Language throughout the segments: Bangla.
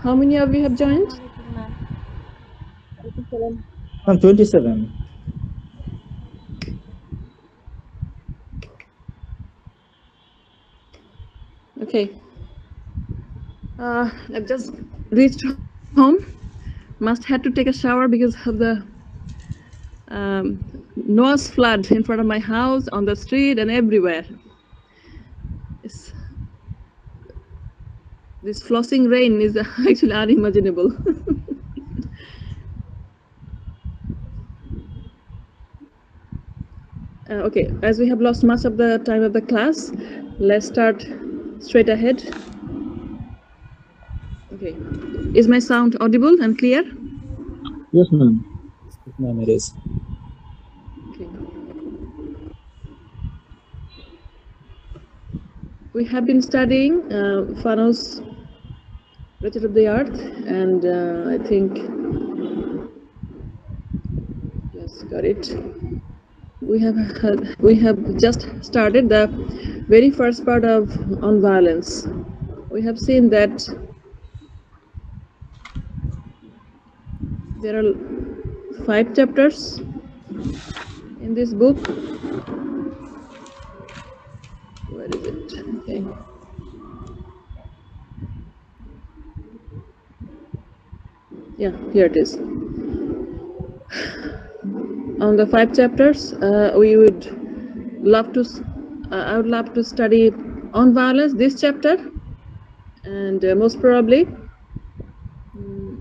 How many of you have joined? I'm 27. Okay. I've just reached home. Must had to take a shower because of the Noah's flood in front of my house, on the street, and everywhere. It's, this flossing rain is actually unimaginable. Okay, as we have lost much of the time of the class, let's start straight ahead. Okay, is my sound audible and clear? Yes, ma'am. Yes, ma'am, it is. Okay. We have been studying Fanos, Richard of the Earth, and I think, yes, got it. We have just started the very first part of on violence. We have seen that there are 5 chapters in this book. Where is it? Okay. Yeah, here it is. On the 5 chapters, we would love to. I would love to study on violence this chapter, and most probably. mm,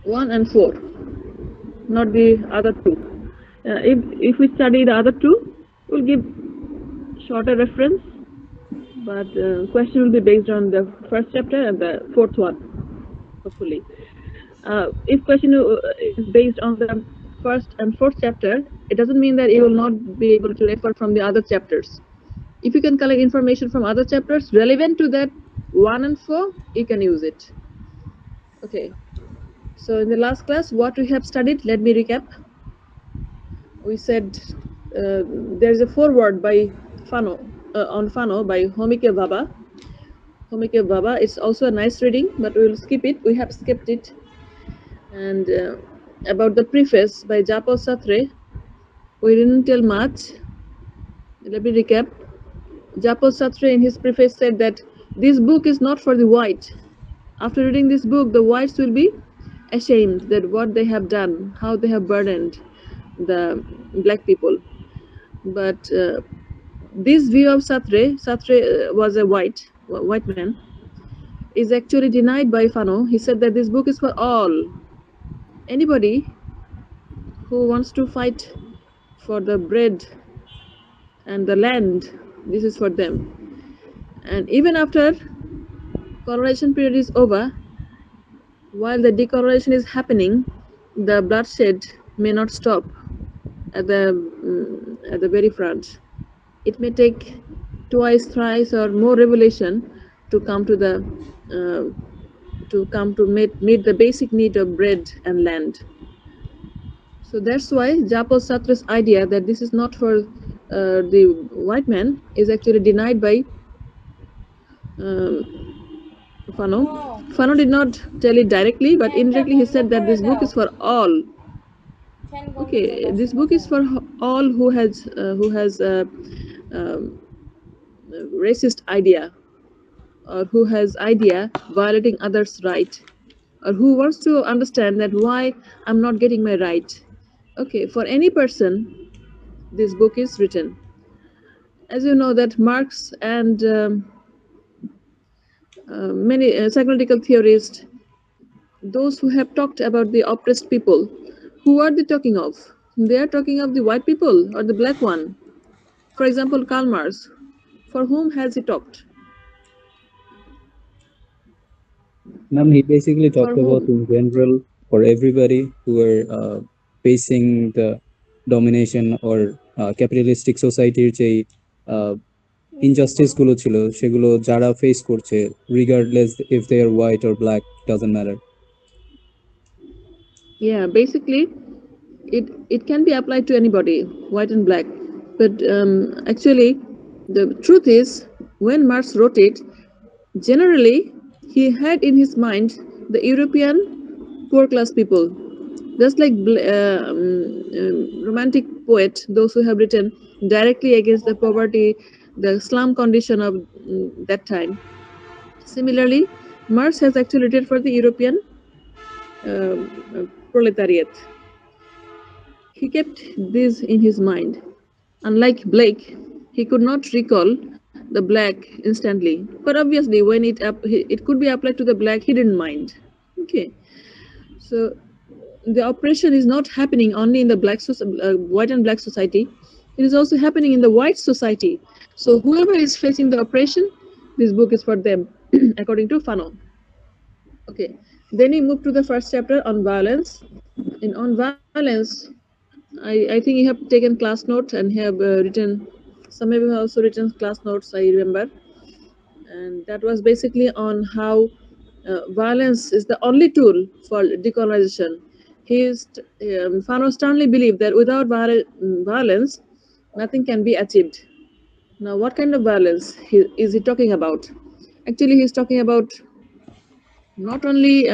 1 and 4, not the other 2. If we study the other 2, we'll give shorter reference, but question will be based on the first chapter and the 4th one, hopefully. If question is based on the first and 4th chapter, it doesn't mean that you will not be able to refer from the other chapters. If you can collect information from other chapters relevant to that 1 and 4, you can use it. Okay. So in the last class, what we have studied, let me recap. We said there is a foreword by Fano, on Fano by Homike Baba. Homike Baba, it's also a nice reading, but we will skip it. We have skipped it. And about the preface by Japo Satre, we didn't tell much. Let me recap. Japo Satre in his preface said that this book is not for the white. After reading this book, the whites will be ashamed that what they have done, how they have burdened the black people. But this view of Satre was a white man, is actually denied by Fano. He said that this book is for all. Anybody who wants to fight for the bread and the land, this is for them. And even after colorization period is over, while the decolorization is happening, the bloodshed may not stop at the very front. It may take twice, thrice, or more revelation to come to the meet the basic need of bread and land. So that's why Japo Satre's idea that this is not for the white man is actually denied by Fano. Fano did not tell it directly, but indirectly he said that this book is for all. Okay, this book is for all who has um, racist idea, or who has idea violating others' right, or who wants to understand that why I'm not getting my right. Okay, for any person, this book is written. As you know that Marx and many psychological theorists, those who have talked about the oppressed people, who are they talking of? They are talking of the white people or the black one. For example, Karl Marx. For whom has he talked? Ma'am, he basically For talked about whom? in general for everybody who are facing the domination or capitalistic societyর যে ইনজাস্টিস গুলো ছিল সেগুলো যারা ফেস করছে regardless if they are white or black, doesn't matter. Yeah, basically, it can be applied to anybody, white and black. But actually, the truth is, when Marx wrote it, generally he had in his mind the European poor class people, just like romantic poet, those who have written directly against the poverty, the slum condition of that time. Similarly, Marx has actually written for the European proletariat. He kept this in his mind. Unlike Blake, he could not recall the black instantly. But obviously, when it could be applied to the black, he didn't mind. Okay, so the oppression is not happening only in the white and black society. It is also happening in the white society. So whoever is facing the oppression, this book is for them, according to Fanon. Okay, then we move to the first chapter on violence. In on violence, I think you have taken class notes and have written, some of you have also written class notes, I remember. And that was basically on how violence is the only tool for decolonization. Fanon sternly believed that without violence, nothing can be achieved. Now, what kind of violence is he talking about? Actually, he's talking about not only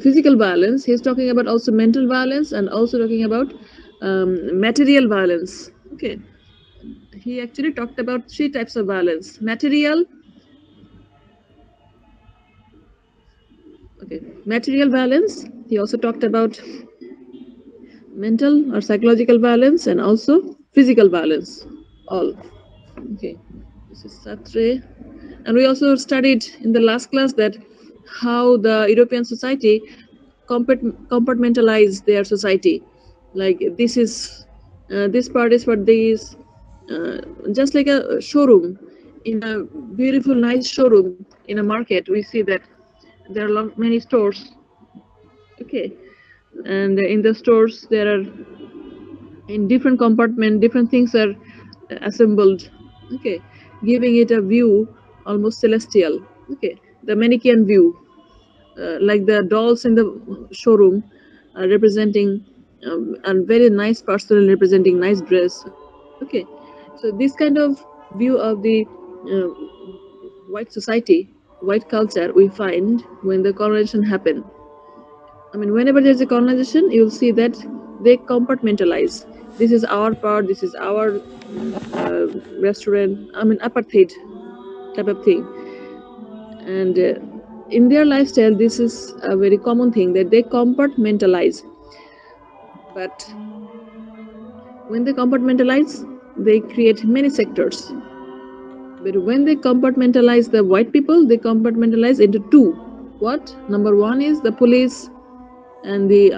physical violence, he's talking about also mental violence and also talking about material violence. Okay, he actually talked about 3 types of violence: material, material violence. He also talked about mental or psychological violence and also physical violence. All. Okay, this is Sartre. And we also studied in the last class that how the European society compartmentalize their society. Like this part is for this, just like a showroom. In a beautiful, nice showroom in a market, we see that there are many stores. Okay, and in the stores there are, in different compartment, different things are assembled. Okay, giving it a view almost celestial. Okay, the Manichaean view, like the dolls in the showroom are representing a very nice person representing nice dress. Okay, so this kind of view of the uh, white society, white culture, we find when the colonization happened. I mean, whenever there's a colonization, you'll see that they compartmentalize. This is our part, this is our restaurant. I mean, apartheid type of thing. And in their lifestyle, this is a very common thing that they compartmentalize. But when they compartmentalize, they create many sectors. But when they compartmentalize the white people, they compartmentalize into 2. What? Number 1 is the police and the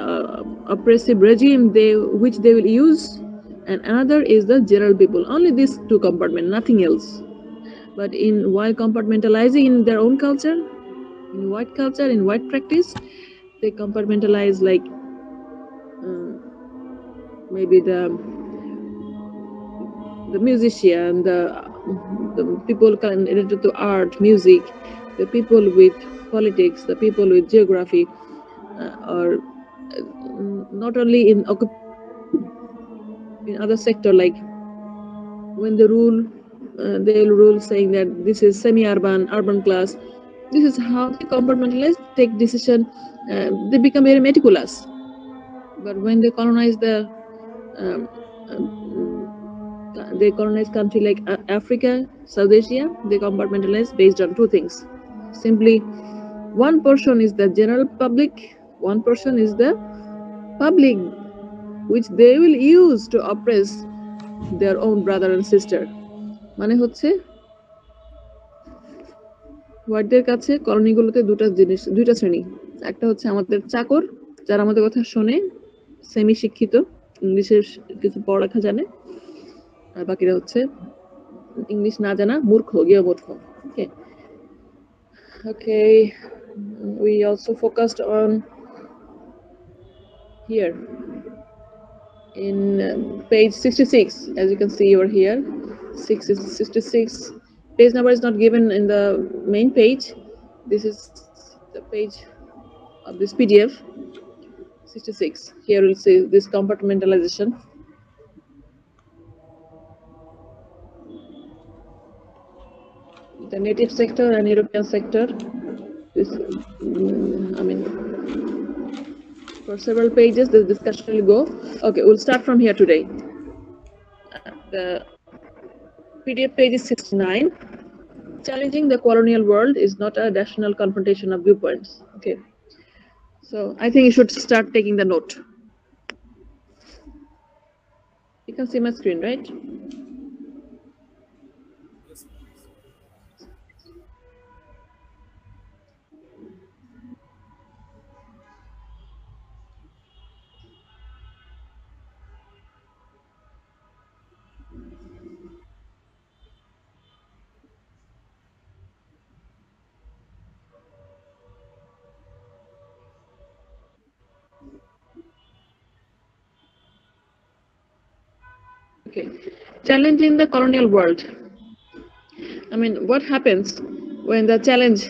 oppressive regime which they will use, and another is the general people. Only these 2 compartments, nothing else. But while compartmentalizing in their own culture, in white culture, in white practice, they compartmentalize like maybe the musician, the people related to art, music, the people with politics, the people with geography, or not only in other sector, like when they rule, they'll rule saying that this is semi-urban, urban class. This is how they compartmentalize, take decision. They become very meticulous. But when they colonize they colonize country like Africa, South Asia, they compartmentalize based on 2 things. Simply, one portion is the general public, one portion is the public, which they will use to oppress their own brother and sister. মানে হচ্ছে হোয়াইটদের কাছে কলোনিগুলোতে 2টা শ্রেণী। একটা হচ্ছে আমাদের চাকর, যারা আমাদের কথা শোনে, সেমি শিক্ষিত, ইংলিশের কিছু পড়ালেখা জানে, আর বাকিরা হচ্ছে ইংলিশ না জানা মূর্খ, গৃহমূর্খ। Okay. Okay, we also focused on here in page 66. As you can see over here, 66. Page number is not given in the main page. This is the page of this PDF. 66. Here we'll see this compartmentalization. The native sector and European sector. This, I mean, for several pages, the discussion will go. Okay, we'll start from here today. The PDF page is 69. Challenging the colonial world is not a rational confrontation of viewpoints. Okay. So I think you should start taking the note. You can see my screen, right? Okay. Challenging the colonial world. I mean, what happens when the challenge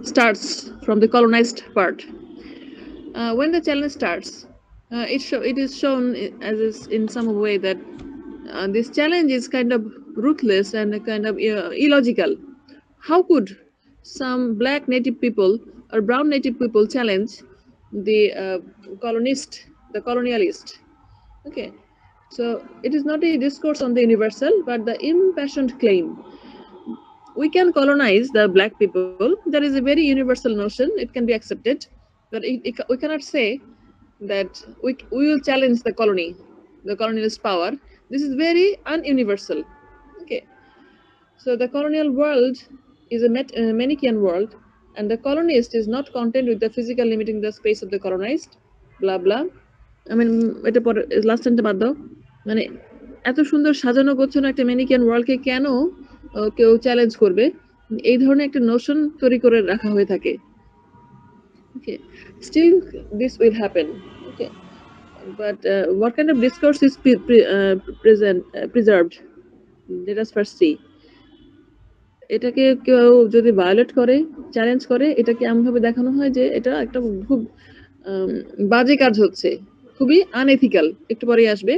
starts from the colonized part? When the challenge starts, it is shown as in some way that this challenge is kind of ruthless and kind of illogical. How could some black native people or brown native people challenge the colonist, the colonialist? Okay, so it is not a discourse on the universal, but the impassioned claim. We can colonize the black people. That is a very universal notion. It can be accepted, but we cannot say that we will challenge the colonialist power. This is very ununiversal. Okay, so the colonial world is a Manichaean world, and the colonist is not content with the physical limiting the space of the colonized. Blah blah. I mean, এটা পরে লাস্ট টাইমটা বাদ দাও, মানে এত সুন্দর সাজানো গোছানো একটা ম্যানিকিয়ান ওয়ার্ল্ডকে কেন কেউ চ্যালেঞ্জ করবে, এই ধরনের একটা নোশন তৈরি করে রাখা হয়ে থাকে। Okay, still this will happen. Okay, but what kind of discourse is preserved? Let us first see. এটাকে কেউ যদি ভায়োলেট করে, চ্যালেঞ্জ করে, এটাকে এমনভাবে দেখানো হয় যে এটা একটা খুব বাজে কাজ হচ্ছে, খুবই আনএথিক্যাল। একটু পরেই আসবে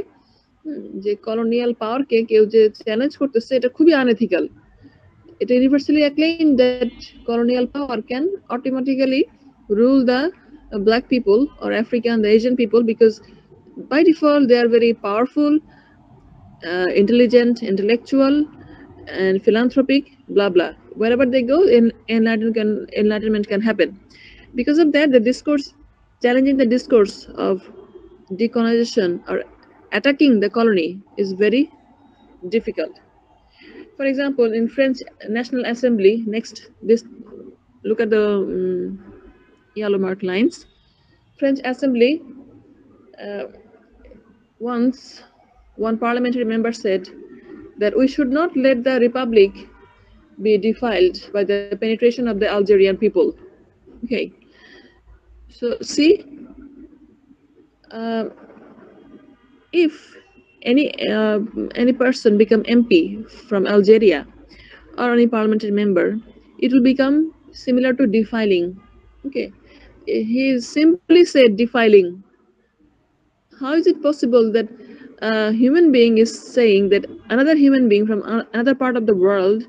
যে কলোনিয়াল পাওয়ারকে কেউ যে চ্যালেঞ্জ করতেছে এটা খুবই আনএথিক্যাল। এটা universally acclaimed that colonial power can automatically rule the black people or African, the Asian people, because by default they are very powerful, intelligent, intellectual, and philanthropic, blah blah. Wherever they go, enlightenment can happen. Because of that, the discourse, challenging the discourse of decolonization or attacking the colony is very difficult. For example, in French National Assembly, next, this, look at the yellow marked lines. French Assembly, once one parliamentary member said that we should not let the republic be defiled by the penetration of the Algerian people. Okay, so see, if any person become MP from Algeria or any parliamentary member, it will become similar to defiling. Okay, he simply said defiling. How is it possible that a human being is saying that another human being from another part of the world,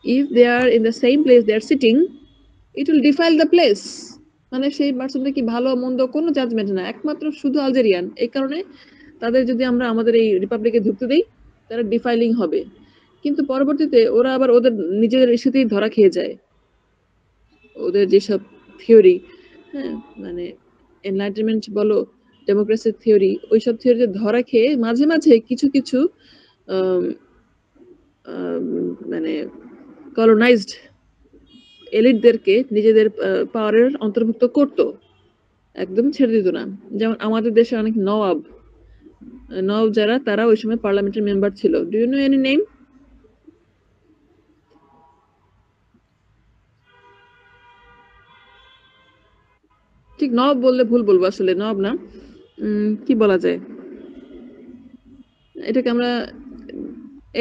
if they are in the same place they are sitting, it will defile the place? মানে সেই পার্সনটা কি ভালো মন্দ কোনো জাজমেন্ট না, একমাত্র শুধু আলজেরিয়ান, এই কারণে তাদের যদি আমরা আমাদের এই রিপাবলিকে ঢুকতে দেই তারা ডিফাইলিং হবে। কিন্তু পরবর্তীতে ওরা আবার ওদের নিজেদের ইস্যুতেই ধরা খেয়ে যায়। ওদের যেসব থিওরি, হ্যাঁ, মানে এনলাইটেনমেন্ট বলো, ডেমোক্রেসির থিওরি, ওইসব থিওরিতে ধরা খেয়ে মাঝে মাঝে কিছু কিছু মানে কলোনাইজড এলিটদেরকে নিজেদের পাওয়ারের অন্তর্ভুক্ত করত, একদম ছেড়ে দিত না। যেমন আমাদের দেশে অনেক নওয়াব যারা, তারা ওই সময় পার্লামেন্টের মেম্বার ছিল। Do you know any name? ঠিক নওয়াব বললে ভুল বলবো, আসলে নওয়াব না, কি বলা যায় এটাকে আমরা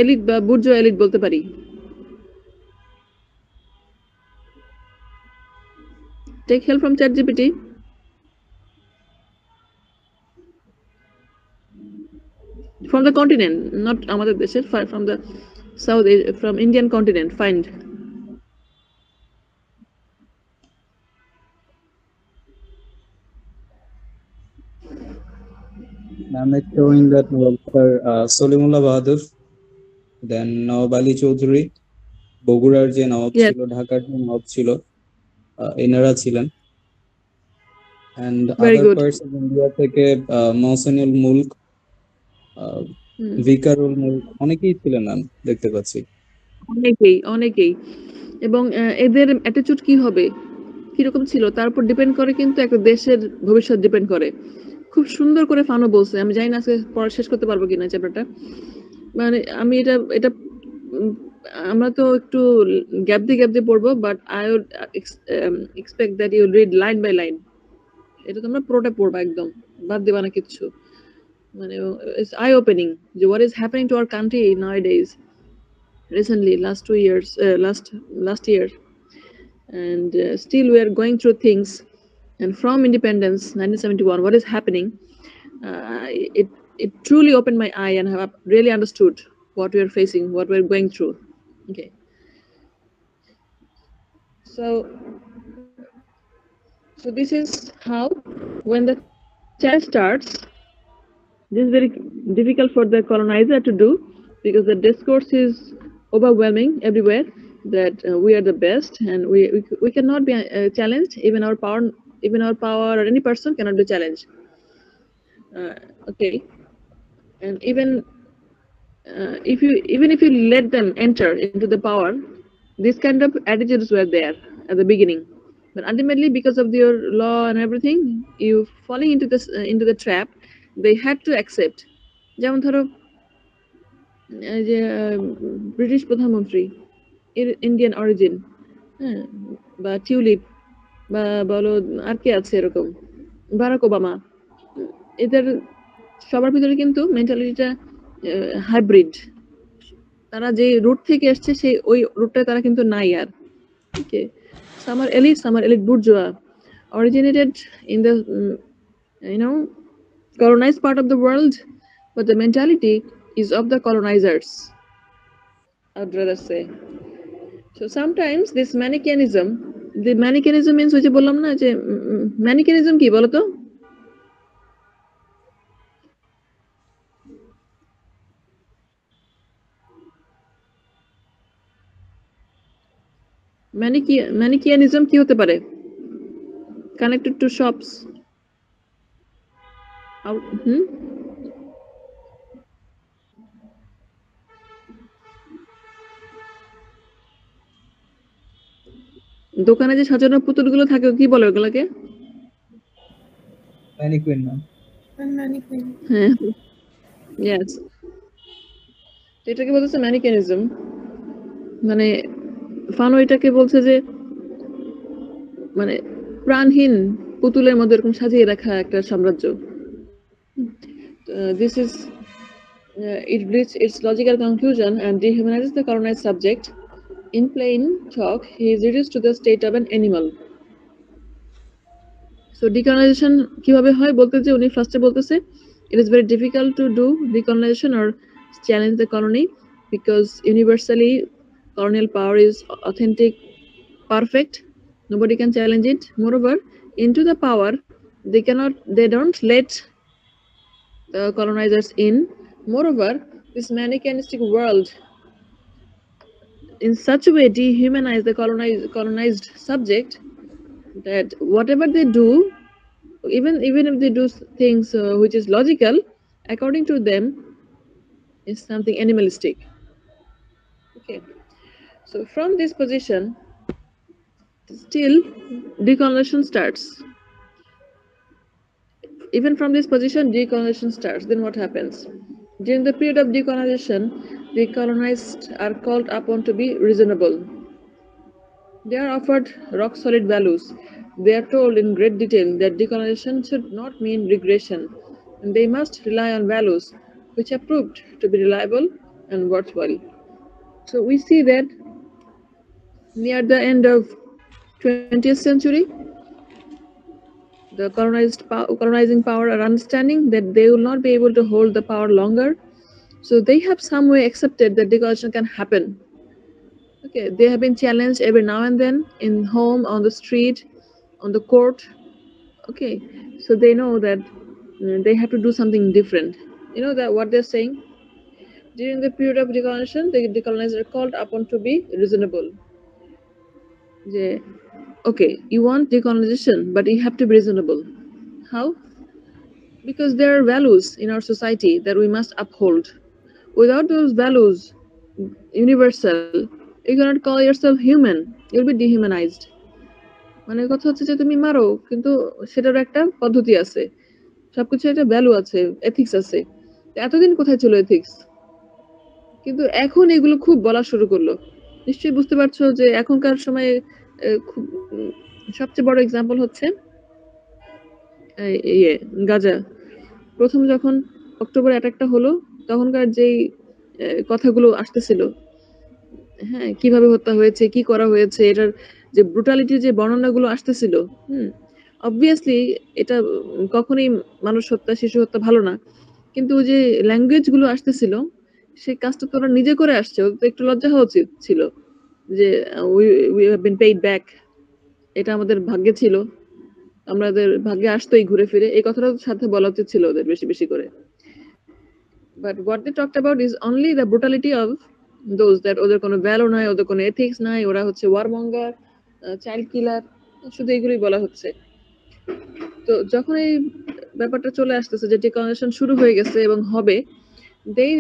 এলিট বা বুর্জো এলিট বলতে পারি। Take help from ChatGPT. From the continent, not আমাদের দেশের, from the South, from Indian continent, find. I'm showing that Solimullah Bahadur, then Nawab Ali Chaudhuri, বগুড়ার যে নবাব Yes. ছিল, ঢাকার যে নবাব ছিল, এনারা ছিলেন। and Very other good. parts of India থেকে মহসেনুল মুলক, ভিকারুল মুলক অনেকেই ছিলেন আমি দেখতে পাচ্ছি। অনেকেই এবং এদের অ্যাটিটিউড কি হবে, কিরকম ছিল, তার উপর ডিপেন্ড করে কিন্তু একটা দেশের ভবিষ্যৎ ডিপেন্ড করে। খুব সুন্দর করে ফানো বলছে, আমি জানি না আজকে পড়া শেষ করতে পারবো কিনা চ্যাপ্টারটা। মানে আমি এটা আমরা তো একটু গ্যাপ দিয়ে পড়বো, but I would expect that you read line by line. এটা তোমরা পুরোটা পড়বা, একদম বাদ দেবা না কিচ্ছু। মানে ইটস আই ওপেনিং যে what is happening to our country নাওয়াডেজ, recently last 2 years, last year, and still we are going through things. And from independence 1971, what is happening, it truly opened my eye and have really understood what we are facing, what we are going through. Okay, so this is how, when the child starts, this is very difficult for the colonizer to do, because the discourse is overwhelming everywhere that we are the best, and we cannot be challenged. Even our power or any person cannot be challenged. Okay, and even if you let them enter into the power, these kind of attitudes were there at the beginning, but ultimately, because of your law and everything, you falling into this into the trap. They had to accept. যেমন ধরো যে ব্রিটিশ প্রধানমন্ত্রী ইন্ডিয়ান অরিজিন, হ্যাঁ, বা টিউলিপ, বা বলো আর কে আছে এরকম, বারাক ওবামা, এদের সবার ভিতরে কিন্তু মেন্টালিটিটা হাইব্রিড। তারা যে রুট থেকে আসছে সেই ওই রুটটায় তারা কিন্তু নাই আর। ওকে, সামার elite bourgeois originated in the colonized part of the world, but the mentality is of the colonizers, I'd rather say. So sometimes this Manichaeism, the Manichaeism means ওই যে বললাম না যে Manichaeism কি বলতো? Manichaeism কি হতে পারে? Connected to shops. দোকানে যে সাজানো পুতুলগুলো থাকে কি বলে ওগুলোকে? ম্যানিকুইন না? হ্যাঁ, ইয়েস, এটাকে বলতেছে ম্যানিকেনিজম। মানে ফানো এটাকে বলছে যে মানে প্রাণহীন পুতুলের মধ্যে এরকম সাজিয়ে রাখা একটা সাম্রাজ্য। This is it reached its logical conclusion and dehumanizes the colonized subject. In plain talk, he is reduced to the state of an animal. So decolonization কিভাবে হয় বলতে যে উনি ফার্স্টে বলতেছে it is very difficult to do decolonization or challenge the colony, because universally colonial power is authentic, perfect, nobody can challenge it. Moreover, into the power they don't let the colonizers in. Moreover, this manichaeistic world in such a way dehumanize the colonized subject that whatever they do, even if they do things which is logical, according to them is something animalistic. Okay, so from this position still decolonization starts. Even from this position decolonization starts. Then what happens? During the period of decolonization, the colonized are called upon to be reasonable. They are offered rock solid values. They are told in great detail that decolonization should not mean regression, and they must rely on values which are proved to be reliable and worthwhile. So we see that near the end of 20th century, the colonizing power are understanding that they will not be able to hold the power longer, So they have some way accepted that decolonization can happen. Okay, they have been challenged every now and then in home, on the street, on the court. Okay, so they know that they have to do something different. You know that what they're saying? During the period of decolonization, the decolonizers are called upon to be reasonable. Yeah. Okay, you want decolonization, but you have to be reasonable. How? Because there are values in our society that we must uphold. Without those values, universal, you cannot call yourself human. You'll be dehumanized. মানে কথা হচ্ছে যে তুমি মারো, কিন্তু সেটার একটা পদ্ধতি আছে, সবকিছু একটা ভ্যালু আছে, এথিক্স আছে। এতদিন কোথায় ছিল এথিক্স? কিন্তু এখন এগুলো খুব বলা শুরু করলো। নিশ্চয়ই বুঝতে পারছো যে এখনকার সময়ে খুব সবচেয়ে বড় এক্সাম্পল হচ্ছে গাজা। প্রথম যখন অক্টোবর অ্যাটাকটা হলো, তখনকার যেই কথাগুলো আসতেছিল, হ্যাঁ, কিভাবে হত্যা হয়েছে, কি করা হয়েছে, এটার যে ব্রুটালিটির যে বর্ণনাগুলো আসতেছিল, অবভিয়াসলি এটা কখনোই মানুষ হত্যা, শিশু হত্যা ভালো না। কিন্তু যে ল্যাঙ্গুয়েজ গুলো আসতেছিল, সেই কাজটা তো ওরা নিজে করে আসছে, ওদের তো একটু লজ্জা হওয়া উচিত ছিল যে we have been paid back, এটা আমাদের ভাগ্যে ছিল, আমাদের ভাগ্যে আসতোই ঘুরে ফিরে, এই কথাটাও সাথে বলা উচিত ছিল ওদের বেশি বেশি করে। But what they talked about is only the brutality of those that ওদের কোনো ভ্যালু নাই, ওদের কোনো এথিক্স নাই, ওরা হচ্ছে ওয়ারমঙ্গার, চাইল্ড কিলার, শুধু এগুলোই বলা হচ্ছে। তো যখন এই ব্যাপারটা চলে আসতেছে যে ডিকলনাইজেশন শুরু হয়ে গেছে এবং হবে, they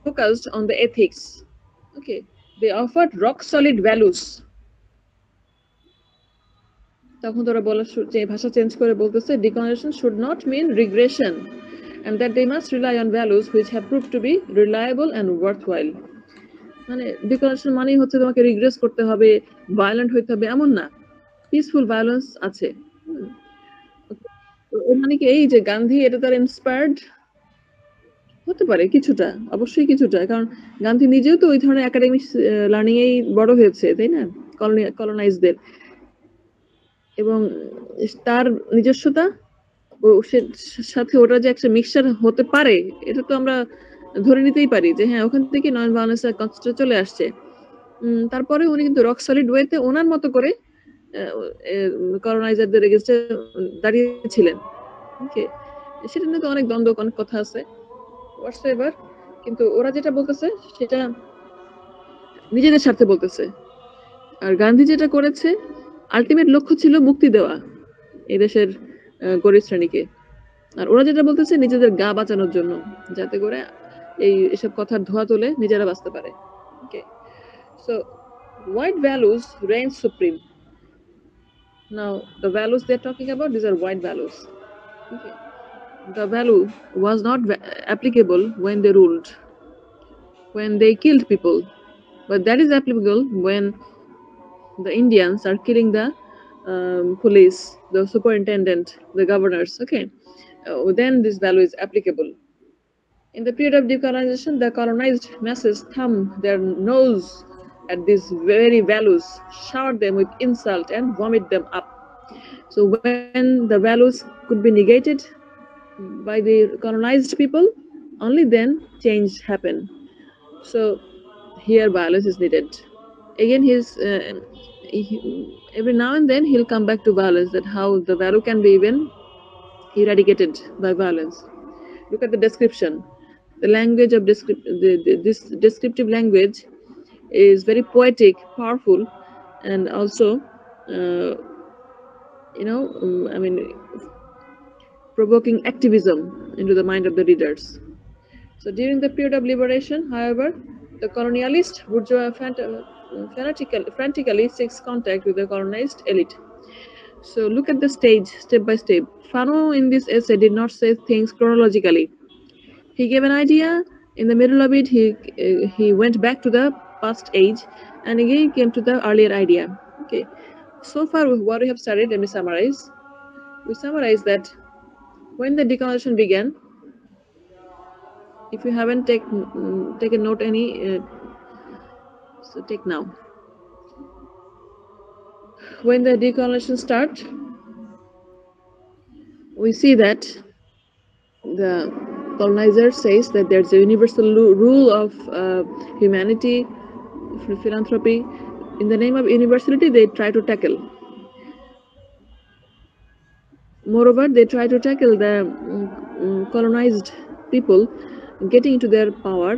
focused on the ethics. Okay, they offered rock solid values. তখন তোরা বলা ভাষা চেঞ্জ করে বলতেছে decolonization should not mean regression and that they must rely on values which have proved to be reliable and worthwhile. মানে ডিকলনাইজেশন মানেই হচ্ছে তোমাকে রিগ্রেস করতে হবে, ভায়োলেন্ট হইতে হবে, এমন না, পিসফুল ভায়োলেন্স আছে। মানে কি এই যে গান্ধী এটা তার ইন্সপায়ার্ড হতে পারে কিছুটা, অবশ্যই কিছুটা, কারণ গান্ধী নিজেও তো ওই ধরনের একাডেমিক লার্নিং এই বড় হয়েছে, তাই না, কলোনাইজদের, এবং তার নিজস্বতা ও সাথে ওটা যে একটা মিক্সচার হতে পারে, এটা তো আমরা ধরে নিতেই পারি যে হ্যাঁ ওখান থেকে নন ভায়োলেন্সের কনসেপ্ট চলে আসছে। তারপরে উনি কিন্তু রক সলিড ওয়েতে ওনার মতো করে কলোনাইজারদের এগেইনস্টে দাঁড়িয়েছিলেন। ওকে, সেটা নিয়ে তো অনেক দ্বন্দ্ব, অনেক কথা আছে, হোয়াটসএভার, কিন্তু ওরা যেটা বলতেছে সেটা নিজেদের স্বার্থে বলতেছে। আর গান্ধী যেটা করেছে, আলটিমেট লক্ষ্য ছিল মুক্তি দেওয়া এই দেশের গরিব শ্রেণীকে, আর ওরা যেটা বলতেছে নিজেদের গা বাঁচানোর জন্য, যাতে করে এই এসব কথার ধোয়া তুলে নিজেরা বাঁচতে পারে। ওকে, so white values reign supreme. Now the values they're talking about, these are white values. Okay, the value was not applicable when they ruled, when they killed people, but that is applicable when the Indians are killing the police, the superintendent, the governors. Okay, then this value is applicable. In the period of decolonization, the colonized masses thumb their nose at these very values, shower them with insult, and vomit them up. So when the values could be negated by the colonized people, only then change happened. So here violence is needed. Again, every now and then he'll come back to violence, that how the value can be even eradicated by violence. Look at the description. The language of this descriptive language is very poetic, powerful, and also, I mean, provoking activism into the mind of the readers. So during the period of liberation, however, the colonialist bourgeois frantically seeks contact with the colonized elite. So look at the stage, step by step. Fanon in this essay did not say things chronologically. He gave an idea, in the middle of it he went back to the past age, and again came to the earlier idea. Okay, so far what we have studied, let me summarize. We summarize that when the decolonization began, if you haven't taken note any, so take now. When the decolonization started, we see that the colonizer says that there's a universal rule of humanity, philanthropy. In the name of universality, they try to tackle. Moreover, they try to tackle the colonized people getting into their power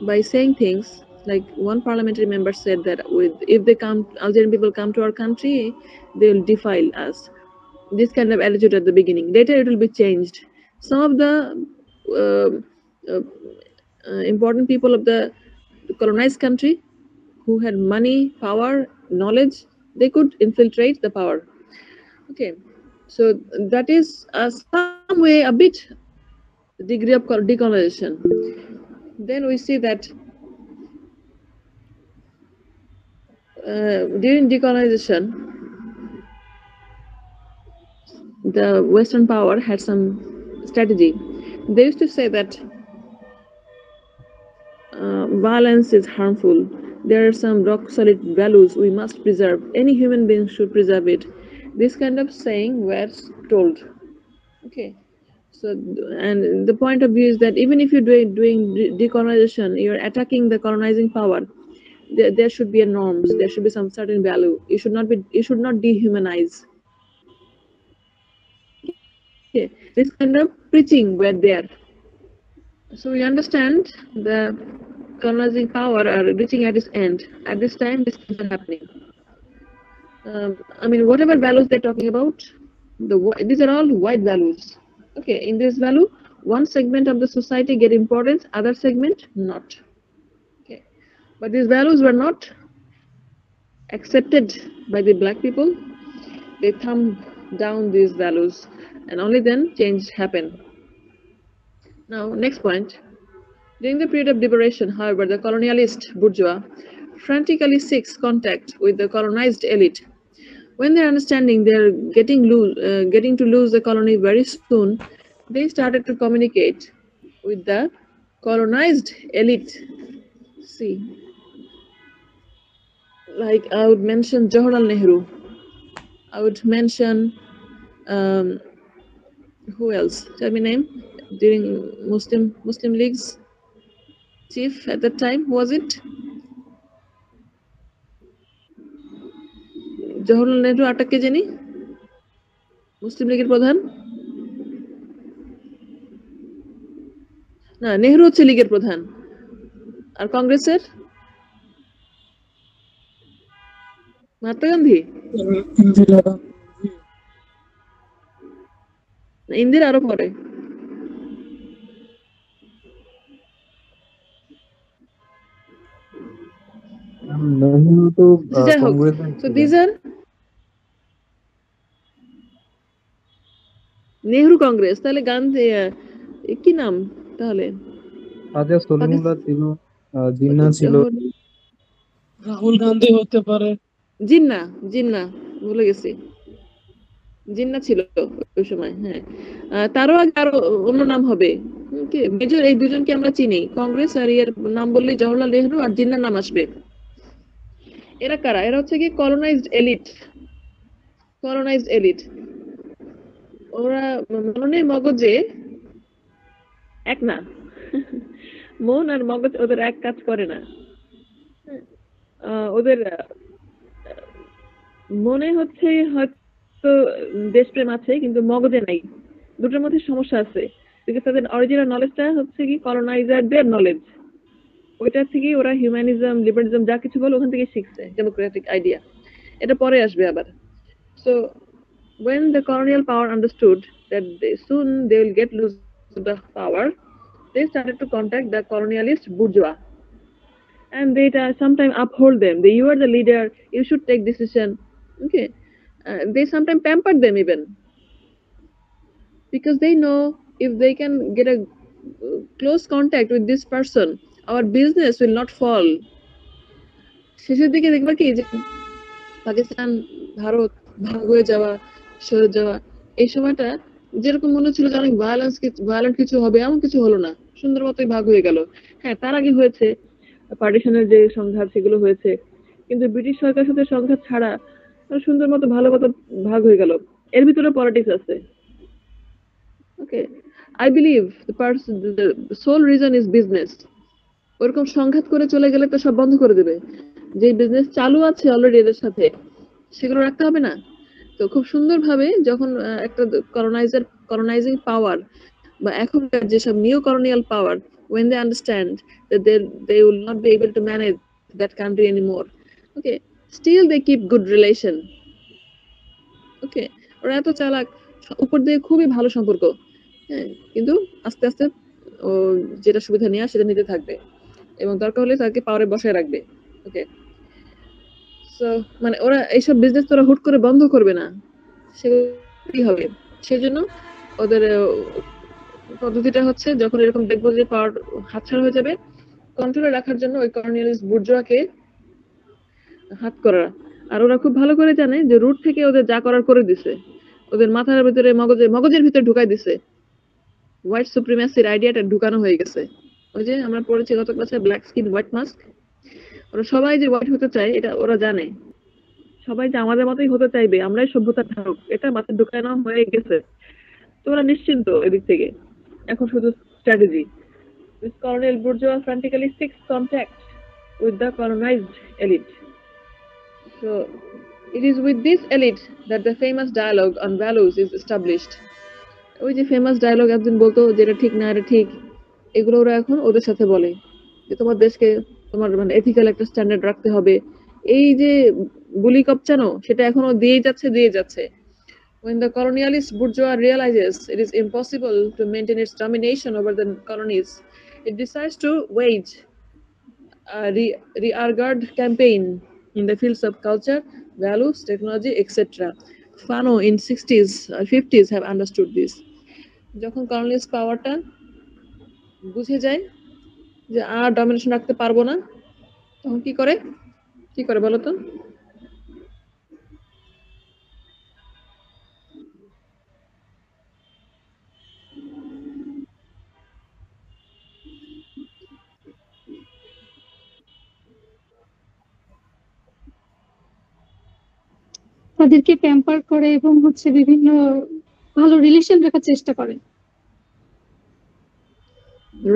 by saying things like one parliamentary member said that if they come, Algerian people come to our country, they will defile us. This kind of attitude at the beginning. Later, it will be changed. Some of the important people of the colonized country who had money, power, knowledge, they could infiltrate the power. Okay, so that is some way a bit degree of decolonization. Then we see that during decolonization, the Western power had some strategy. They used to say that violence is harmful. There are some rock solid values we must preserve. Any human being should preserve it. This kind of saying was told. Okay. So, and the point of view is that even if you're doing decolonization, you're attacking the colonizing power. There should be a norms. There should be some certain value. You should not dehumanize. Okay, this kind of preaching were there. So we understand the colonizing power are reaching at its end. At this time, this is happening. I mean, whatever values they're talking about, these are all white values. Okay, in this value, one segment of the society get importance, other segment not. Okay, but these values were not accepted by the black people. They thumb down these values, and only then change happened. Now, next point. During the period of liberation, however, the colonialist bourgeois frantically seeks contact with the colonized elite. When they're understanding they're getting to lose the colony very soon, they started to communicate with the colonized elite. See, like I would mention Jawaharlal Nehru. I would mention who else? Tell me name. During Muslim League's chief at that time, was it Jawaharlal Nehru? আটক কে জানি মুসলিম লীগের প্রধান? না, নেহরু হচ্ছে লীগের প্রধান। আর কংগ্রেসের মহাত্মা গান্ধী, ইন্দিরা আরো পরে। যাই হোক, so these are Nehru Congress. তাহলে গান্ধী কি নাম তাহলে? রাজা সলিমুল্লাহ ছিল, জিন্নাহ ছিল, রাহুল গান্ধী হতে পারে। জিন্নাহ ভুলে গেছি, জিন্নাহ ছিল ওই সময়। হ্যাঁ, তারও আগে আরো অন্য নাম হবে। মেজর এই দুজনকে আমরা চিনি। কংগ্রেস আর এর নাম বললেই জওহরলাল নেহরু আর জিন্নাহ নাম আসবে। এরা কারা? এরা হচ্ছে কি কলোনাইজড এলিট। ওরা মনে মগজে এক না, মন আর মগজ ওদের এক কাজ করে না। ওদের মনে হচ্ছে হয়তো দেশপ্রেম আছে, কিন্তু মগজে নাই। দুটোর মধ্যে সমস্যা আছে। বিকজ তাদের অরিজিনাল নলেজটা হচ্ছে কি কলোনাইজারদের নলেজ। ওইটা থেকে ওরা হিউম্যানিজম, লিবারালিজম যা কিছু বলে ওখান থেকে শিখছে, ডেমোক্রেটিক আইডিয়া। এটা পরে আসবে আবার। So when the colonial power understood that soon they will get lose the power, they started to contact the colonialist bourgeois, and they sometimes uphold them. You are the leader, you should take decision. Okay, they sometimes pampered them even, because they know if they can get a close contact with this person, our business will not fall. শেষের দিকে দেখবা কি যে পাকিস্তান, ভারত ভাগ হয়ে যাওয়া, সরে যাওয়া, এই সময়টা যেরকম মনে হচ্ছিল যে অনেক ভায়োলেন্ট কিছু হবে, এমন কিছু হলো না, সুন্দর মতোই ভাগ হয়ে গেল। হ্যাঁ, তার আগে হয়েছে পার্টিশনের যে সংঘাত, সেগুলো হয়েছে, কিন্তু ব্রিটিশ সরকারের সাথে সংঘাত ছাড়া সুন্দর মতো ভালো মতো ভাগ হয়ে গেল। এর ভিতরে পলিটিক্স আছে। Okay, I believe the sole reason is business. ওরকম সংঘাত করে চলে গেলে তো সব বন্ধ করে দেবে। যে বিজনেস চালু আছে অলরেডি এদের সাথে সেগুলো রাখতে হবে না। তো খুব সুন্দরভাবে যখন একটা colonizing power বা এখনকার যেসব new colonial power, when they understand that they will not be able to manage that country anymore, okay, still they keep good relation. Okay, ওরা এত চালাক, উপর দিয়ে খুবই ভালো সম্পর্ক, হ্যাঁ, কিন্তু আস্তে আস্তে ও যেটা সুবিধা নেওয়া সেটা নিতে থাকবে এবং দরকার হলে তাকে পাওয়ারে বসায় রাখবে। ওকে, সো মানে ওরা এইসব বিজনেস তোরা হুট করে বন্ধ করবে না, সেগুলোই হবে। সেজন্য ওদের পদ্ধতিটা হচ্ছে যখন এরকম দেখবো যে পাওয়ার হাতছাড়া হয়ে যাবে, কন্ট্রোলে রাখার জন্য ওই কর্নিয়ালিস বুর্জোয়াকে হাত করা। আর ওরা খুব ভালো করে জানে যে রুট থেকে ওদের যা করার করে দিছে, ওদের মাথার ভিতরে মগজের ভিতরে ঢুকাই দিছে, হোয়াইট সুপ্রিমেসির আইডিয়াটা ঢুকানো হয়ে গেছে। ওই যে আমরা পড়েছি গত ক্লাসে ব্ল্যাক স্কিন হোয়াইট মাস্ক, ওরা সবাই যে হোয়াইট হতে চায় এটা ওরা জানে, সবাই যে আমাদের মতোই হতে চাইবে, আমরাই সভ্যতার ধারক, এটা মাথায় ঢুকানো হয়ে গেছে। তো ওরা নিশ্চিন্ত এদিক থেকে, এখন শুধু strategy. This colonial bourgeois frantically seeks contact with the colonized elite. So it is with this elite that the famous dialogue on values is established. ওই যে ফেমাস ডায়লগ একদিন বলতো যেটা ঠিক না এটা ঠিক, এগুলো ওরা এখন ওদের সাথে বলে যে তোমার দেশকে তোমার মানে এথিক্যাল একটা স্ট্যান্ডার্ড রাখতে হবে। এই যে বুলি কপচানো সেটা এখনো দিয়ে যাচ্ছে। When the colonialist bourgeois realizes it is impossible to maintain its domination over the colonies, it decides to wage a rearguard campaign in the fields of culture, values, technology, etc. Fanon in 60s or 50s have understood this. যখন কলোনিয়ালিস্ট পাওয়ারটা বুঝে যায় যে আর ডমিনেশন রাখতে পারবো না, তখন কি করে বলো তো? তাদেরকে প্যাম্পার করে এবং হচ্ছে বিভিন্ন ভালো রিলেশন রাখার চেষ্টা করে।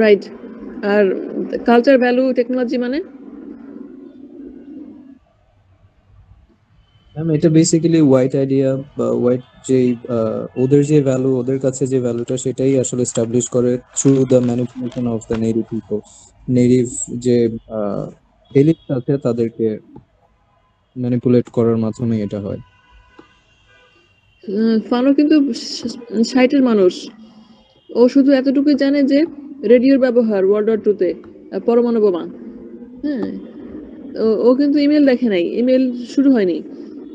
রাইট। আর কালচার, ভ্যালু, টেকনোলজি মানে এটা বেসিক্যালি হোয়াইট আইডিয়া বা হোয়াইট যে ওদের যে ভ্যালু, ওদের কাছে যে ভ্যালুটা সেটাই আসলে এস্টাবলিশ করে through the manipulation of the native people. Native যে এলিট আছে তাদেরকে ম্যানিপুলেট করার মাধ্যমে এটা হয়। ফানো কিন্তু 60-এর মানুষ, ও শুধু এতটুকুই জানে যে রেডিওর ব্যবহার ওয়ার্ল্ড ওয়ার 2-তে, পরমাণু বোমা, হ্যাঁ, ও কিন্তু ইমেল দেখে নাই, ইমেল শুরু হয়নি,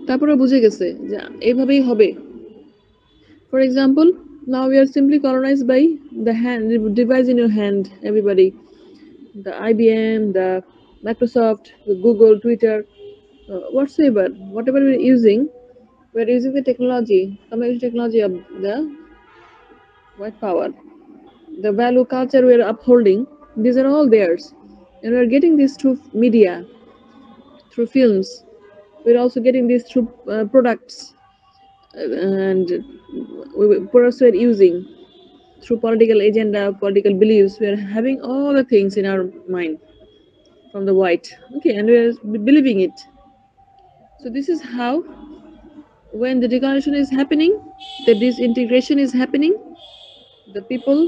তারপরে বুঝে গেছে যে এইভাবেই হবে। For example, now we are simply colonized by the device in your hand, everybody. The IBM, the Microsoft, the Google, Twitter, whatever we're using the technology, communication technology of the white power. The value culture we're upholding, these are all theirs. And we're getting this through media, through films. We're also getting this through products and products we're using through political agenda, political beliefs. We're having all the things in our mind from the white, okay, and we're believing it. So this is how, when the decolonization is happening, the disintegration is happening, the people,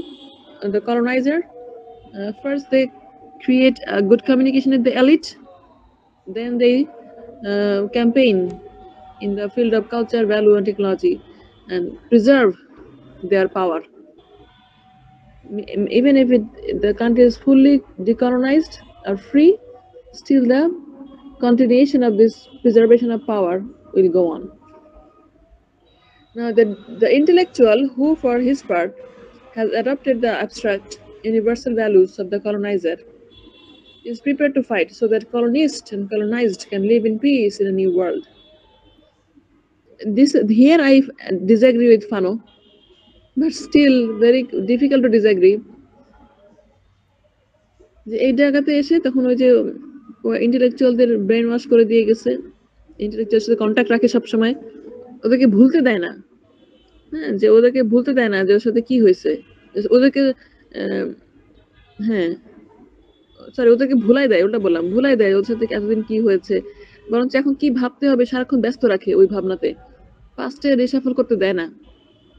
the colonizer, first they create a good communication with the elite, then they campaign in the field of culture, value, and technology, and preserve their power. Even if the country is fully decolonized or free, still the continuation of this preservation of power will go on. Now, the intellectual who, for his part, has adopted the abstract, universal values of the colonizer is prepared to fight so that colonists and colonized can live in peace in a new world. Here I disagree with Fano, but still very difficult to disagree. যে এই জায়গাতে এসে তখন ওই যে ইন্টেলেকচুয়ালদের ব্রেন ওয়াশ করে দিয়ে গেছে, ইন্টেলেকচুয়াল সাথে কন্ট্যাক্ট রাখে সবসময়, ওদেরকে ভুলতে দেয় না, হ্যাঁ, যে ওদেরকে ভুলতে দেয় না যে ওর সাথে কি হয়েছে, ওদেরকে হ্যাঁ সরি ওদেরকে ভুলাই দেয়, ওটা বললাম ভুলাই দেয় ওর সাথে এতদিন কি হয়েছে, বরঞ্চ এখন কি ভাবতে হবে সারাক্ষণ ব্যস্ত রাখে ওই ভাবনাতে, পাস্টে রিসাফল করতে দেয় না,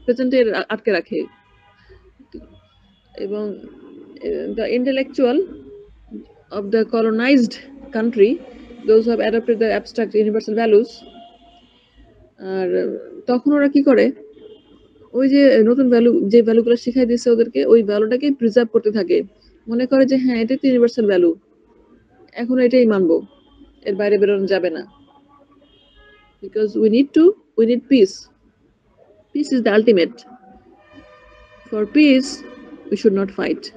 প্রেজেন্টে আটকে রাখে। এবং the intellectual of the colonized country, those who have adopted the abstract universal values, আর তখন ওরা কি করে ওই যে নতুন ভ্যালু যে ভ্যালুগুলো শিখাই দিচ্ছে ওদেরকে ওই ভ্যালুটাকে প্রিজার্ভ করতে থাকে, মনে করে যে হ্যাঁ এটাই তো ইউনিভার্সাল ভ্যালু, এখন এটাই মানবো, এর বাইরে বেরোনো যাবে না, because we need peace. Peace is the ultimate. For peace we should not fight.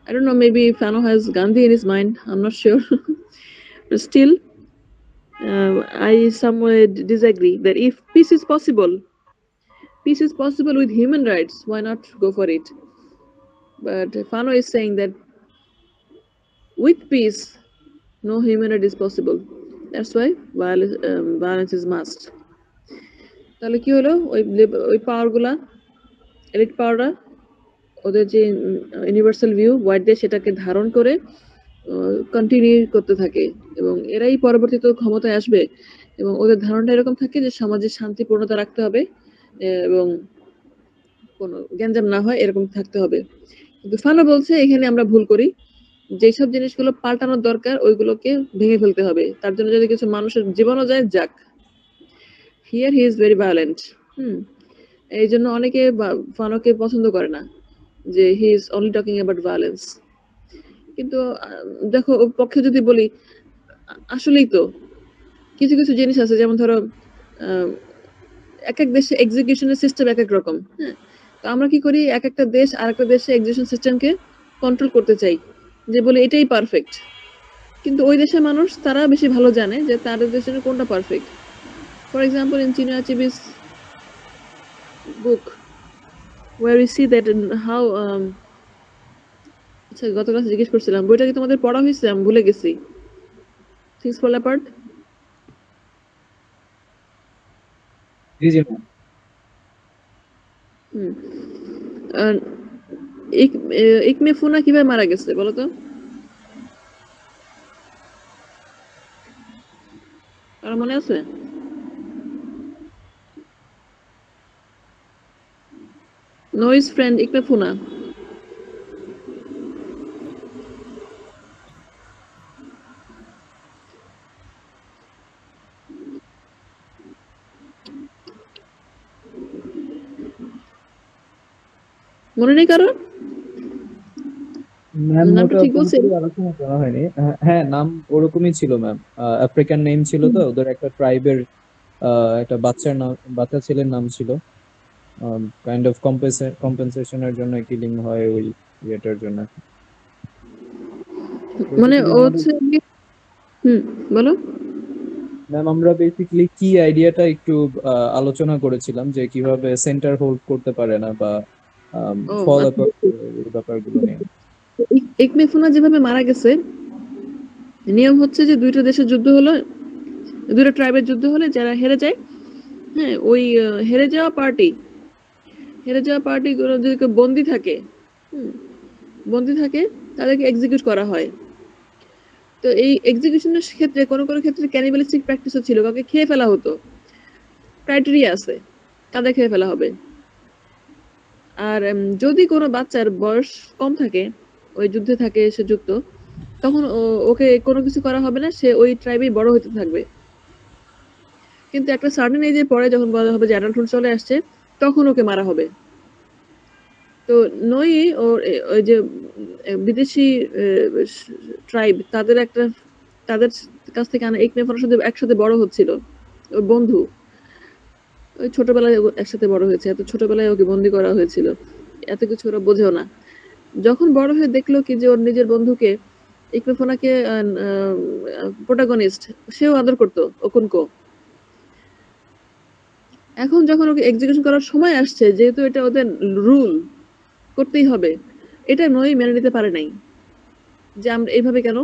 I don't know, maybe Fano has Gandhi in his mind, I'm not sure. But still I somewhere disagree that if peace is possible with human rights, why not go for it? But Fano is saying that with peace no human right is possible, that's why violence is must. তাহলে কি হলো, ওই পাওয়ার গুলা, এলিট পাওয়াররা ওদের যে ইউনিভার্সাল ভিউ হোয়াইট সেটাকে ধারণ করে কন্টিনিউ করতে থাকে, এবং এরাই পরবর্তীতে ক্ষমতায় আসবে, এবং ওদের ধারণাটা এরকম থাকে যে সমাজে শান্তিপূর্ণতা রাখতে হবে এবং কোনো গ্যাঞ্জাম না হয় এরকম থাকতে হবে। কিন্তু ফানো বলছে এখানে আমরা ভুল করি, যেসব জিনিসগুলো পাল্টানোর দরকার ওইগুলোকে ভেঙে ফেলতে হবে, তার জন্য যদি কিছু মানুষের জীবনও যায় যাক। Here he is very violent. এই জন্য অনেকে ফানোকে পছন্দ করে না, যে he is only talking about violence. কিন্তু দেখো ওর পক্ষে যদি বলি, আসলেই তো কিছু কিছু জিনিস আছে, যেমন ধরো এক এক দেশে এক্সিকিউশনের সিস্টেম এক এক রকম। হ্যাঁ, তো আমরা কি করি, এক একটা দেশ আর একটা দেশে এক্সিকিউশন সিস্টেমকে কন্ট্রোল করতে চাই, যে বলে এটাই পারফেক্ট, কিন্তু ওই দেশের মানুষ তারা বেশি ভালো জানে যে তাদের দেশের কোনটা পারফেক্ট। ফর এক্সাম্পল ইন চিনো আচিবিস book where we see that how আচ্ছা গত ক্লাসে জিজ্ঞেস করছিলাম বইটা কি তোমাদের পড়া হয়েছে, আমি ভুলে গেছি। Things fall apart. জি জি ইকমে ফুনা কিভাবে মারা গেছে বলো তো? আর মনে আছে? নোইস ফ্রেন্ড ইকমে ফুনা। মনে নেই কারো? ম্যাম নামটা ওটা ঠিক বলছি? পুরোপুরি আলোচনা করা হয়নি। হ্যাঁ নাম ওরকমই ছিল ম্যাম, আফ্রিকান নেম ছিল, তো ওদের একটা ট্রাইবের একটা বাচ্চা ছেলের নাম ছিল, কাইন্ড অফ কম্পেনসেশনের জন্য কিলিং হয় ওই ইয়েটার জন্য। মানে ও হচ্ছে বলো। ম্যাম আমরা বেসিক্যালি কি আইডিয়াটা একটু আলোচনা করেছিলাম, যে কিভাবে সেন্টার হোল্ড করতে পারে না বা ও ফল আচ্ছা। এই ব্যাপারগুলো নিয়ে। ইকমে ফুনা যেভাবে মারা গেছে, নিয়ম হচ্ছে যে দুইটা দেশের যুদ্ধ হলো, দুইটা ট্রাইবের যুদ্ধ হলে যারা হেরে যায়, হ্যাঁ ওই হেরে যাওয়া পার্টি গুলো যদি কেউ বন্দি থাকে তাদেরকে এক্সিকিউট করা হয়। তো এই এক্সিকিউশনের ক্ষেত্রে কোনো কোনো ক্ষেত্রে ক্যানিবালিস্টিক প্র্যাকটিসও ছিল, কাউকে খেয়ে ফেলা হতো, ক্রাইটেরিয়া আছে কাদের খেয়ে ফেলা হবে। আর যদি কোনো বাচ্চার বয়স কম থাকে, ওই যুদ্ধে থাকে সে যুক্ত, তখন ওকে কোনো কিছু করা হবে না, সে ওই ট্রাইবেই বড় হতে থাকবে। কিন্তু একটা সার্টেন এজের পরে যখন বলা হবে যে অ্যাডাল্টহুড চলে আসছে, তখন ওকে মারা হবে। তো নই ওই যে বিদেশি ট্রাইব তাদের কাছ থেকে ইকমে ফুনার সাথে একসাথে বড় হচ্ছিল, ওর বন্ধু, ওই ছোটবেলায় একসাথে বড় হয়েছে, এত ছোটবেলায় ওকে বন্দি করা হয়েছিল, এত কিছু ওরা বোঝেও না। যখন বড় হয়ে দেখলো কি যে ওর নিজের বন্ধুকে, ইকমে ফুনাকে প্রোটাগনিস্ট, সেও আদর করতো ওকুনকো। এখন যখন ওকে এক্সিকিউশন করার সময় আসছে, যেহেতু এটা ওদের রুল করতেই হবে, এটা নই মেনে নিতে পারে নাই যে আমরা এইভাবে কেন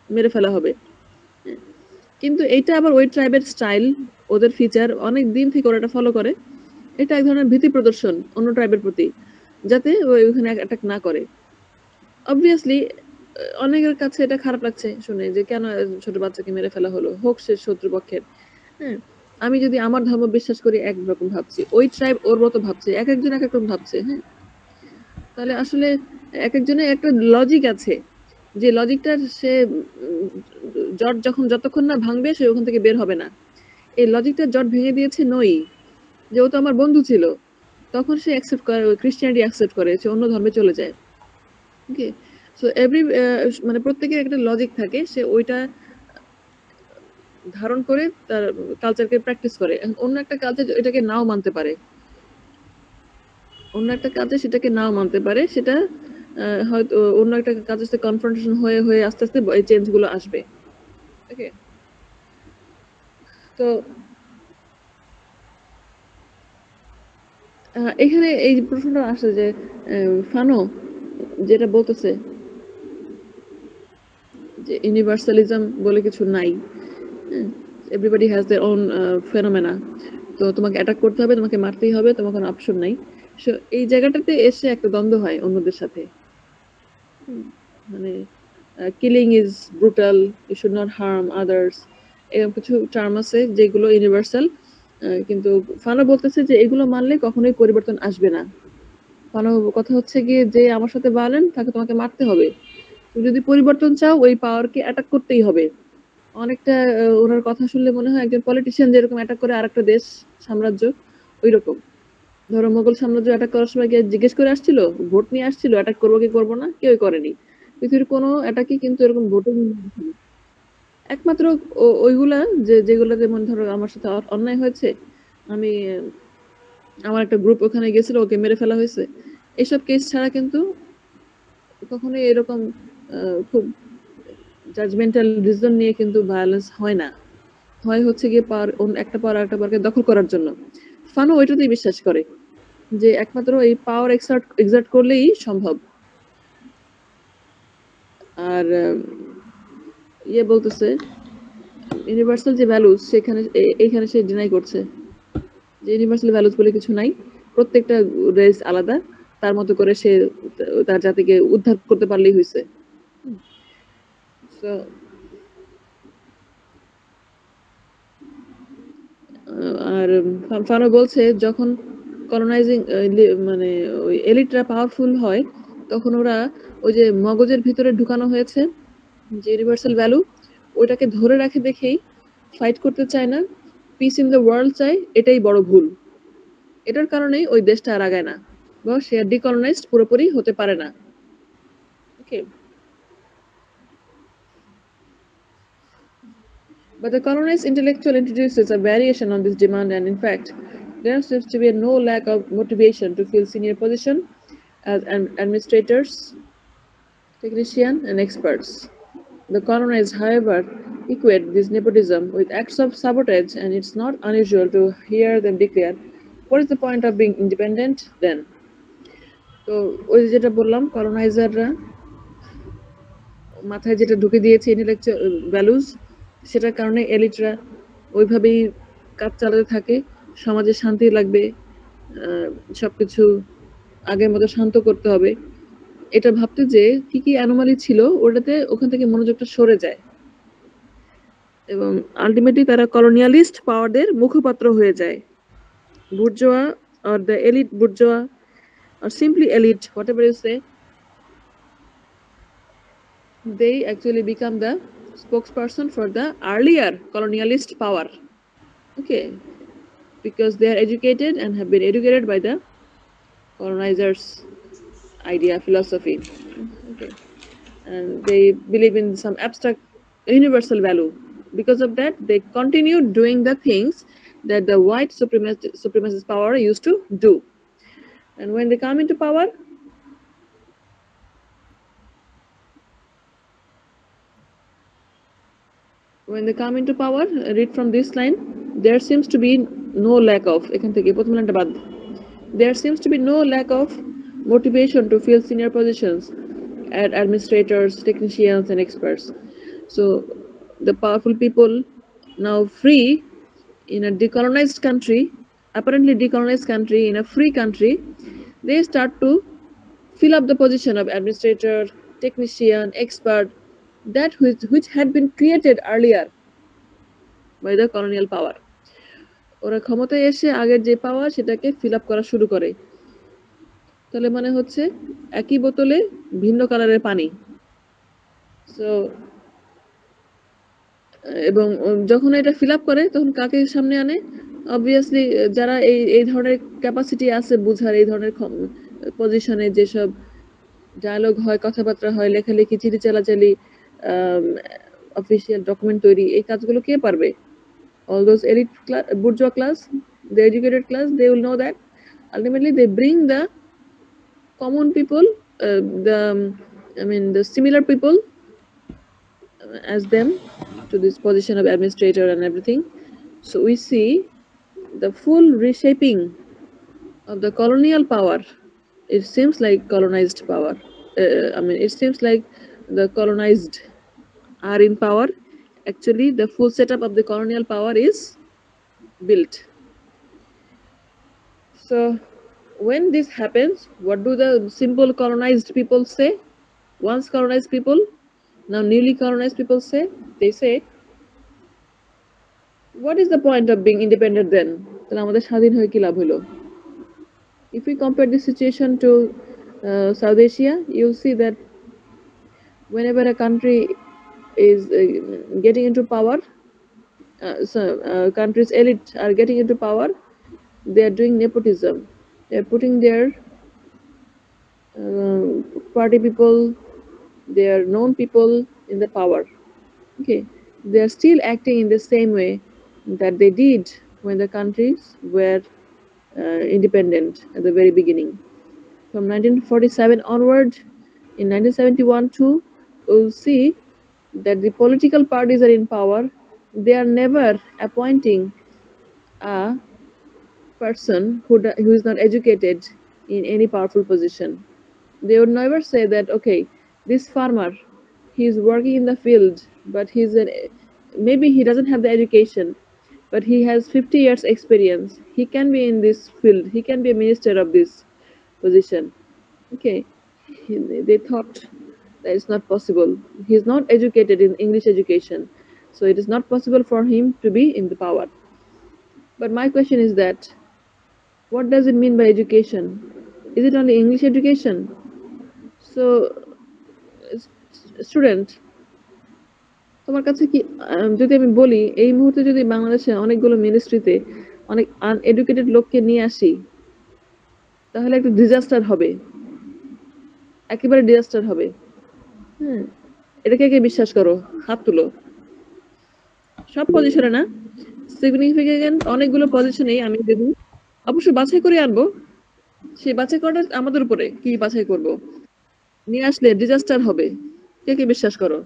মেরে ফেলা হবে। কিন্তু এইটা আবার ওই ট্রাইবের স্টাইল, ওদের ফিচার, অনেক দিন থেকে ওরা এটা ফলো করে। এটা এক ধরনের ভীতি প্রদর্শন অন্য ট্রাইবের প্রতি, যাতে ওইখানে অ্যাটাক না করে। অবভিয়াসলি অনেকের কাছে এটা খারাপ লাগছে শুনে যে কেন ছোট বাচ্চাকে মেরে ফেলা হলো, হোক সে শত্রুপক্ষের। হ্যাঁ, আমি যদি আমার ধর্ম বিশ্বাস করি একরকম ভাবছি, ওই ট্রাইব ওর মতো ভাবছে, এক একজন এক এক রকম ভাবছে। হ্যাঁ, তাহলে আসলে এক একজনের একটা লজিক আছে, যে লজিকটা সে জট যতক্ষণ না ভাঙবে সে ওখান থেকে বের হবে না। এই লজিকটা জট ভেঙে দিয়েছে নই, যে ও তো আমার বন্ধু ছিল, তখন সে অ্যাকসেপ্ট করে, ক্রিশ্চিয়ানিটি অ্যাকসেপ্ট করে, সে অন্য ধর্মে চলে যায়। ওকে, সো এভরি মানে প্রত্যেকের একটা লজিক থাকে, সে ওইটা ধারণ করে তার কালচারকে প্র্যাকটিস করে। অন্য একটা কালচার এটাকে নাও মানতে পারে, অন্য একটা কালচার সেটাকে নাও মানতে পারে, সেটা হয়তো অন্য একটা কাজের সাথে কনফ্রন্টেশন হয়ে হয়ে আস্তে আস্তে এই চেঞ্জ গুলো আসবে। ওকে, তো এখানে এই প্রশ্নটা আসে যে ফানো যেটা বলতেছে যে ইউনিভার্সালিজম বলে কিছু নাই, everybody has their own phenomena, তো তোমাকে অ্যাটাক করতে হবে, তোমাকে মারতেই হবে, তোমার কোনো অপশন নাই। সো এই জায়গাটাতে এসে একটা দ্বন্দ্ব হয় অন্যদের সাথে, মানে killing is brutal, you should not harm others, এরকম কিছু টার্ম আছে যেগুলো ইউনিভার্সাল, কিন্তু ফানো বলতেছে যে এগুলো মানলে কখনোই পরিবর্তন আসবে না। ফানো কথা হচ্ছে গিয়ে যে আমার সাথে ভায়োলেন্ট তাকে তোমাকে মারতে হবে, তুমি যদি পরিবর্তন চাও ওই পাওয়ারকে অ্যাটাক করতেই হবে। অনেকটা ওনার কথা শুনলে মনে হয় একজন পলিটিশিয়ান যেরকম অ্যাটাক করে আরেকটা দেশ সাম্রাজ্য, ওই রকম। ধরো মোগল সাম্রাজ্য অ্যাটাক করার সময় গিয়ে জিজ্ঞেস করে আসছিল, ভোট নিয়ে আসছিল অ্যাটাক করবো কি করবো না, কেউই করেনি। পৃথিবীর কোনো অ্যাটাকই কিন্তু এরকম ভোটে একমাত্র ওইগুলা যেগুলোতে মনে ধরো আমার সাথে অন্যায় হয়েছে, আমি আমার একটা গ্রুপ ওখানে গেছিল, ওকে মেরে ফেলা হয়েছে, এইসব কেস ছাড়া কিন্তু কখনোই এরকম খুব জাজমেন্টাল রিজন নিয়ে কিন্তু ভায়োলেন্স হয় না, হয় হচ্ছে গিয়ে একটা পাওয়ার আরেকটা পাওয়ারকে দখল করার জন্য। ফানো ওইটাতেই বিশ্বাস করে যে একমাত্র এই পাওয়ার এক্সার্ট করলেই সম্ভব। আর ইয়ে বলতেছে ইউনিভার্সাল যে ভ্যালুস সেখানে এইখানে সে ডিনাই করছে যে ইউনিভার্সাল ভ্যালুস বলে কিছু নাই, প্রত্যেকটা রেস আলাদা, তার মতো করে সে তার জাতিকে উদ্ধার করতে পারলেই হয়েছে। আর ফানো বলছে যখন কলোনাইজিং মানে ওই এলিটরা পাওয়ারফুল হয়, তখন ওরা ওই যে মগজের ভিতরে ঢুকানো হয়েছে যে ইউনিভার্সাল ভ্যালু, ওইটাকে ধরে রাখে দেখেই ফাইট করতে চায় না, পিস ইন দ্য ওয়ার্ল্ড চায়, এটাই বড় ভুল। এটার কারণেই ওই দেশটা আর আগায় না, বা সে ডিকলোনাইজড পুরোপুরি হতে পারে না। ওকে, but the colonized intellectual introduces a variation on this demand, and in fact, there seems to be no lack of motivation to fill senior position as administrators, technicians, and experts. The colonized, however, equate this nepotism with acts of sabotage, and it's not unusual to hear them declare, "What is the point of being independent then?" তো ওই যেটা বললাম, কলোনাইজাররা মাথায় যেটা ঢুকে দিয়েছে ইন্টেলেকচুয়াল ভ্যালুজ, সেটার কারণে এলিটরা ওইভাবেই কাজ চালাতে থাকে, সমাজে শান্তি লাগবে, সবকিছু আগের মতো শান্ত করতে হবে, এটা ভাবতে যে কি কি অ্যানোমালি ছিল ওটাতে ওখান থেকে মনোযোগটা সরে যায়, এবং আলটিমেটলি তারা কলোনিয়ালিস্ট পাওয়ারদের মুখপাত্র হয়ে যায়। Bourgeois or the elite bourgeois or simply elite, whatever you say, they actually become the spokesperson for the earlier colonialist power. Okay, because they are educated and have been educated by the colonizers' idea, philosophy. Okay, and they believe in some abstract universal value. Because of that, they continue doing the things that the white supremacist power used to do. And when they come into power, read from this line, there seems to be no lack of, there seems to be no lack of motivation to fill senior positions as administrators, technicians, and experts. So the powerful people, now free in a decolonized country, apparently decolonized country, in a free country, they start to fill up the position of administrator, technician, expert, that which had been created earlier by the colonial power. ওরা ক্ষমতায় এসে আগের যে পাওয়ার সেটাকে ফিল আপ করা শুরু করে। তাহলে মানে হচ্ছে একই বোতলে ভিন্ন কালারের পানি। সো এবং যখন এটা ফিল আপ করে তখন কাকে সামনে আনে? অবভিয়াসলি যারা এই ধরনের ক্যাপাসিটি আছে বুঝার, এই ধরনের পজিশনে যেসব ডায়ালগ হয়, কথাবার্তা হয়, লেখালেখি, চিঠি চালাচালি, অফিসিয়াল ডকুমেন্ট তৈরি, এই কাজগুলো কে পারবে? All those elite bourgeois class, the educated class, they will know that ultimately they bring the common people, the similar people as them to this position of administrator and everything. So we see the full reshaping of the colonial power. It seems like colonized power. It seems like the colonized are in power. Actually, the full setup of the colonial power is built. So when this happens, what do the simple colonized people say? Once colonized people, now newly colonized people say, they say, what is the point of being independent then? তাহলে আমাদের স্বাধীন হয়ে কি লাভ হলো? If we compare this situation to South Asia, you'll see that whenever a country is getting into power, country's elite are getting into power, they are doing nepotism. They are putting their party people, their known people in the power. Okay, they are still acting in the same way that they did when the countries were independent at the very beginning. From 1947 onward, in 1971 too, we'll see that the political parties are in power. They are never appointing a person who is not educated in any powerful position. They would never say that, okay, this farmer, he is working in the field, but maybe he doesn't have the education, but he has 50 years experience. He can be in this field. He can be a minister of this position. Okay, they thought that it's not possible. He is not educated in English education, so it is not possible for him to be in the power. But my question is that, what does it mean by education? Is it only English education? So, student, তোমার কাছে কি, যদি আমি বলি এই মুহূর্তে যদি বাংলাদেশে অনেকগুলো মিনিস্ট্রিতে অনেক আনএডুকেটেড লোককে নিয়ে আসি, তাহলে একটা ডিজাস্টার হবে, একেবারে ডিজাস্টার হবে। হ্যাঁ, এটাকে কে বিশ্বাস করো? হাত তুলো। সব পজিশনে না, সিগনিফিকেন্ট অনেকগুলো পজিশনেই আমি যদি অবশ্যই বাছাই করে আনবো, সেই বাছাই করাটা আমাদের উপরে, কি বাছাই করব, নিয়ে আসলে ডিজাস্টার হবে, কে কে বিশ্বাস করো?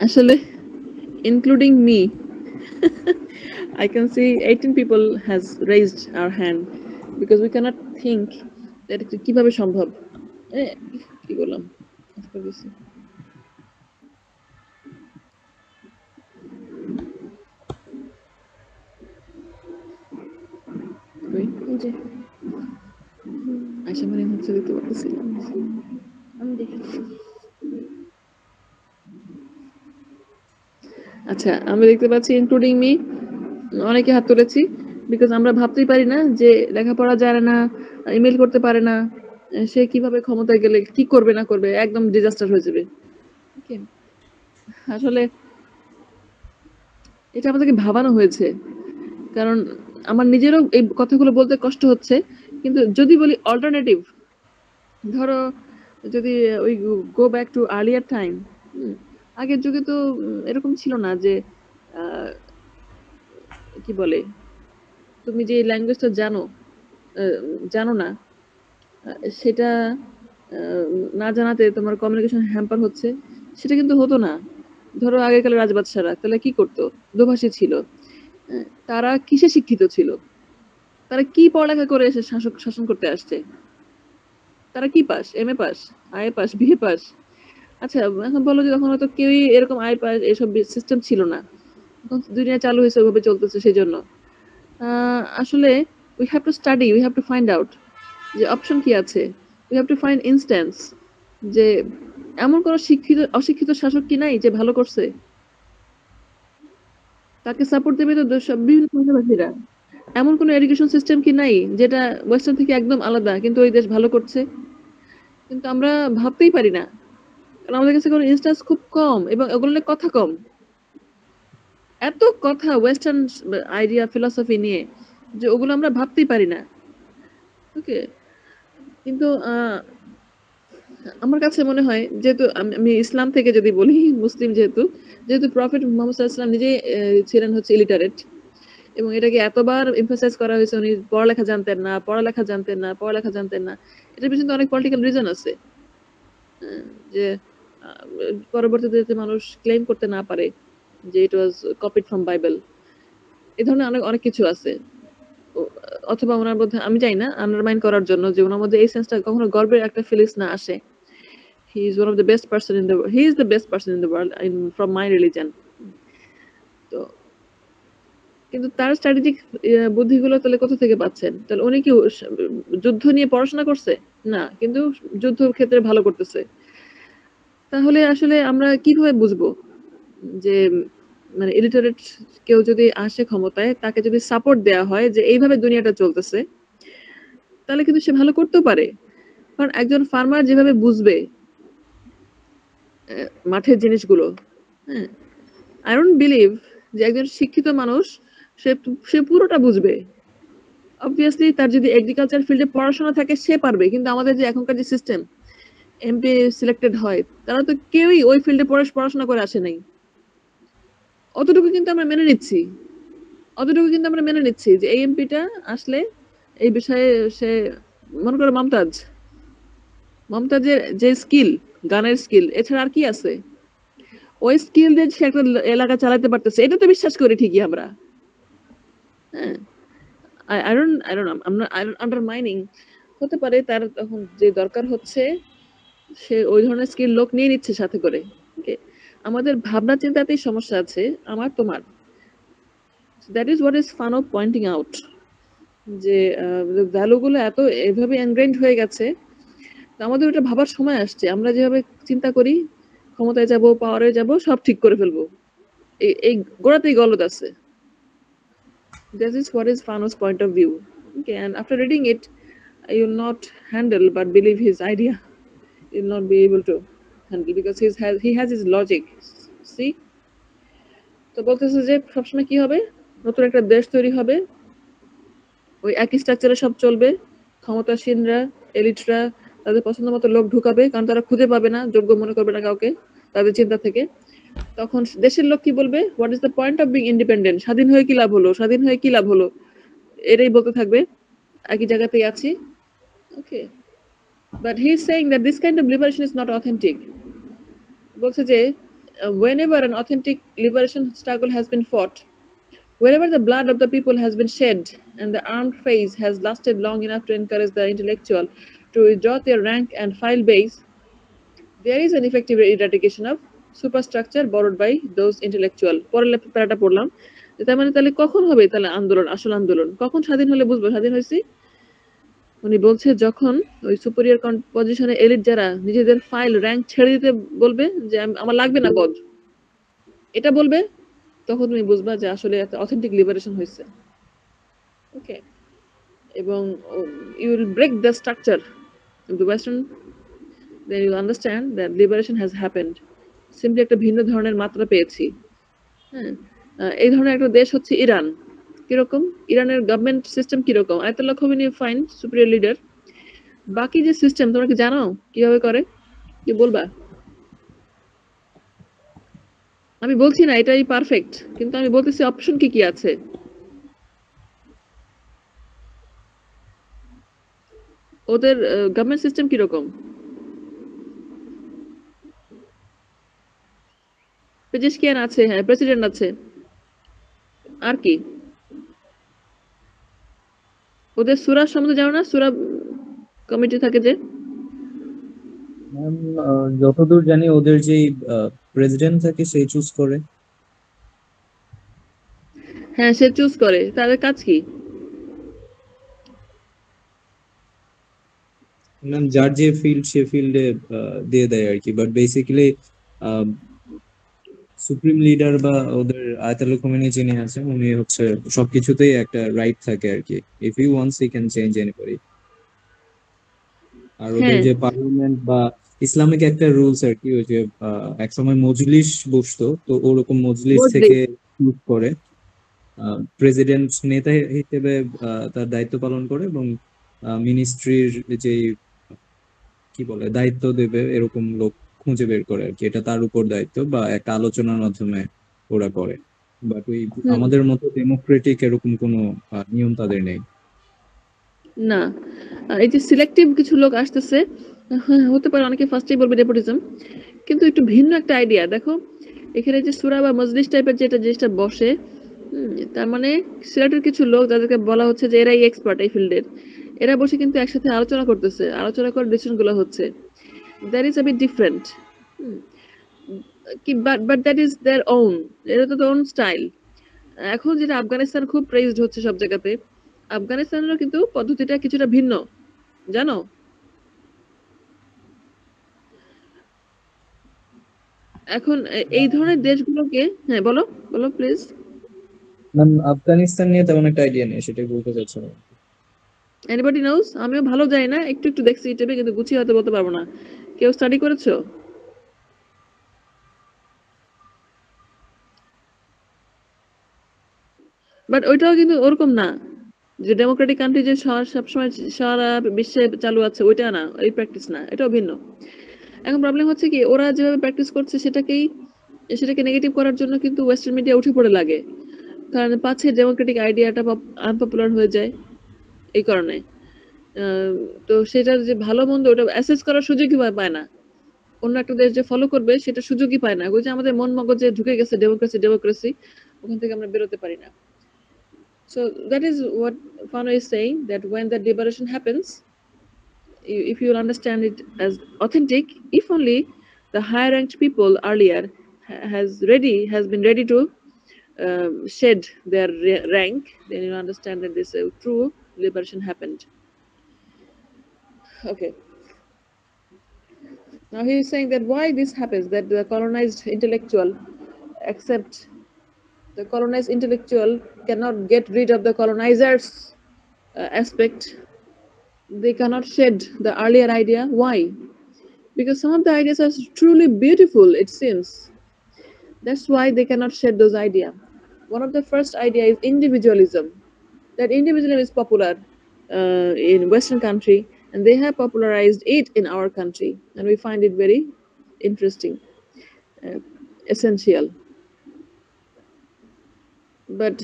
আসলে including me, I can see 18 people has raised our hand because we cannot think that কিভাবে সম্ভব। কি বললাম, আশা মানে হচ্ছে দেখতে পাচ্ছিলাম, আমি দেখি। আচ্ছা, আমি দেখতে পাচ্ছি ইনক্লুডিং মি অনেকে হাত তুলেছি, বিকজ আমরা ভাবতেই পারি না যে লেখাপড়া জানে না, ইমেল করতে পারে না, সে কিভাবে ক্ষমতায় গেলে কি করবে না করবে, একদম ডিজাস্টার হয়ে যাবে। আসলে এটা আমাদেরকে ভাবানো হয়েছে, কারণ আমার নিজেরও এই কথাগুলো বলতে কষ্ট হচ্ছে, কিন্তু যদি বলি অল্টারনেটিভ, ধরো যদি ওই go back to earlier time, আগের যুগে তো এরকম ছিল না যে আহ, কি বলে, তুমি যে ল্যাঙ্গুয়েজটা জানো না, সেটা না জানাতে তোমার কমিউনিকেশন হ্যাম্পার হচ্ছে, সেটা কিন্তু হতো না। ধরো আগেকালের রাজবাদশারা তাহলে কি করতো, দোভাষী ছিল, তারা কিসে শিক্ষিত ছিল, তারা কি পড়ালেখা করে এসে শাসন করতে আসছে, তারা কি pass, M A pass, IA pass, BA pass? আচ্ছা এখন বলো যে তখন হয়তো কেউই এরকম আই পাস এসব সিস্টেম ছিল না, এখন দুনিয়া চালু হয়েছে, ওইভাবে চলতেছে, সেই জন্য আসলে we have to study, we have to find out যে অপশন কি আছে, we have to find instance যে এমন কোন অশিক্ষিত শাসক কি নাই যে ভালো করছে, তাকে সাপোর্ট দেবে তো সব বিভিন্ন ভাষাভাষীরা। এমন কোন এডুকেশন সিস্টেম কি নাই যেটা ওয়েস্টার্ন থেকে একদম আলাদা কিন্তু ওই দেশ ভালো করছে? কিন্তু আমরা ভাবতেই পারি না, কারণ আমাদের কাছে কোনো ইনস্ট্যান্স খুব কম এবং ওগুলো নিয়ে কথা কম। এত কথা ওয়েস্টার্ন আইডিয়া ফিলসফি নিয়ে যে ওগুলো আমরা ভাবতেই পারি না। ওকে, কিন্তু আমার কাছে মনে হয়, যেহেতু আমি ইসলাম থেকে যদি বলি, মুসলিম যেহেতু যেহেতু প্রফেট মুহাম্মদ সাল্লাল্লাহু আলাইহি ওয়াসাল্লাম নিজে ছিলেন হচ্ছে ইলিটারেট, এবং এটাকে এতবার এমফাসাইজ করা হয়েছে উনি পড়ালেখা জানতেন না, পড়ালেখা জানতেন না, পড়ালেখা জানতেন না। এটার পিছনে অনেক পলিটিক্যাল রিজন আছে, যে পরবর্তীতে যাতে মানুষ ক্লেম করতে না পারে যে ইট ওয়াজ কপিড ফ্রম বাইবেল, এই ধরনের অনেক অনেক কিছু আছে। অথবা ওনার মধ্যে আমি চাই না আন্ডারমাইন করার জন্য যে ওনার মধ্যে এই সেন্সটা কখনো গর্বের একটা ফিলিংস না আসে। He is one of the best person in the world. He is the best person in the world from my religion. তো কিন্তু তার স্ট্র্যাটেজিক বুদ্ধিগুলো তাহলে কোথা থেকে পাচ্ছেন? তাহলে উনি কি যুদ্ধ নিয়ে পড়াশোনা করছে? না, কিন্তু যুদ্ধ ক্ষেত্রে ভালো করতেছে। তাহলে আসলে আমরা কিভাবে বুঝবো যে মানে ইলিটারেট কেউ যদি আসে ক্ষমতায়, তাকে যদি সাপোর্ট দেওয়া হয় যে এইভাবে দুনিয়াটা চলতেছে, তাহলে কিন্তু সে ভালো করতেও পারে। কারণ একজন ফার্মার যেভাবে বুঝবে মাঠের জিনিসগুলো, হ্যাঁ, আই ডোন্ট বিলিভ যে একজন শিক্ষিত মানুষ সে পুরোটা বুঝবে। অবভিয়াসলি তার যদি এগ্রিকালচার ফিল্ডে পড়াশোনা থাকে সে পারবে, কিন্তু আমাদের যে এখনকার যে সিস্টেম এমপি সিলেক্টেড হয়, তারা তো কেউই ওই ফিল্ডে পড়াশোনা করে আসে নাই। অতটুকু কিন্তু আমরা মেনে নিচ্ছি যে এই এমপিটা আসলে এই বিষয়ে সে, মনে করো মমতাজের যে স্কিল, গানের স্কিল, এছাড়া আর কি আছে? ওই স্কিল দিয়ে সে একটা এলাকা চালাতে পারতেছে, এটা তো বিশ্বাস করি ঠিকই আমরা। হ্যাঁ, I don't know, I'm not undermining, হতে পারে তার তখন যে দরকার হচ্ছে সে ওই ধরনের স্কিল লোক নিয়ে নিচ্ছে সাথে করে। ওকে, আমাদের ভাবনা চিন্তাতেই সমস্যা আছে আমার তোমার। That is what is fun of pointing out, যে ভ্যালুগুলো এত এভাবে এনগ্রেইন্ড হয়ে গেছে, আমাদের ওটা ভাবার সময় আসছে। আমরা যেভাবে চিন্তা করি ক্ষমতায় যাব, পাওয়ারে যাব, সব ঠিক করে ফেলবো, এই গোড়াতেই গলদ আছে। This is what is Fanos' point of view. Okay, and after reading it, you will not handle but believe his idea. You will not be able to handle because he has his logic. See? তো বলতেছে যে সবসময় কি হবে, নতুন একটা দেশ তৈরি হবে, ওই একই স্ট্রাকচারে সব চলবে, ক্ষমতাসীনরা, এলিটরা তাদের পছন্দ মতো লোক ঢুকাবে, কারণ তারা খুঁজে পাবে না, যোগ্য মনে করবে না কাউকে তাদের চিন্তা থেকে। তখন দেশের লোক কি বলবে, what is the point of being independent, স্বাধীন হয়ে কি লাভ হলো, স্বাধীন হয়ে কি লাভ হলো, এটাই বলতে থাকবে, একই জায়গাতেই আছি। Okay, but he is saying that this kind of liberation is not authentic. বলছে যে whenever an authentic liberation struggle has been fought, wherever the blood of the people has been shed and the armed phase has lasted long enough to encourage the intellectual to withdraw their rank and file base, there is an effective eradication of superstructure borrowed by those intellectual. পরের প্যারাটা পড়লাম, তার মানে তাহলে কখন হবে তাহলে আন্দোলন, আসল আন্দোলন কখন স্বাধীন হলে বুঝবো স্বাধীন হয়েছি? উনি বলছে যখন ওই সুপিরিয়র পজিশনে এলিট যারা নিজেদের ফাইল র্যাঙ্ক ছেড়ে দিতে বলবে, যে আমার লাগবে না পদ, এটা বলবে, তখন তুমি বুঝবা যে আসলে একটা অথেন্টিক লিবারেশন হয়েছে। ওকে, এবং you will break the structure of the western, then you understand that liberation has happened. Simply একটা ভিন্ন ধরনের মাত্রা পেয়েছি। হ্যাঁ, এই ধরনের একটা দেশ হচ্ছে ইরান। কিরকম? ইরানের গভর্নমেন্ট সিস্টেম কিরকম? Ayatollah Khomeini fine superior leader. বাকি যে সিস্টেম তোমরা কি জানো কিভাবে করে? কি বলবা? আমি বলছি না এটাই পারফেক্ট, কিন্তু আমি বলতেছি অপশন কি কি আছে। ওদের গভর্নমেন্ট সিস্টেম কিরকম? পেজেশকিয়ান আছে, হ্যাঁ, প্রেসিডেন্ট আছে। আর কি? ওদের সূরা সম্বন্ধে জানো না? সূরা কমিটি থাকে যে? ম্যাম, যতদূর জানি ওদের যেই প্রেসিডেন্ট থাকে সেই চুজ করে। হ্যাঁ, সে চুজ করে। তাদের কাজ কি? ম্যাম, যার যে ফিল্ড সে ফিল্ডে দিয়ে দেয় আর কি, বাট বেসিক্যালি সুপ্রিম লিডার বা ওদের আয়াতুল্লাহ খোমেনি যিনি আছেন উনি হচ্ছে সবকিছুতেই একটা রাইট থাকে আর কি, if you wants he can change anybody. আর ওদের হ্যাঁ, যে পার্লামেন্ট বা ইসলামিক একটা রুলস আর কি, ওই যে একসময় মজলিস বসতো, তো ওরকম মজলিস মজলিস। থেকে চুজ করে প্রেসিডেন্ট নেতা হিসেবে তার দায়িত্ব পালন করে, এবং মিনিস্ট্রির যে কি বলে দায়িত্ব দেবে এরকম লোক খুঁজে বের করে আর কি, এটা তার উপর দায়িত্ব বা একটা আলোচনার মাধ্যমে ওরা করে। বাট ওই হুম, আমাদের মতো ডেমোক্রেটিক এরকম কোনো নিয়ম তাদের নেই। না। এই যে সিলেক্টিভ কিছু লোক আসতেছে, হ্যাঁ, হতে পারে অনেকে ফার্স্টেই বলবে নেপোটিজম, কিন্তু একটু ভিন্ন একটা আইডিয়া দেখো। এখানে যে সূরা বা মজলিস টাইপের যেটা জিনিসটা বসে, তার মানে সিলেটের কিছু লোক যাদেরকে বলা হচ্ছে যে এরাই এক্সপার্ট এই ফিল্ডের, এরা বসে কিন্তু একসাথে আলোচনা করতেছে, আলোচনা করে ডিসিশন গুলো হচ্ছে। That is a bit different. কি but that is their own, এটা তো ওন স্টাইল। এখন যেটা আফগানিস্তান খুব প্রেইজড হচ্ছে সব জায়গাতে, আফগানিস্তানেরও কিন্তু পদ্ধতিটা কিছুটা ভিন্ন, জানো? এখন এই ধরনের দেশগুলোকে, হ্যাঁ বলো, বলো প্লিজ। ম্যাম, আফগানিস্তান নিয়ে তেমন একটা আইডিয়া নেই, সেটাই বলতে চাচ্ছিলাম। Anybody knows? আমিও ভালো জানি না, একটু একটু দেখছি ইউটিউবে, কিন্তু গুছিয়ে হয়তো বলতে পারবো না। কেউ স্টাডি করেছো? বাট ওইটাও কিন্তু ওরকম না যে ডেমোক্রেটিক কান্ট্রি যে সবসময় সারা বিশ্বে চালু আছে, ওইটা না, ওই প্র্যাকটিস না, এটাও ভিন্ন। এখন প্রবলেম হচ্ছে কি, ওরা যেভাবে প্র্যাকটিস করছে সেটাকে নেগেটিভ করার জন্য কিন্তু ওয়েস্টার্ন মিডিয়া উঠে পড়ে লাগে, কারণ পাচ্ছে ডেমোক্রেটিক আইডিয়াটা আনপপুলার হয়ে যায় এই কারণে। আহ, তো সেটার যে ভালো মন্দ ওটা অ্যাসেস করার সুযোগই পায় না। অন্য একটা দেশ যে ফলো করবে সেটা সুযোগই পায় না, ওই যে আমাদের মন মগজে ঢুকে গেছে ডেমোক্রেসি ডেমোক্রেসি, ওখান থেকে আমরা বেরোতে পারি না। So that is what Fano is saying, that when the liberation happens, if you will understand it as authentic, if only the higher ranked people earlier has been ready to shed their rank, then you understand that this true liberation happened. Okay. Now he is saying that why this happens, that the colonized intellectual accept the colonized intellectual cannot get rid of the colonizers aspect. They cannot shed the earlier idea. Why? Because some of the ideas are truly beautiful, it seems. That's why they cannot shed those ideas. One of the first idea is individualism. That individualism is popular in Western country, and they have popularized it in our country, and we find it very interesting, uh, essential. But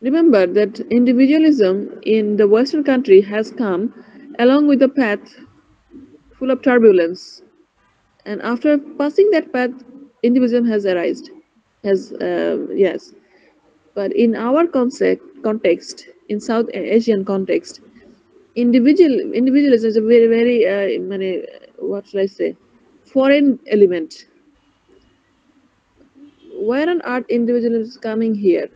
remember that individualism in the Western country has come along with a path full of turbulence, and after passing that path, individualism has arisen. Has yes, but in our context, in South Asian context, individualism is a very what should I say, foreign element. Where on earth individualism is coming here?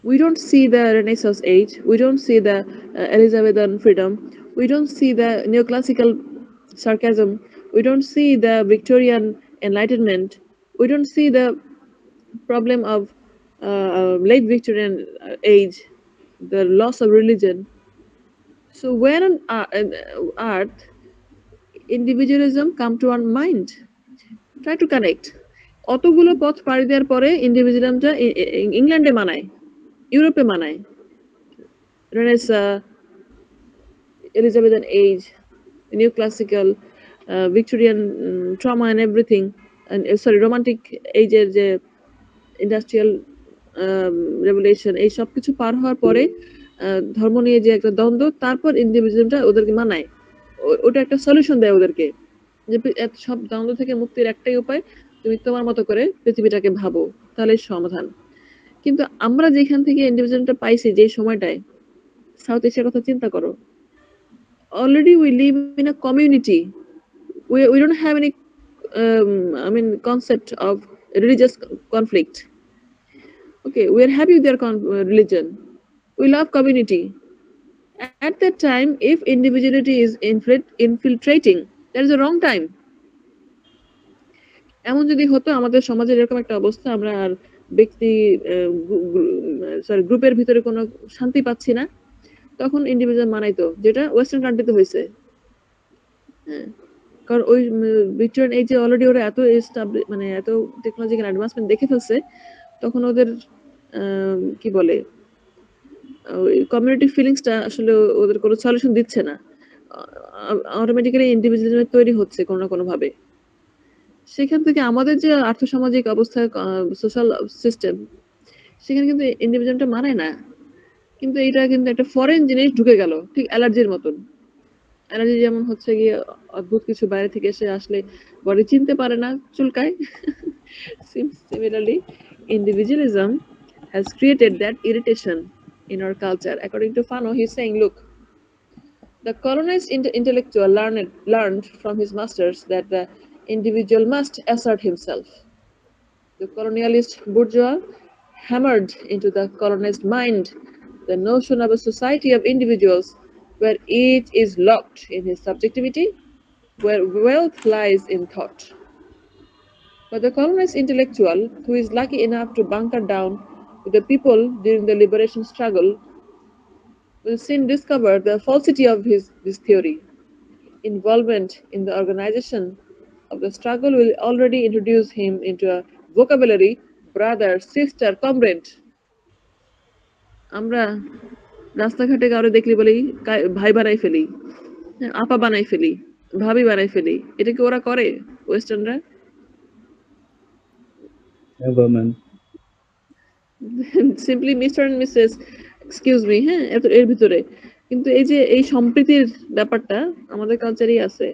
We don't see the Renaissance age. We don't see the Elizabethan freedom. We don't see the neoclassical sarcasm. We don't see the Victorian Enlightenment. We don't see the problem of late Victorian age, the loss of religion. So where on earth individualism come to our mind? Try to connect. অতগুলো পথ পাড়ি দেওয়ার পরে ইন্ডিভিজুয়ালিজমটা ইংল্যান্ডে মানায়, ইউরোপে মানায়। Renaissance, Elizabethan age, new classical, Victorian trauma and everything, and sorry, romantic ageর যে ইন্ডাস্ট্রিয়াল রেভলিউশন, এই সব কিছু পার হওয়ার পরে ধর্ম নিয়ে যে একটা দ্বন্দ্ব, তারপর ইন্ডিভিজুয়ালিজমটা ওদেরকে মানায়, ওটা একটা সলিউশন দেয় ওদেরকে যে সব দ্বন্দ্ব থেকে মুক্তির একটাই উপায়, তুমি তোমার মতো করে পৃথিবীটাকে ভাবো, তাহলে সমাধান। কিন্তু আমরা যেখান থেকে ইন্ডিভিজুয়ালটা পাইছি যে সময়টায়, সাউথ এশিয়ার কথা চিন্তা করো, already we live in a community. We don't have any concept of religious conflict. Okay, we are happy with their religion. We love community. At that time, if individuality is infiltrating, that is the wrong time. এমন যদি হতো আমাদের সমাজের এরকম একটা অবস্থা, আমরা আর ব্যক্তি গ্রুপের ভিতরে কোনো শান্তি পাচ্ছি না, তখন ইন্ডিভিজুয়াল মানাইতো, যেটা ওয়েস্টার্ন কান্ট্রিতে হয়েছে। হ্যাঁ, কারণ ওই ভিক্টোরিয়ান এজে অলরেডি ওরা এত মানে এত টেকনোলজিক্যাল অ্যাডভান্সমেন্ট দেখে ফেলছে, তখন ওদের কি বলে কমিউনিটি ফিলিংসটা আসলে ওদের কোনো সলিউশন দিচ্ছে না, অটোমেটিক্যালি ইন্ডিভিজুয়ালিজম তৈরি হচ্ছে কোনো না কোনো ভাবে। সেখান থেকে আমাদের যে আর্থসামাজিক অবস্থা, সোশ্যাল সিস্টেম, সেখানে কিন্তু ইন্ডিভিজুয়ালটা মানায় না। কিন্তু এটা কিন্তু একটা ফরেন জিনিস ঢুকে গেল, ঠিক অ্যালার্জির মতন। অ্যালার্জি যেমন হচ্ছে গিয়ে অদ্ভুত কিছু বাইরে থেকে এসে আসলে বডি চিনতে পারে না, চুলকায়। Similarly, individualism has created that irritation in our culture. According to Fano, he's saying, look, the colonized intellectual learned from his masters that the individual must assert himself. The colonialist bourgeois hammered into the colonized mind the notion of a society of individuals where each is locked in his subjectivity, where wealth lies in thought. But the colonized intellectual, who is lucky enough to bunker down with the people during the liberation struggle, will soon discover the falsity of this theory. Involvement in the organization of the struggle will already introduce him into a vocabulary, brother, sister, comrade. আমরা রাস্তাঘাটে কারো দেখলি বলি ভাই বানাই ফেলি, আপা বানাই ফেলি, ভাবি বানাই ফেলি। এটা কি ওরা করে ওয়েস্টার্নরা? Simply mister and Mrs excuse me, হ্যাঁ, এর ভিতরে কিন্তু এই যে এই সম্প্রীতির ব্যাপারটা আমাদের কালচারেই আছে।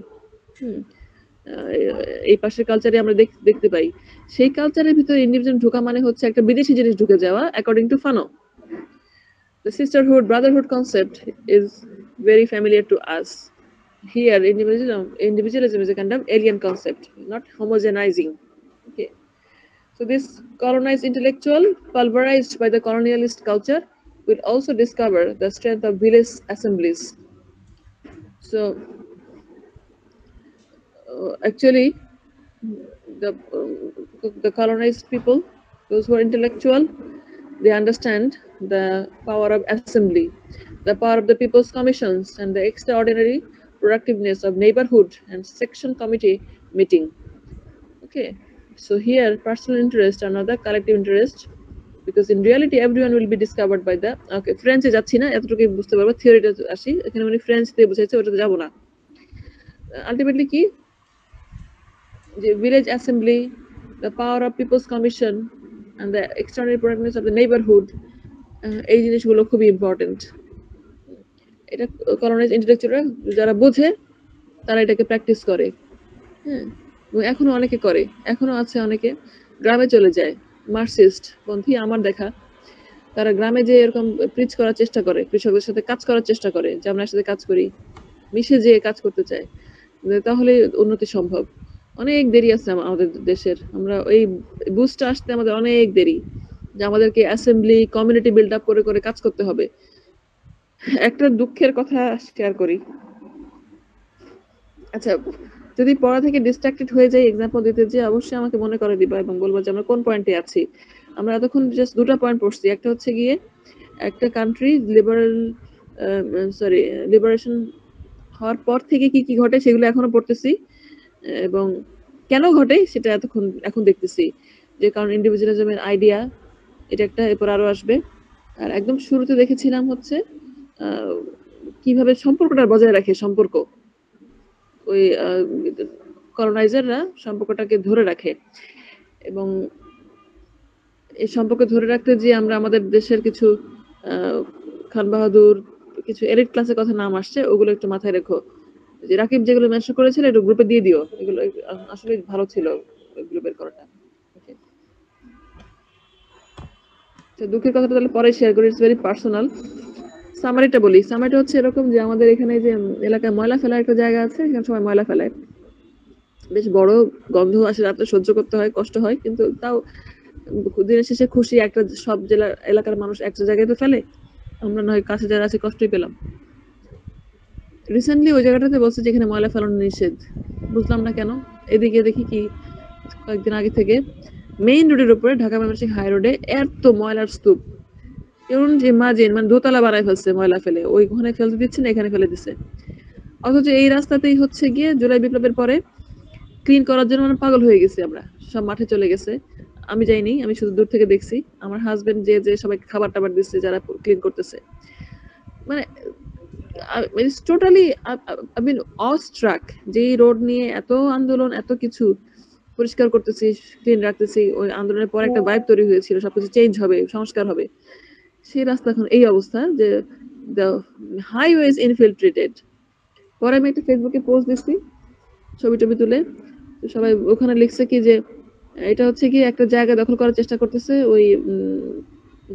এই পাশের কালচারে আমরা দেখতে পাই। সেই কালচারের ভিতরে ইন্ডিভিজুয়াল ঢোকা মানে হচ্ছে একটা বিদেশি জিনিস ঢুকে যাওয়া, according to Fanon. The sisterhood, brotherhood concept is very familiar to us. Here, individualism is a kind of alien concept, not homogenizing. Okay. So this colonized intellectual, pulverized by the colonialist culture, will also discover the strength of village assemblies. So actually, the colonized people, those who are intellectual, they understand the power of assembly, the power of the people's commissions, and the extraordinary productiveness of neighborhood and section committee meeting. Okay, so here personal interest and other collective interest, because in reality everyone will be discovered by the French এ যাচ্ছি না, এতটুকুই বুঝতে পারবো, থিওরিটা আসি। এখানে উনি ফ্রেঞ্চ দিয়ে বুঝাইছে, ওটাতে যাব না। আলটিমেটলি কি, যে village assembly, the power of people's commission, and the external productiveness of the neighborhood, এই জিনিসগুলো খুবই ইম্পর্টেন্ট। এটা কলোনাইজড ইন্টেলেকচুয়ালরা যারা বোঝে তারা এটাকে প্র্যাকটিস করে। হ্যাঁ, এখনো অনেকে করে, এখনো আছে অনেকে। গ্রামে চলে যায় মার্কসিস্ট পন্থী আমার দেখা, তারা গ্রামে যে এরকম প্রিচ করার চেষ্টা করে, কৃষকদের সাথে কাজ করার চেষ্টা করে, যে আমরা একসাথে কাজ করি, মিশে যেয়ে কাজ করতে চায়, তাহলে উন্নতি সম্ভব। অনেক দেরি আছে আমাদের দেশের, আমরা এই বুস্টে আসতে আমাদের অনেক দেরি, যে আমাদেরকে অ্যাসেম্বলি, কমিউনিটি বিল্ড আপ করে করে কাজ করতে হবে। একটা দুঃখের কথা শেয়ার করি। আচ্ছা, যদি পড়া থেকে ডিস্ট্রাক্টেড হয়ে যাই এক্সাম্পল দিতে, যে অবশ্যই আমাকে মনে করে দিবা এবং বলবো যে আমরা কোন পয়েন্টে আছি। আমরা এতক্ষণ জাস্ট দুটো পয়েন্ট পড়ছি। একটা হচ্ছে গিয়ে একটা কান্ট্রি লিবারেশন হওয়ার পর থেকে কি কি ঘটে সেগুলো এখনো পড়তেছি, এবং কেন ঘটে সেটা এখন দেখতেছি, যে কারণ ইন্ডিভিজুয়ালিজমের আইডিয়া, এটা একটা, এরপর আরো আসবে। আর একদম শুরুতে দেখেছিলাম হচ্ছে কিভাবে সম্পর্কটা বজায় রাখে, সম্পর্ক ওই কলোনাইজাররা সম্পর্কটাকে ধরে রাখে, এবং এই সম্পর্ক ধরে রাখতে যে আমরা আমাদের দেশের কিছু খান বাহাদুর, কিছু এলিট ক্লাসের কথা নাম আসছে, ওগুলো একটু মাথায় রেখো। যে রাকিব যেগুলো মেনশন করেছিল একটু গ্রুপে দিয়ে দিও, এগুলো আসলে ভালো ছিল এগুলো বের করাটা। Okay. তো দুঃখের কথাটা তাহলে পরে শেয়ার করি, ইটস ভেরি পার্সোনাল। সামারিটা বলি, সামারিটা হচ্ছে এরকম যে আমাদের এখানে যে এলাকায় ময়লা ফেলার একটা জায়গা আছে, এখানে সবাই ময়লা ফেলায়, বেশ বড় গন্ধ আসে, রাতে সহ্য করতে হয়, কষ্ট হয়, কিন্তু তাও দিনের শেষে খুশি, একটা সব জেলার এলাকার মানুষ একটা জায়গায় তো ফেলে, আমরা নয় কাছে যারা আছে কষ্টই পেলাম। রিসেন্টলি ওই জায়গাটাতে বলছে যেখানে ময়লা ফেলানো নিষেধ, বুঝলাম না কেন। এদিকে দেখি কি কয়েকদিন আগে থেকে মেইন রোডের উপরে, ঢাকা ময়মনসিংহ হাই রোডে এত ময়লার স্তূপ, এমন যে ইমাজিন, মানে দোতলা বানায় ফেলছে ময়লা ফেলে, ওইখানে ফেলতে দিচ্ছে না, এখানে ফেলে দিচ্ছে। অথচ এই রাস্তাতেই হচ্ছে গিয়ে জুলাই বিপ্লবের পরে ক্লিন করার জন্য মানে পাগল হয়ে গেছি আমরা, সব মাঠে চলে গেছে। আমি যাইনি, আমি শুধু দূর থেকে দেখছি। আমার হাজবেন্ড যে যে সবাইকে খাবার টাবার দিচ্ছে যারা ক্লিন করতেছে, মানে ইটস টোটালি আই মিন অস্ট্রাক, যে রোড নিয়ে এত আন্দোলন, এত কিছু পরিষ্কার করতেছি, ক্লিন রাখতেছি, ওই আন্দোলনের পর একটা ভাইব তৈরি হয়েছিল সবকিছু চেঞ্জ হবে, সংস্কার হবে, সেই রাস্তা এখন এই অবস্থা যে দ্য হাইওয়ে ইজ ইনফিল্ট্রেটেড। পরে আমি একটা ফেসবুকে পোস্ট দিচ্ছি ছবি টবি তুলে, তো সবাই ওখানে লিখছে কি যে এটা হচ্ছে কি একটা জায়গা দখল করার চেষ্টা করতেছে, ওই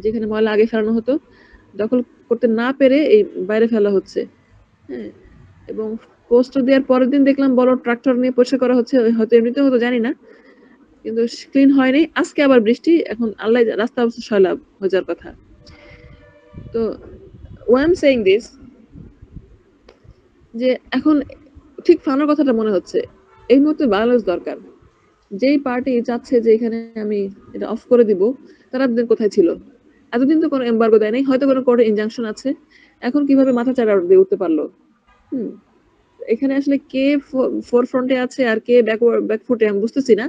যেখানে ময়লা আগে ফেলানো হতো দখল করতে না পেরে এই বাইরে ফেলা হচ্ছে। হ্যাঁ, এবং পোস্টার দেওয়ার পরের দিন দেখলাম বড় ট্রাক্টর নিয়ে পরিষ্কার করা হচ্ছে, হয়তো এমনিতে হতো জানি না, কিন্তু ক্লিন হয়নি। আজকে আবার বৃষ্টি, এখন আল্লাহ, রাস্তা অবস্থা সয়লাব হয়ে যাওয়ার কথা। তো ওয়াই এম সেইং দিস, যে এখন ঠিক ফানোর কথাটা মনে হচ্ছে, এই মুহূর্তে ব্যালেন্স দরকার। যেই পার্টি চাচ্ছে যে এখানে আমি এটা অফ করে দিব, তারা এতদিন কোথায় ছিল? এতদিন তো কোনো এমবার্গো দেয় নাই, হয়তো কোনো কোর্টে ইনজাংশন আছে, এখন কিভাবে মাথা চাড়া দিয়ে উঠতে পারলো? এখানে আসলে কে ফোর ফ্রন্টে আছে আর কে ব্যাকফুটে আমি বুঝতেছি না,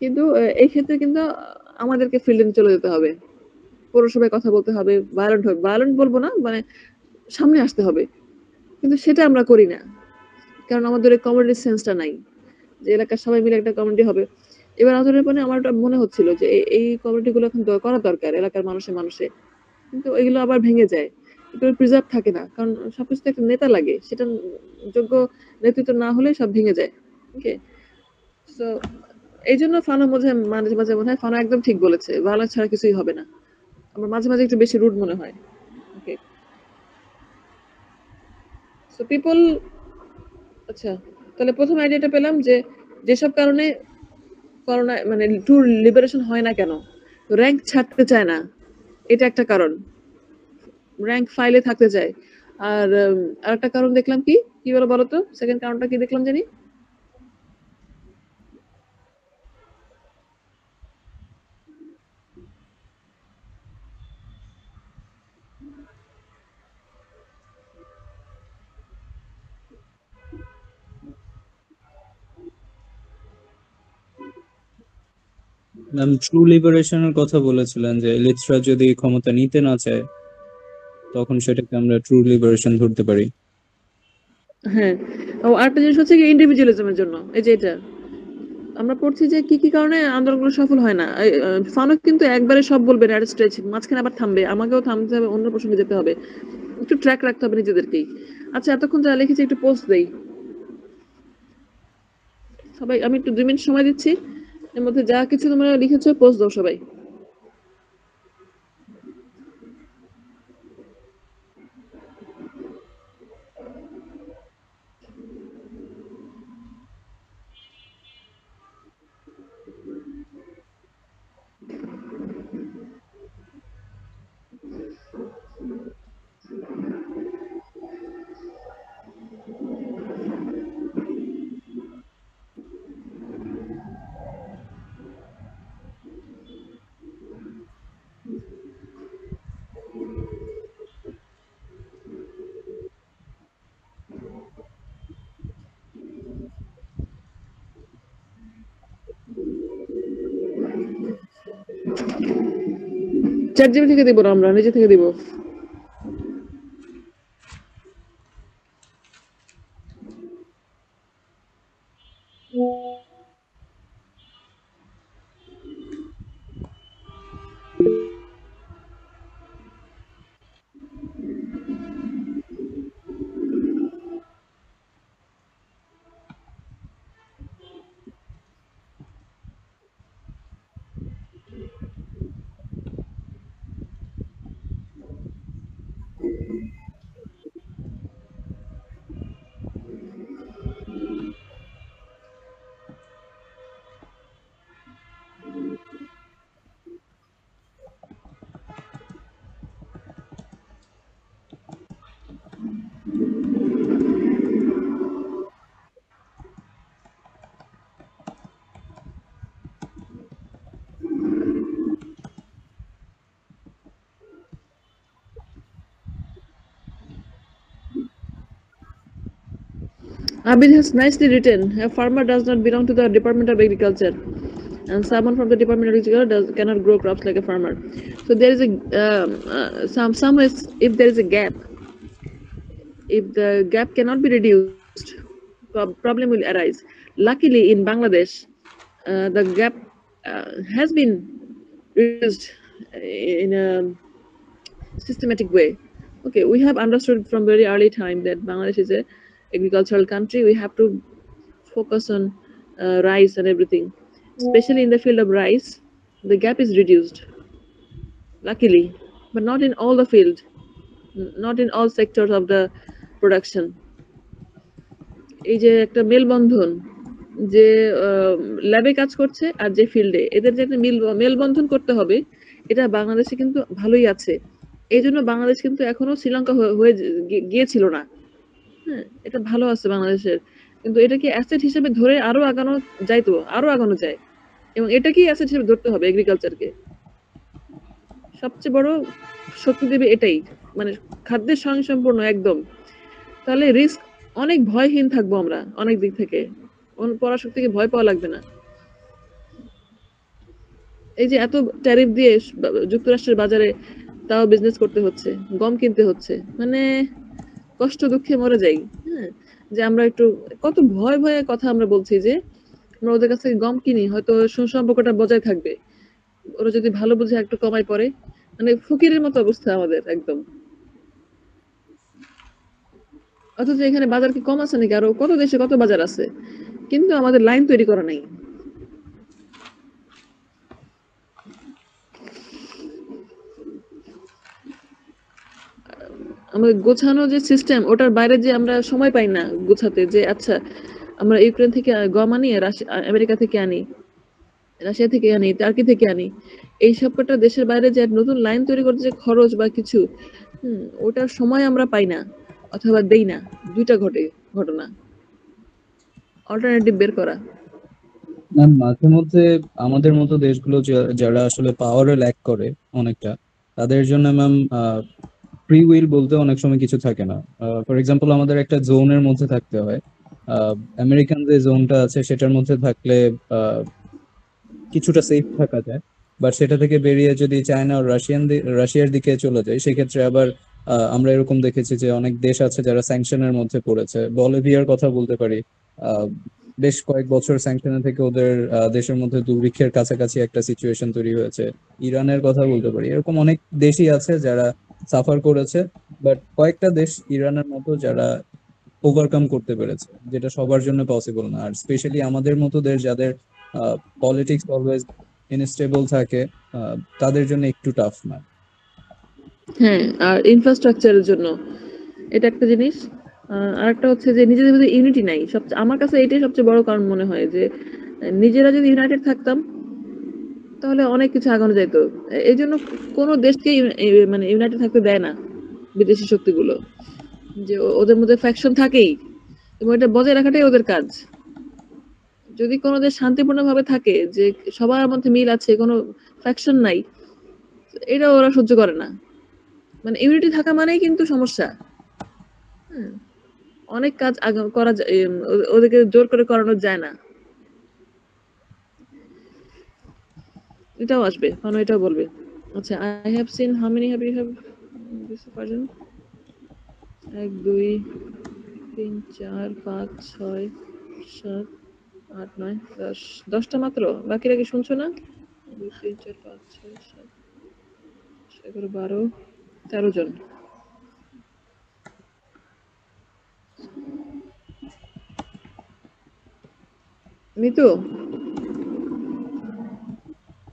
কিন্তু এই ক্ষেত্রে কিন্তু আমাদেরকে ফিল্ডিং চলে যেতে হবে, পৌরসভায় কথা বলতে হবে, ভায়োলেন্ট বলবো না, মানে সামনে আসতে হবে, কিন্তু সেটা আমরা করি না, কারণ আমাদের এই কমিউনিটি সেন্সটা নাই যে এলাকার সবাই মিলে একটা কমিউনিটি হবে। এবার আন্দোলনের পরে আমার মনে হচ্ছিল যে এই কমিউনিটি গুলো এখন করা দরকার এলাকার মানুষে মানুষে, কিন্তু এগুলো আবার ভেঙে যায়, এগুলো প্রিজার্ভ থাকে না, কারণ সবকিছুতে একটা নেতা লাগে, সেটা যোগ্য নেতৃত্ব না হলে সব ভেঙে যায়। ওকে, সো এই জন্য ফানো মাঝে মাঝে মাঝে মনে হয় ফানো একদম ঠিক বলেছে, ভালো ছাড়া কিছুই হবে না। আমার মাঝে মাঝে একটু বেশি রুড মনে হয়। ওকে, সো পিপল, আচ্ছা, তাহলে প্রথম আইডিয়াটা পেলাম যে যেসব কারণে করোনা মানে ট্রু লিবারেশন হয় না কেন, র্যাঙ্ক ছাড়তে চায় না, এটা একটা কারণ, র্যাঙ্ক ফাইলে থাকতে চায়। আর আরেকটা কারণ দেখলাম কি, কি বলো তো, সেকেন্ড কারণটা কি দেখলাম জানি? ম্যাম ট্রু লিবারেশনের কথা বলেছিলেন যে এলিটসরা যদি ক্ষমতা নিতে না চায় তখন সেটাকে আমরা ট্রু লিবারেশন ধরতে পারি। হ্যাঁ, ও আরেকটা জিনিস হচ্ছে কি ইন্ডিভিজুয়ালিজমের জন্য, এই যে এটা আমরা পড়ছি যে কি কি কারণে আন্দোলনগুলো সফল হয় না। ফানুক কিন্তু একবারে সব বলবে না, স্ট্রেচ মাঝখানে আবার থামবে, আমাকেও থামতে হবে, অন্য প্রসঙ্গে যেতে হবে, একটু ট্র্যাক রাখতে হবে নিজেদেরকেই। আচ্ছা, এতক্ষণ যা লিখেছি একটু পোস্ট দেই সবাই, আমি একটু 2 মিনিট সময় দিচ্ছি, এর মধ্যে যা কিছু তোমরা লিখেছো পোস্ট দাও সবাই। চ্যাট জিপিটি থেকে দিব না, আমরা নিজে থেকে দিব। Abid has nicely written, a farmer does not belong to the Department of Agriculture, and someone from the Department of Agriculture cannot grow crops like a farmer. So there is a if there is a gap, if the gap cannot be reduced, problem will arise. Luckily, in Bangladesh, the gap has been reduced in a systematic way. Okay, we have understood from very early time that Bangladesh is a agricultural country. We have to focus on rice and everything, especially in the field of rice. The gap is reduced, luckily, but not in all the field, not in all sectors of the production. এই যে একটা মেলবন্ধন, যে ল্যাবে কাজ করছে আর যে ফিল্ডে, এদের যে একটা মেলবন্ধন করতে হবে, এটা বাংলাদেশে কিন্তু ভালোই আছে। এই জন্য বাংলাদেশ কিন্তু এখনো শ্রীলঙ্কা হয়ে গিয়েছিল না। হ্যাঁ, এটা ভালো আছে বাংলাদেশের, কিন্তু এটাকে অ্যাসেট হিসেবে ধরে আরো আগানো যায়, তো আরো আগানো যায়, এবং এটাকেই অ্যাসেট হিসেবে ধরতে হবে। এগ্রিকালচারকে সবচেয়ে বড় শক্তি দেবে এটাই, মানে খাদ্যের স্বয়ংসম্পূর্ণ একদম। তাহলে রিস্ক অনেক ভয়হীন থাকবো আমরা অনেক দিক থেকে, পরাশক্তিকে ভয় পাওয়া লাগবে না। এই যে এত ট্যারিফ দিয়ে যুক্তরাষ্ট্রের বাজারে তাও বিজনেস করতে হচ্ছে, গম কিনতে হচ্ছে, মানে কষ্ট দুঃখে মরে যাই। হ্যাঁ, যে আমরা একটু কত ভয় ভয়ে কথা আমরা বলছি যে আমরা ওদের কাছ থেকে গম কিনি, হয়তো সুসম্পর্কটা বজায় থাকবে, ওরা যদি ভালো বুঝে একটু কমাই পড়ে, মানে ফকিরের মতো অবস্থা আমাদের একদম। অথচ এখানে বাজার কি কম আছে নাকি? আরো কত দেশে কত বাজার আছে, কিন্তু আমাদের লাইন তৈরি করা নাই। আমাদের গোছানো যে সিস্টেম, ওটার বাইরে যে আমরা সময় পাই না গোছাতে, যে আচ্ছা আমরা ইউক্রেন থেকে গম আনি, আমেরিকা থেকে আনি, রাশিয়া থেকে আনি, টার্কি থেকে আনি, এই সবকটা দেশের বাইরে যে নতুন লাইন তৈরি করতে যে খরচ বা কিছু, ওটার সময় আমরা পাই না অথবা দেই না। দুইটা ঘটনা, অল্টারনেটিভ বের করা। ম্যাম, মাঝে মধ্যে আমাদের মতো দেশগুলো যারা আসলে পাওয়ারে ল্যাক করে অনেকটা, তাদের জন্য ম্যাম ফ্রি উইল বলতে অনেক সময় কিছু থাকে না। ফর এক্সাম্পল, আমাদের একটা জোনের মধ্যে থাকতে হয়। আমেরিকান যে জোনটা আছে সেটার মধ্যে থাকলে কিছুটা সেফ থাকা যায়, বাট সেটা থেকে বেরিয়ে যদি চায়না ও রাশিয়ার দিকে চলে যায়, সেক্ষেত্রে আবার আমরা এরকম দেখেছি যে অনেক দেশ আছে যারা স্যাংশনের মধ্যে পড়েছে। বলিভিয়ার কথা বলতে পারি, বেশ কয়েক বছর স্যাংশনে থেকে ওদের দেশের মধ্যে দুর্ভিক্ষের কাছাকাছি একটা সিচুয়েশন তৈরি হয়েছে। ইরানের কথা বলতে পারি, এরকম অনেক দেশই আছে যারা সাফার করেছে, বাট কয়েকটা দেশ ইরানের মতো যারা ওভারকাম করতে পেরেছে, যেটা সবার জন্য পসিবল না। আর স্পেশালি আমাদের মতো দেশ যাদের পলিটিক্স অলওয়েজ ইনস্টেবল থাকে, তাদের জন্য একটু টাফ না। হ্যাঁ, আর ইনফ্রাস্ট্রাকচারের জন্য এটা একটা জিনিস। আর একটা হচ্ছে যে নিজেদের মধ্যে ইউনিটি নাই। সবচেয়ে আমার কাছে এটাই সবচেয়ে বড় কারণ মনে হয়, যে নিজেরা যদি ইউনাইটেড থাকতাম তাহলে অনেক কিছু আগানো যেত। এই জন্য কোনো দেশকে মানে ইউনাইটেড থাকতে দেয় না বিদেশি শক্তিগুলো, যে ওদের মধ্যে ফ্যাকশন থাকেই, এবং এটা বজায় রাখাটাই ওদের কাজ। যদি কোনো দেশ শান্তিপূর্ণভাবে থাকে, যে সবার মধ্যে মিল আছে, কোনো ফ্যাকশন নাই, এটা ওরা সহ্য করে না। মানে ইউনিটি থাকা মানেই কিন্তু সমস্যা। অনেক কাজ করা যায়, ওদেরকে জোর করে করানো যায় না। এটাও আসবে, কারণ এটাও বলবে আচ্ছা, I have seen, how many have you have this version? 1 2 3 4 5 6 7 8 9 10 10টা মাত্র, বাকিরা কি শুনছো না? 2 3 4 5 6 7 11 12 13 জন। মিতু,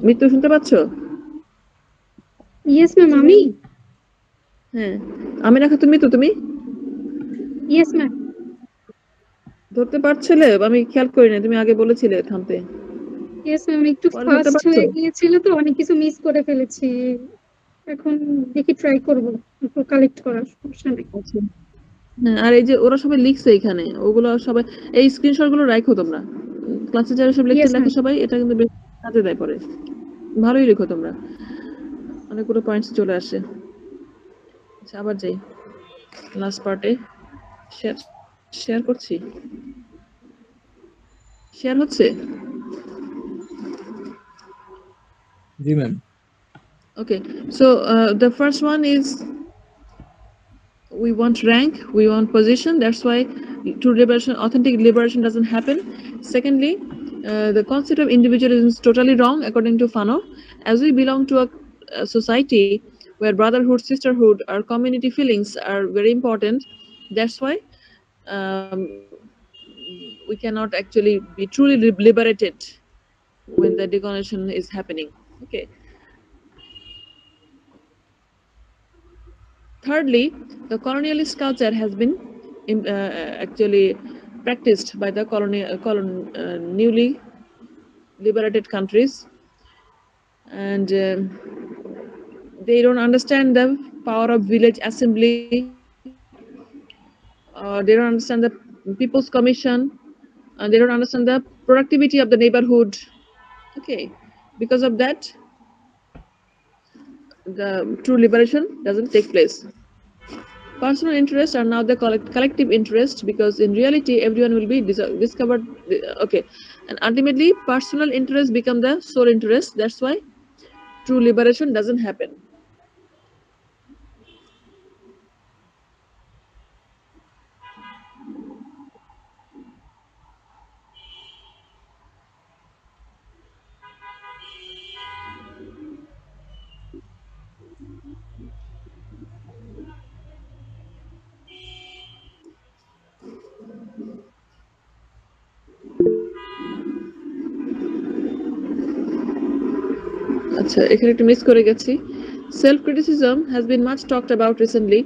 মিতু শুনতে পাচ্ছ? ইয়েস ম্যাম, আমি হ্যাঁ, আমিনা খাতুন মিতু, তুমি ইয়েস ম্যাম। ধরতে পারছিলে? আমি খেয়াল করি না, তুমি আগে বলেছিলে থামতে। ইয়েস ম্যাম, একটু পরে ধরতে ফাস্ট পারছো? হয়ে গিয়েছিল তো, অনেক কিছু মিস করে ফেলেছি। এখন দেখি ট্রাই করব একটু কালেক্ট করার, সমস্যা নেই। আচ্ছা। হ্যাঁ, আর এই যে ওরা সবাই লিখছে এখানে, ওগুলো সবাই এই স্ক্রিনশট গুলো রাখো তোমরা। ক্লাসে যারা সব লেকচার Yes, লেখো ma'am. সবাই, এটা কিন্তু বেশ কাজে দেয় পরে। ভালোই লেখো তোমরা, অনেকগুলো পয়েন্টস চলে আসে। আচ্ছা, আবার যাই লাস্ট পার্টে। শেয়ার শেয়ার করছি, শেয়ার হচ্ছে? জি ma'am. Okay, so the first one is we want rank, we want position. That's why true liberation, authentic liberation doesn't happen. Secondly, the concept of individualism is totally wrong according to Fanon. As we belong to a society where brotherhood, sisterhood, or community feelings are very important, that's why we cannot actually be truly liberated when the decolonization is happening. Okay. Thirdly, the colonialist culture has been actually practiced by the newly liberated countries, and they don't understand the power of village assembly, they don't understand the people's commission, and they don't understand the productivity of the neighborhood. Okay, because of that, the true liberation doesn't take place. Personal interests are now the collective interest, because in reality everyone will be discovered. Okay, and ultimately personal interests become the sole interest. That's why true liberation doesn't happen. আচ্ছা, এখানে একটু মিস করে গেছি। Self criticism has been much talked about recently,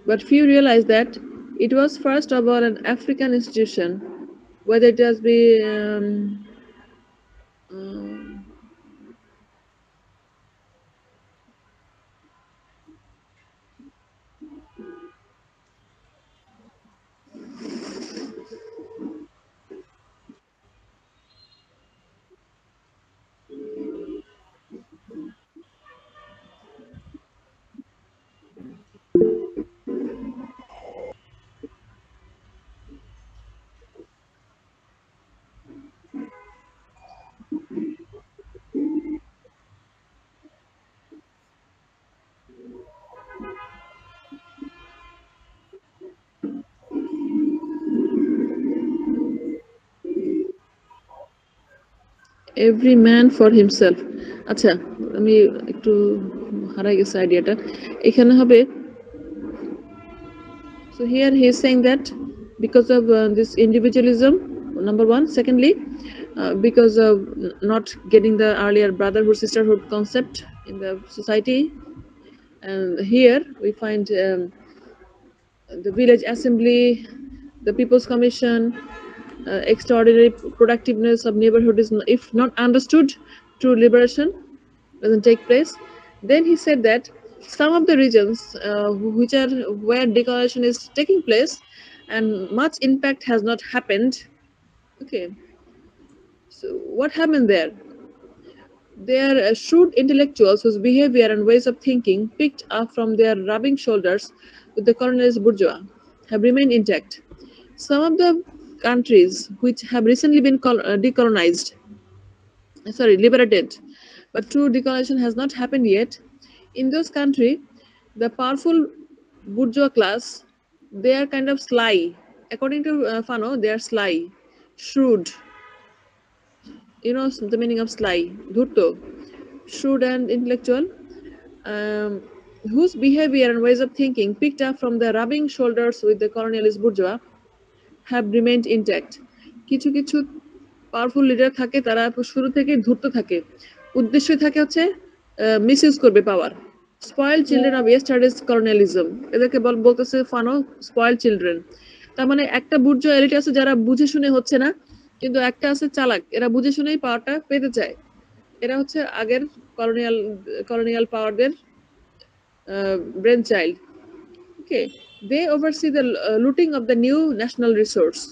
but few realize that it was first of all an African institution, whether it has been every man for himself. আচ্ছা, আমি একটু হারাই গেছি আইডিয়াটা। এখানে হবে, so here he is saying that because of this individualism, number one. Secondly, because of not getting the earlier brotherhood sisterhood concept in the society, and here we find the village assembly, the people's commission, extraordinary productiveness of neighborhood is, if not understood, true liberation doesn't take place. Then he said that some of the regions which are where decolonization is taking place and much impact has not happened. Okay, so what happened there? They are shrewd intellectuals whose behavior and ways of thinking, picked up from their rubbing shoulders with the colonialist bourgeois, have remained intact. Some of the countries which have recently been liberated, but true decolonization has not happened yet. In those country, the powerful bourgeois class, they are kind of sly. According to Fano, they are sly, shrewd. You know the meaning of sly, dhurto, shrewd and intellectual, um, whose behavior and ways of thinking, picked up from the rubbing shoulders with the colonialist bourgeois, have remained intact. কিছু কিছু পাওয়ারফুল লিডার থাকে, তারা শুরু থেকে ধূর্ত থাকে, উদ্দেশ্য থাকে হচ্ছে মিসইউজ করবে power. Spoiled children of yesterday's colonialism, এদেরকে বলতেছে ফানো স্পয়েলড চিলড্রেন। তার মানে একটা বুর্জোয়া এলিট আছে যারা বুঝে শুনে হচ্ছে না, কিন্তু একটা আছে চালাক, এরা বুঝে শুনেই পাওয়ারটা পেতে চায়। এরা হচ্ছে আগের কলোনিয়াল পাওয়ারদের brain child. Okay, they oversee the looting of the new national resource.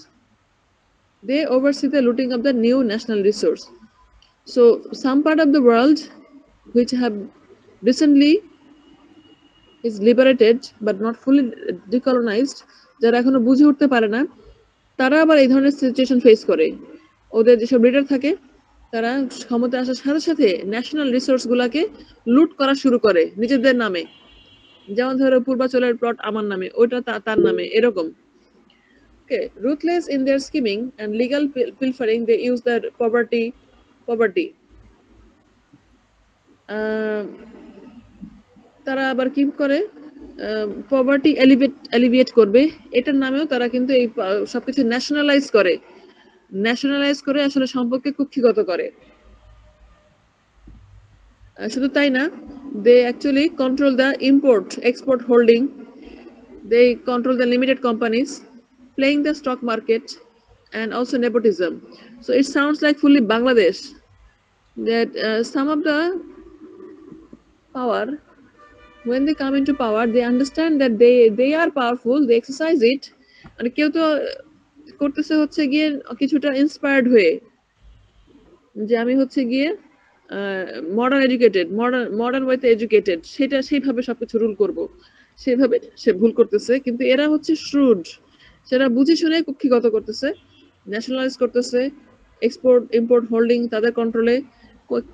They oversee the looting of the new national resource. So some part of the world which have recently is liberated but not fully decolonized, যারা এখনো বুঝে উঠতে পারে না, তারা আবার এই ধরনের সিচুয়েশন ফেস করে। ওদের যেসব লিডার থাকে তারা ক্ষমতা আসার সাথে সাথে ন্যাশনাল রিসোর্স গুলাকে লুট করা শুরু করে নিজেদের নামে। যেমন ধরো পূর্বাচলের প্লট আমার নামে, ওইটা তার নামে, এরকম। Okay, ruthless in their scheming and legal pilfering, they use their poverty. তারা আবার কি করে, পভার্টি এলিভিয়েট করবে, এটার নামেও তারা কিন্তু এই সবকিছু ন্যাশনালাইজ করে আসলে সম্পর্কে কুক্ষিগত করে। শুধু তাই না, they actually control the export holding, they control the limited companies, playing the stock market, and also nepotism. So it sounds like fully Bangladesh, that some of the power, when they come into power, they understand that they are powerful, they exercise it, and কেউ তো করতেছে হচ্ছে গিয়ে কিছুটা ইন্সপায়ার্ড হয়ে, যে আমি হচ্ছে গিয়ে মডার্ন ওয়েতে এডুকেটেড, সেটা সেইভাবে সবকিছু রুল করব, সেভাবে সে ভুল করতেছে। কিন্তু এরা হচ্ছে শ্রুড, সেটা বুঝে শুনে কুক্ষিগত করতেছে, ন্যাশনালাইজ করতেছে, এক্সপোর্ট ইম্পোর্ট হোল্ডিং তাদের কন্ট্রোলে,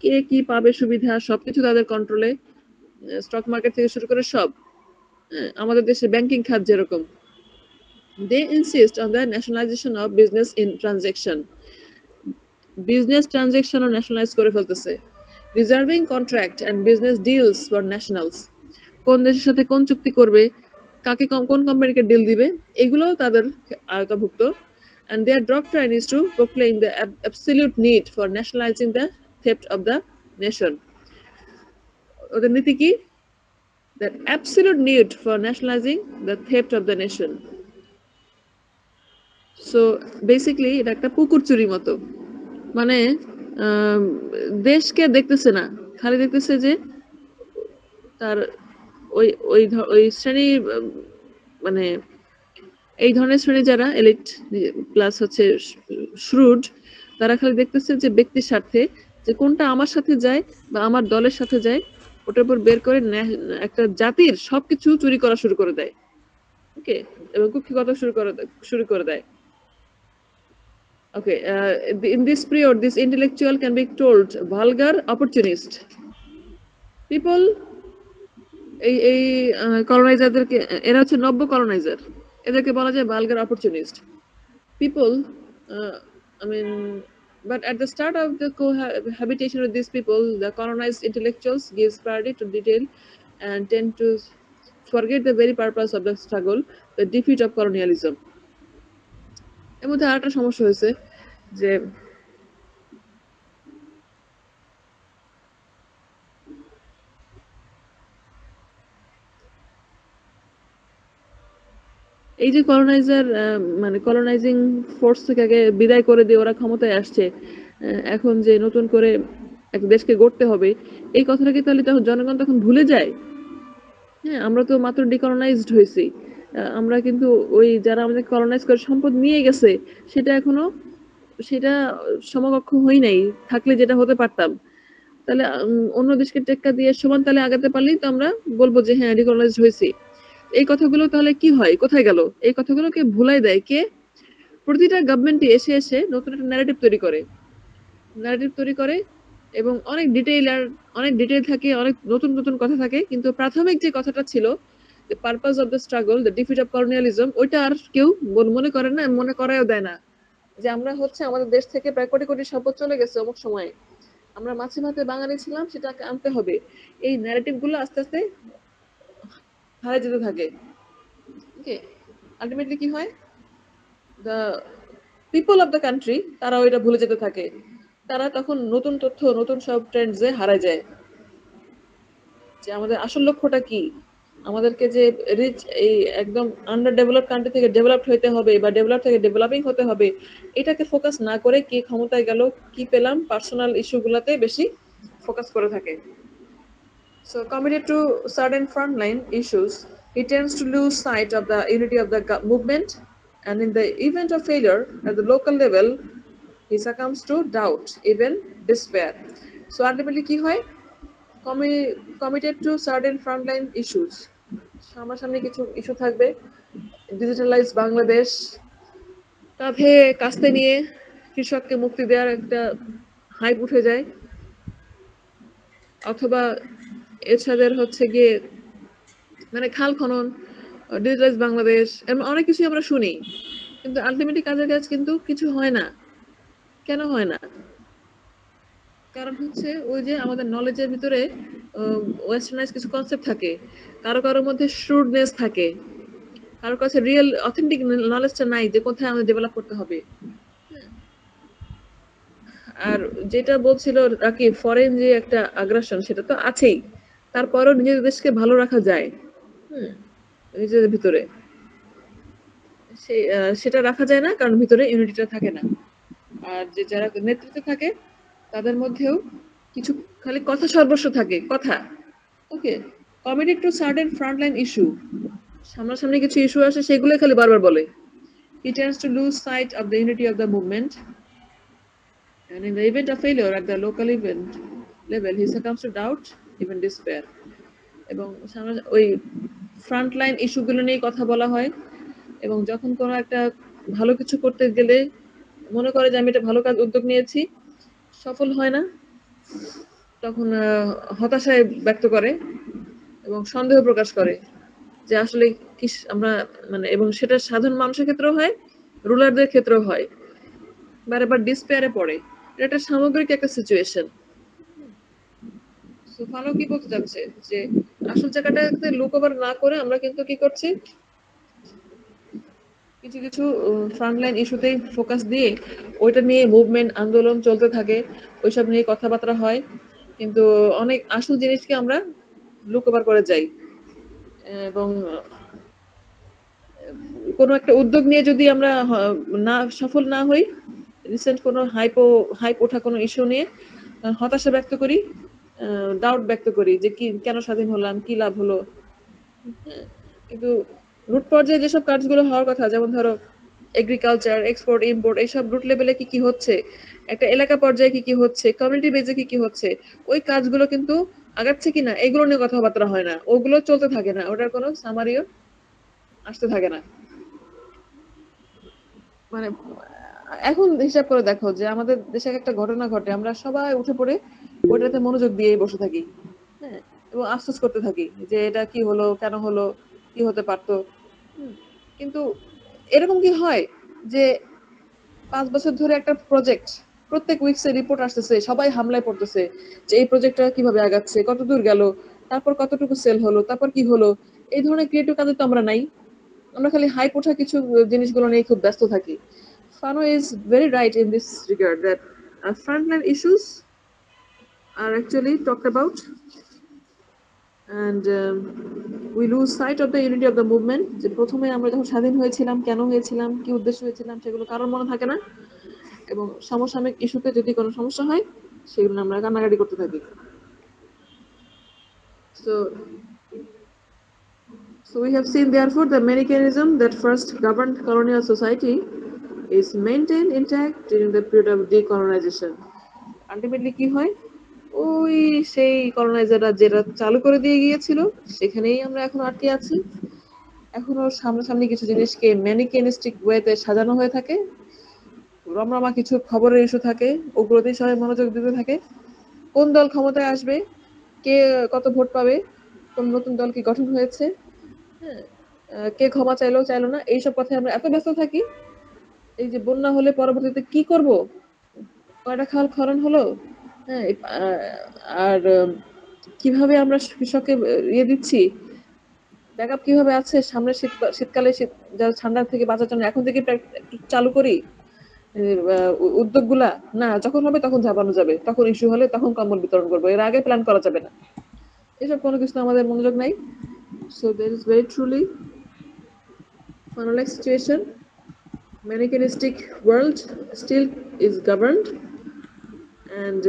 কে কি পাবে সুবিধা সবকিছু তাদের কন্ট্রোলে, স্টক মার্কেট থেকে শুরু করে সব। আমাদের দেশে ব্যাংকিং খাত যেরকম, they insist on the nationalization of business in transaction, business ট্রানজাকশনও ন্যাশনালাইজ করে ফেলতেছে, reserving contract and business deals for nationals, কোন দেশের সাথে কোন চুক্তি করবে, কাকে কোন কোম্পানিকে ডিল দিবে, এগুলোও তাদের আওতাভুক্ত। and their doctrine is to proclaim the absolute need for nationalizing the theft of the nation. ওদের নীতি কি? the absolute need for nationalizing the theft of the nation. So basically এটা একটা পুকুর চুরি মতো, মানে দেশকে দেখতেছে না, খালি দেখতেছে যে তার ওই শ্রেণী, মানে এই ধরনের শ্রেণী যারা এলিট প্লাস হচ্ছে শ্রুড, তারা খালি দেখতেছে যে ব্যক্তির স্বার্থে, যে কোনটা আমার সাথে যায় বা আমার দলের সাথে যায়, ওটার উপর বের করে একটা জাতির সবকিছু চুরি করা শুরু করে দেয়। ওকে, এবং কুক্ষিগত শুরু করে দেয়। Okay, in this period, this intellectual can be told vulgar opportunist. People, এই কলোনাইজারদেরকে, এরা হচ্ছে নব্য কলোনাইজার, এদেরকে বলা যায় vulgar opportunist. People, I mean, but at the start of the cohabitation with these people, the colonized intellectuals gives priority to detail and tend to forget the very purpose of the struggle, the defeat of colonialism. এর মধ্যে আরেকটা সমস্যা হয়েছে যে এই যে কলোনাইজার, মানে কলোনাইজিং ফোর্স থেকে আগে বিদায় করে দিয়ে ওরা ক্ষমতায় আসছে, এখন যে নতুন করে এক দেশকে গড়তে হবে, এই কথাটা কি তাহলে জনগণ তখন ভুলে যায়? হ্যাঁ, আমরা তো মাত্র ডিকলোনাইজড হয়েছি, আমরা কিন্তু ওই যারা আমাদের কলোনাইজ করে সম্পদ নিয়ে গেছে সেটা সমকক্ষ হই নাই, থাকলে যেটা হতে পারতাম, তাহলে অন্য দেশকে টেক্কা দিয়ে সমান তালে আগাতে পারলেই তো আমরা বলবো যে হ্যাঁ ডিকলোনাইজড হয়েছি। এই কথাগুলো তাহলে কি হয়, কোথায় গেল? এই কথাগুলোকে ভুলাই দেয় কে? প্রতিটা গভর্নমেন্টই এসে নতুন একটা ন্যারেটিভ তৈরি করে, এবং অনেক ডিটেইল থাকে, অনেক নতুন নতুন কথা থাকে, কিন্তু প্রাথমিক যে কথাটা ছিল the purpose of the struggle, the defeat of colonialism, ওইটা আর কেউ মনে করে না, মনে করায়ও দেয় না। যে আমরা হচ্ছে আমাদের দেশ থেকে প্রায় কোটি কোটি সম্পদ চলে গেছে অমুক সময়ে, আমরা মাছে ভাতে বাঙালি ছিলাম, সেটাকে আনতে হবে। এই ন্যারেটিভ গুলো আস্তে আস্তে হারিয়ে যেতে থাকে। ওকে, আলটিমেটলি কি হয়, the people of the country তারা ওইটা ভুলে যেতে থাকে। তারা তখন নতুন তথ্য, নতুন সব ট্রেন্ডসে হারায় যায় যে আমাদের আসল লক্ষ্যটা কি। আমাদেরকে যে রিচ এই একদম আন্ডার ডেভেলপ কান্ট্রি থেকে ডেভেলপড হইতে হবে বা ডেভেলপ থেকে ডেভেলপিং হতে হবে, এটাকে ফোকাস না করে কে ক্ষমতায় গেল, কি পেলাম, পার্সোনাল ইস্যুগুলোতে বেশি ফোকাস করে থাকে। So committed to certain frontline issues, he tends to lose sight of the unity of the movement, and in the event of failure at the local level, he succumbs to doubt, even despair. So ultimately কি হয়, committed to certain frontline issues, সামনাসামনি কিছু ইস্যু থাকবে, ডিজিটালাইজ বাংলাদেশ, কাঁধে কাস্তে নিয়ে কৃষককে মুক্তি দেওয়ার একটা হাইপ উঠে যায়, অথবা এছাড়া হচ্ছে গিয়ে মানে খাল খনন, ডিজিটালাইজ বাংলাদেশ, এমন অনেক কিছু আমরা শুনি, কিন্তু আলটিমেটলি কাজের কাজ কিন্তু কিছু হয় না। কেন হয় না? কারণ হচ্ছে ওই যে আমাদের নলেজের ভিতরে ওয়েস্টার্নাইজ কিছু কনসেপ্ট থাকে, কারো কারোর মধ্যে শ্রুডনেস থাকে, কারোর কাছে রিয়েল অথেন্টিক নলেজটা নাই যে কোথায় আমাদের ডেভেলপ করতে হবে। আর যেটা বলছিল রাকিব, ফরেন যে একটা আগ্রাসন, সেটা তো আছেই, তারপরও নিজেদের দেশকে ভালো রাখা যায় নিজেদের ভিতরে, সেটা রাখা যায় না, কারণ ভিতরে ইউনিটিটা থাকে না। আর যে যারা নেতৃত্বে থাকে তাদের মধ্যেও কিছু খালি কথা সর্বস্ব থাকে, কথা। Okay, committed to certain frontline issue, সামনাসামনি কিছু ইস্যু আসে সেগুলো খালি বারবার বলে। He tends to lose sight of the unity of the movement, and in the event of failure at the local event level, he succumbs to doubt, even despair. এবং ওই ফ্রন্টলাইন ইস্যুগুলো নিয়ে কথা বলা হয়, এবং যখন কোনো একটা ভালো কিছু করতে গেলে মনে করে যে আমি এটা ভালো কাজ উদ্যোগ নিয়েছি, সফল হয় না, তখন হতাশায় ব্যক্ত করে এবং সন্দেহ প্রকাশ করে যে আসলে কি আমরা মানে, এবং সেটা সাধারণ মানুষের ক্ষেত্রেও হয়, রুলারদের ক্ষেত্রেও হয়, বারবার ডিসপেয়ারে পড়ে। এটা একটা সামগ্রিক একটা সিচুয়েশন। ফানো কি বলতে চাচ্ছে যে আসল জায়গাটাতে লুক ওভার না করে আমরা কিন্তু কি করছি, কিছু কিছু ফ্রন্টলাইন ইস্যুতেই ফোকাস দিয়ে ওইটা নিয়ে মুভমেন্ট, আন্দোলন চলতে থাকে, ওইসব নিয়ে কথাবার্তা হয়, কিন্তু অনেক আসল জিনিসকে আমরা লুক ওভার করে যাই। এবং কোনো একটা উদ্যোগ নিয়ে যদি আমরা না সফল না হই, রিসেন্ট কোনো হাইপ ওঠা কোনো ইস্যু নিয়ে হতাশা ব্যক্ত করি, ডাউট ব্যক্ত করি যে কি কেন স্বাধীন হলাম, কি লাভ হলো। কিন্তু রুট পর্যায়ে যেসব কাজগুলো হওয়ার কথা, যেমন ধরো এগ্রিকালচার, এক্সপোর্ট, ইম্পোর্ট, এইসব রুট লেভেলে কি কি হচ্ছে, একটা এলাকা পর্যায়ে কি কি হচ্ছে, কমিউনিটি বেজে কি কি হচ্ছে, ওই কাজগুলো কিন্তু আগাচ্ছে কিনা এগুলো নিয়ে কথাবার্তা হয় না, ওগুলো চলতে থাকে না, ওটার কোনো সামারিও আসতে থাকে না। মানে এখন হিসাব করে দেখো যে আমাদের দেশে একটা ঘটনা ঘটে, আমরা সবাই উঠে পড়ে ওইটাতে মনোযোগ দিয়ে বসে থাকি, হ্যাঁ, এবং আফসোস করতে থাকি যে এটা কি হলো, কেন হলো, কি হতে পারতো। কিন্তু এরকম কি হয় যে 5 বছর ধরে একটা প্রজেক্ট, প্রত্যেক উইকসে রিপোর্ট আসতেছে, সবাই হামলায় পড়তেছে যে এই প্রজেক্টটা কিভাবে আগাচ্ছে, কত দূর গেল, তারপর কতটুকু সেল হলো, তারপর কি হলো। এই ধরনের ক্রিয়েটিভ কাজে তো আমরা নাই, আমরা খালি হাইপ ওঠা কিছু জিনিসগুলো নিয়ে খুব ব্যস্ত থাকি। Fano is very right in this regard that frontline issues are actually talked about, and we lose sight of the unity of the movement. যে প্রথমে আমরা যখন স্বাধীন হয়েছিলাম, কেন হয়েছিলাম, কি উদ্দেশ্য হয়েছিলাম, সেগুলো কারোর মনে থাকে না, এবং সমসাময়িক ইস্যুতে যদি কোনো সমস্যা হয় সেগুলো আমরা কান্নাকাটি করতে থাকি। So we have seen therefore the mechanism that first governed colonial society is maintained intact during the period of decolonization. Ultimately কি হয়, ওই সেই কলোনাইজাররা যেটা চালু করে দিয়ে গিয়েছিল সেখানেই আমরা এখন আটকে আছি। এখনো সামনাসামনি কিছু জিনিসকে ম্যানিকেনিস্টিক ওয়েতে সাজানো হয়ে থাকে, রমরমা কিছু খবরের ইস্যু থাকে, ওগুলোতেই সবাই মনোযোগ দিতে থাকে, কোন দল ক্ষমতায় আসবে, কে কত ভোট পাবে, কোন নতুন দল কি গঠন হয়েছে, হ্যাঁ, কে ক্ষমা চাইলো চাইলো না, এইসব কথায় আমরা এত ব্যস্ত থাকি। এই যে বন্যা হলে পরবর্তীতে কি করব, কয়টা খাল খনন হলো, হ্যাঁ, আর কিভাবে আমরা কৃষককে ইয়ে দিচ্ছি, ব্যাকআপ কিভাবে আছে, সামনে শীতকালে যারা ঠান্ডা থেকে বাঁচার জন্য এখন থেকে একটু চালু করি উদ্যোগগুলা। না, যখন হবে তখন ঝাঁপানো যাবে, তখন ইস্যু হলে তখন কম্বল বিতরণ করবো, এর আগে প্ল্যান করা যাবে না। এসব কোনো কিছু আমাদের মনোযোগ নাই। So there is very truly funnel-like situation. Manichaeistic world still is governed, and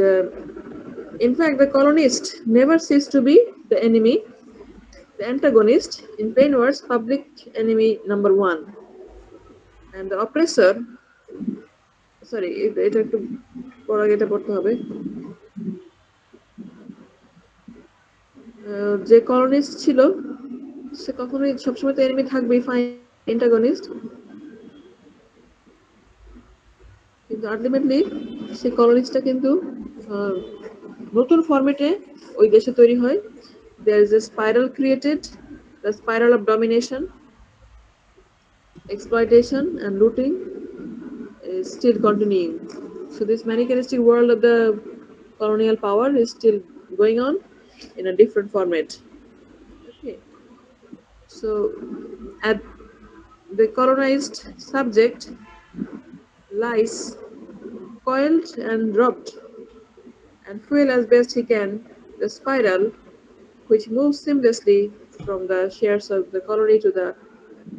in fact the colonist never cease to be the enemy, the antagonist, in plain words, public enemy number one, and the oppressor. Sorry, এটা একটু পড়া এটা পড়তে হবে। যে কলোনিস্ট ছিল সে কখনোই সবসময় তো এনিমি থাকবেই, ফাইন অ্যান্টাগনিস্ট, কিন্তু আলটিমেটলি সেই কলোনিস্টটা কিন্তু নতুন ফরম্যাটে ওই দেশে তৈরি হয়। There is a spiral created, the spiral of domination, exploitation and looting is still continuing. So this manichaeistic world of the colonial power is still going on in a different format. Okay. So at the colonized subject lies coiled and dropped and fuel as best he can the spiral which moves seamlessly from the shares of the colony to the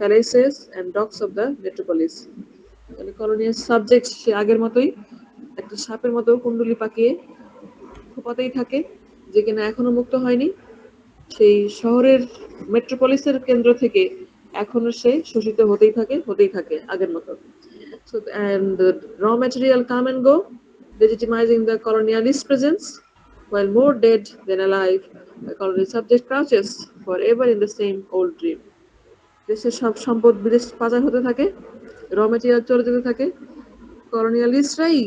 palaces and docks of the metropolis. তাহলে কলোনিয়াল সাবজেক্ট সে আগের মতোই একটা সাপের মতো কুণ্ডলি পাকিয়ে খোপাতেই থাকে, যে কিনা এখনো মুক্ত হয়নি। সেই শহরের মেট্রোপলিসের কেন্দ্র থেকে এখনো সে শোষিত হতেই থাকে আগের মতো। So and the raw material come and go, legitimizing the colonialist presence, while more dead than alive, the colony subject crouches forever in the same old dream. দেশের সব সম্পদ বিদেশ পাচার হতে থাকে, র মেটেরিয়াল চলে যেতে থাকে, কলোনিয়ালিস্টরাই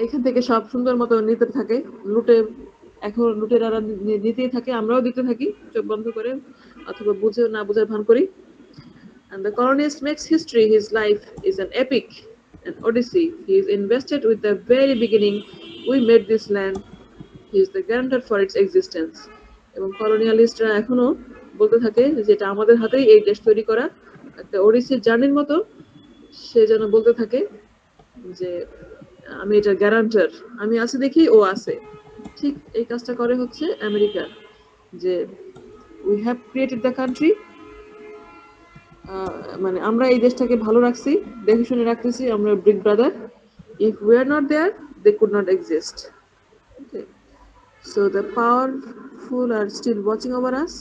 এখান থেকে সব সুন্দর মতো নিতে থাকে, এখন লুটেরারা নিতেই থাকে, আমরাও দিতে থাকি চোখ বন্ধ করে অথবা বুঝে না বুঝার ভান করি। And the colonist makes history. His life is an epic, an odyssey. He is invested with the very beginning. We made this land. He is the guarantor for its existence. এবং কলোনিয়ালিস্টরা এখনো বলতে থাকে যে এটা আমাদের হাতেই এই দেশ তৈরি করা, একটা ওডিসির জার্নির মতো। সে যেন বলতে থাকে যে আমি এটা গ্যারান্টার, আমি আছি দেখি ও আছে। ঠিক এই কাজটা করে হচ্ছে আমেরিকা, যে we have created the country, মানে আমরা এই দেশটাকে ভালো রাখছি, দেখে শুনে রাখতেছি, আমরা big brother. If we are not there they could not exist. Okay, so the powerful are still watching over us,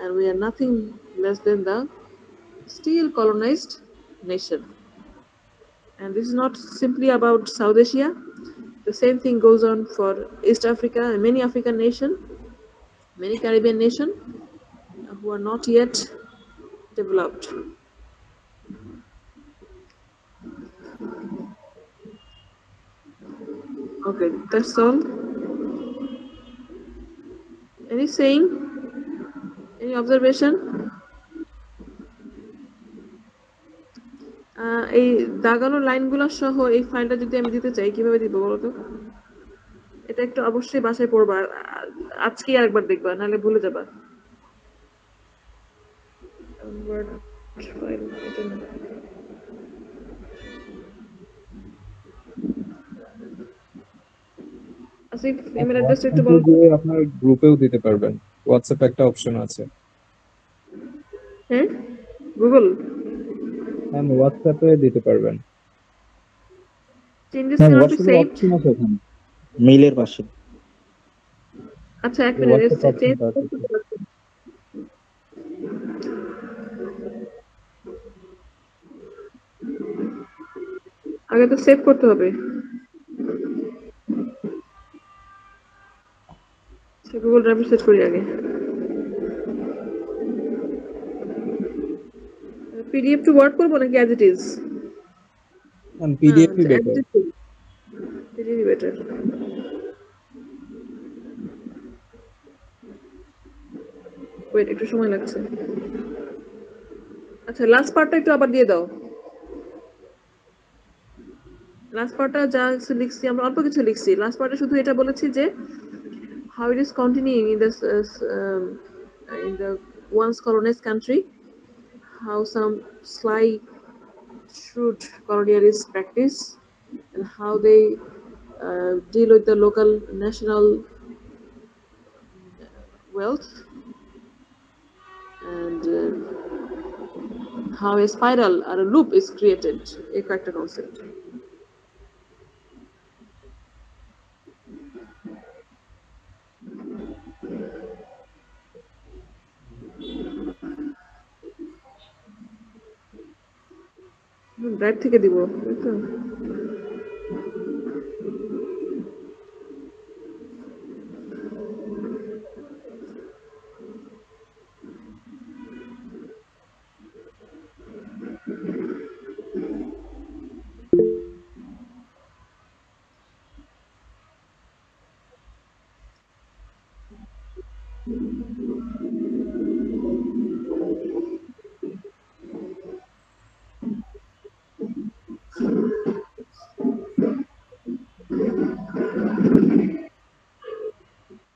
and we are nothing less than the still colonized nation. And this is not simply about South Asia. The same thing goes on for East Africa and many African nations, many Caribbean nations who are not yet developed. Okay, that's all. Any saying? Any observation? এই দাগানো লাইনগুলো সহ এই ফাইলটা যদি আমি দিতে চাই কিভাবে দিব বলো তো? এটা একটু অবশ্যই বাসায় পড়বা, আজকে আরেকবার দেখবা, নাহলে ভুলে যাবা। আসিফ, ইমেল অ্যাড্রেস একটু বলো। আপনার গ্রুপেও দিতে পারবেন, হোয়াটসঅ্যাপ একটা অপশন আছে। হ্যাঁ, গুগল হোয়াটসঅ্যাপে দিতে পারবেন। Changes cannot be saved. মেইলের পাশে। আচ্ছা, এক মিনিট, আগে তো সেভ করতে হবে। গুগল ড্রাইভে সেভ করি আগে। পিডিএফ টু ওয়ার্ড করবো নাকি as it is? PDF better. PDF better. Wait একটু সময় লাগছে। আচ্ছা লাস্ট পার্টটা একটু আবার দিয়ে দাও। লাস্ট পার্টটা যা কিছু লিখছি আমরা অল্প কিছু লিখছি, লাস্ট পার্টে শুধু এটা বলেছি যে how it is continuing in this in the once colonized country, how some sly shrewd colonialists practice and how they deal with the local national wealth, and how a spiral or a loop is created, a character concept. Drive থেকে দিব তাই তো?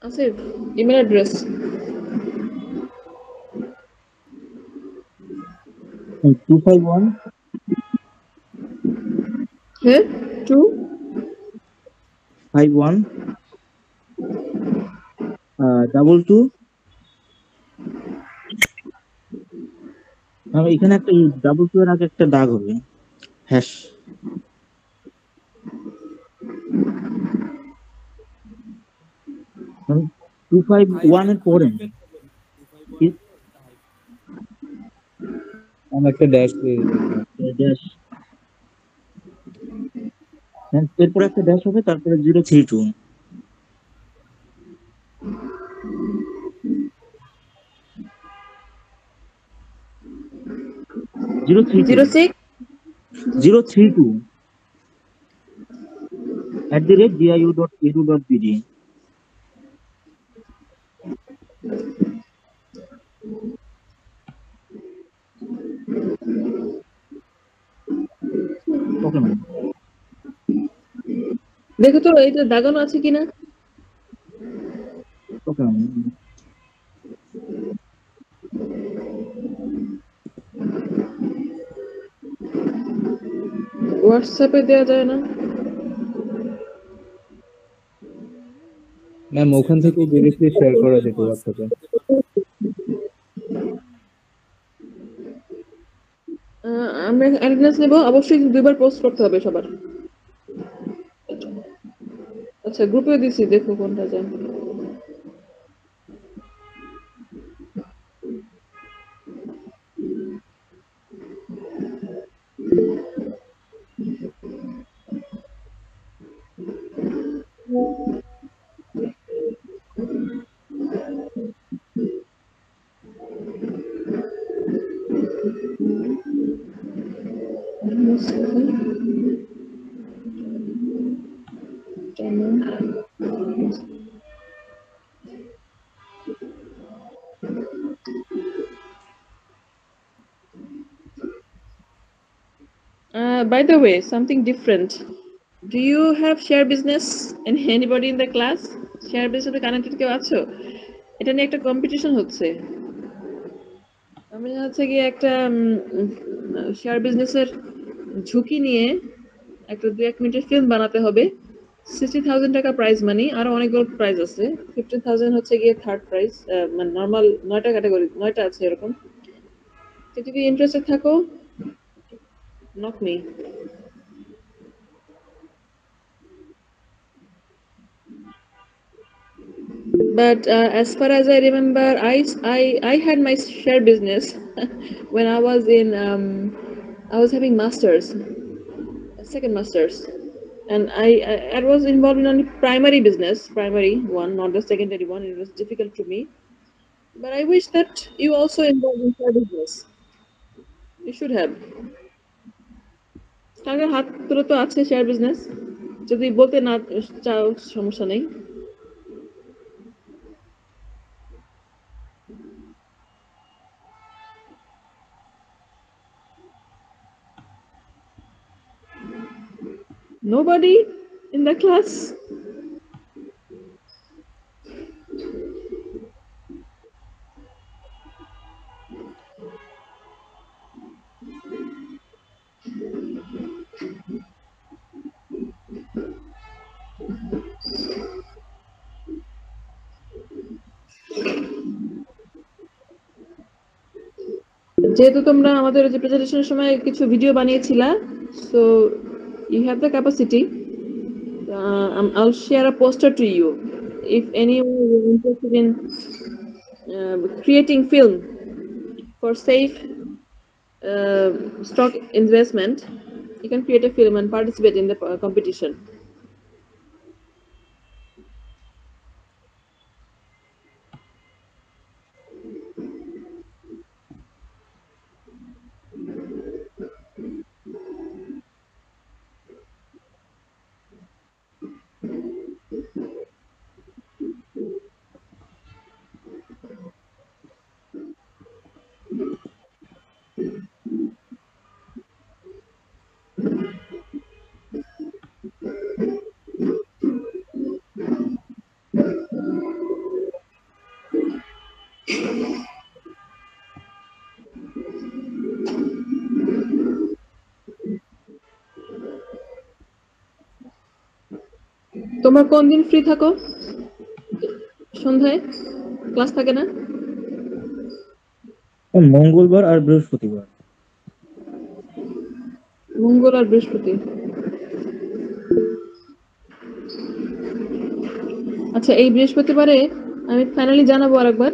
Asif, email address. 251 Here, 2 51 22 এখানে একটা 22 এর আগে একটা দাগ হবে হ্যাশ 251 এর পরে আমি একটা ড্যাশ দিয়ে ড্যাশ এরপরে একটা ড্যাশ হবে তারপরে 032 06 032 @diu.edu.bd ওকে ম্যাম দেখো তো এটা দাগানো আছে কিনা। ওকে ম্যাম হোয়াটসঅ্যাপে দেওয়া যায় না? ম্যাম ওখান থেকে ডিরেক্টলি শেয়ার করা যেত হোয়াটসঅ্যাপে। আমরা অ্যাটেন্ডেন্স নেব, অবশ্যই 2বার পোস্ট করতে হবে সবার। আচ্ছা গ্রুপে দিছি, দেখো কোনটা যায়। By the way, something different. Do you have share business? And anybody in the class? Share business with connected কেউ আছো? এটা নিয়ে একটা কম্পিটিশন হচ্ছে। আমি হচ্ছে কি একটা শেয়ার বিজনেসের ঝুঁকি নিয়ে একটা 2-1 মিনিটের ফিল্ম বানাতে হবে। 60,000 টাকা প্রাইজ মানি, আরো অনেকগুলো প্রাইজ আছে। 15,000 হচ্ছে গিয়ে থার্ড প্রাইজ, মানে নরমাল 9টা ক্যাটাগরি, 9টা আছে এরকম। তো যদি ইন্টারেস্টেড থাকো, knock me. But as far as I remember, I had my share business when I was in I was having masters, second masters, and I was involved in only primary business, primary one, not the secondary one. It was difficult to me, but I wish that you also involved in share business. You should have. কারণ হাত তুলে তো আছে শেয়ার বিজনেস, যদি বলতে না চাও সমস্যা নেই। Nobody in the class? যেহেতু তোমরা আমাদের যে প্রেজেন্টেশনের সময় কিছু video বানিয়েছিলা, so you have the capacity. I'll share a poster to you. If anyone is interested in creating film for safe stock investment, you can create a film and participate in the competition. তোমরা কোন দিন ফ্রি থাকো? সন্ধ্যায় ক্লাস থাকে না? মঙ্গলবার আর বৃহস্পতিবার। মঙ্গল আর বৃহস্পতি। আচ্ছা, এই বৃহস্পতিবারে আমি ফাইনালি জানাবো আরেকবার,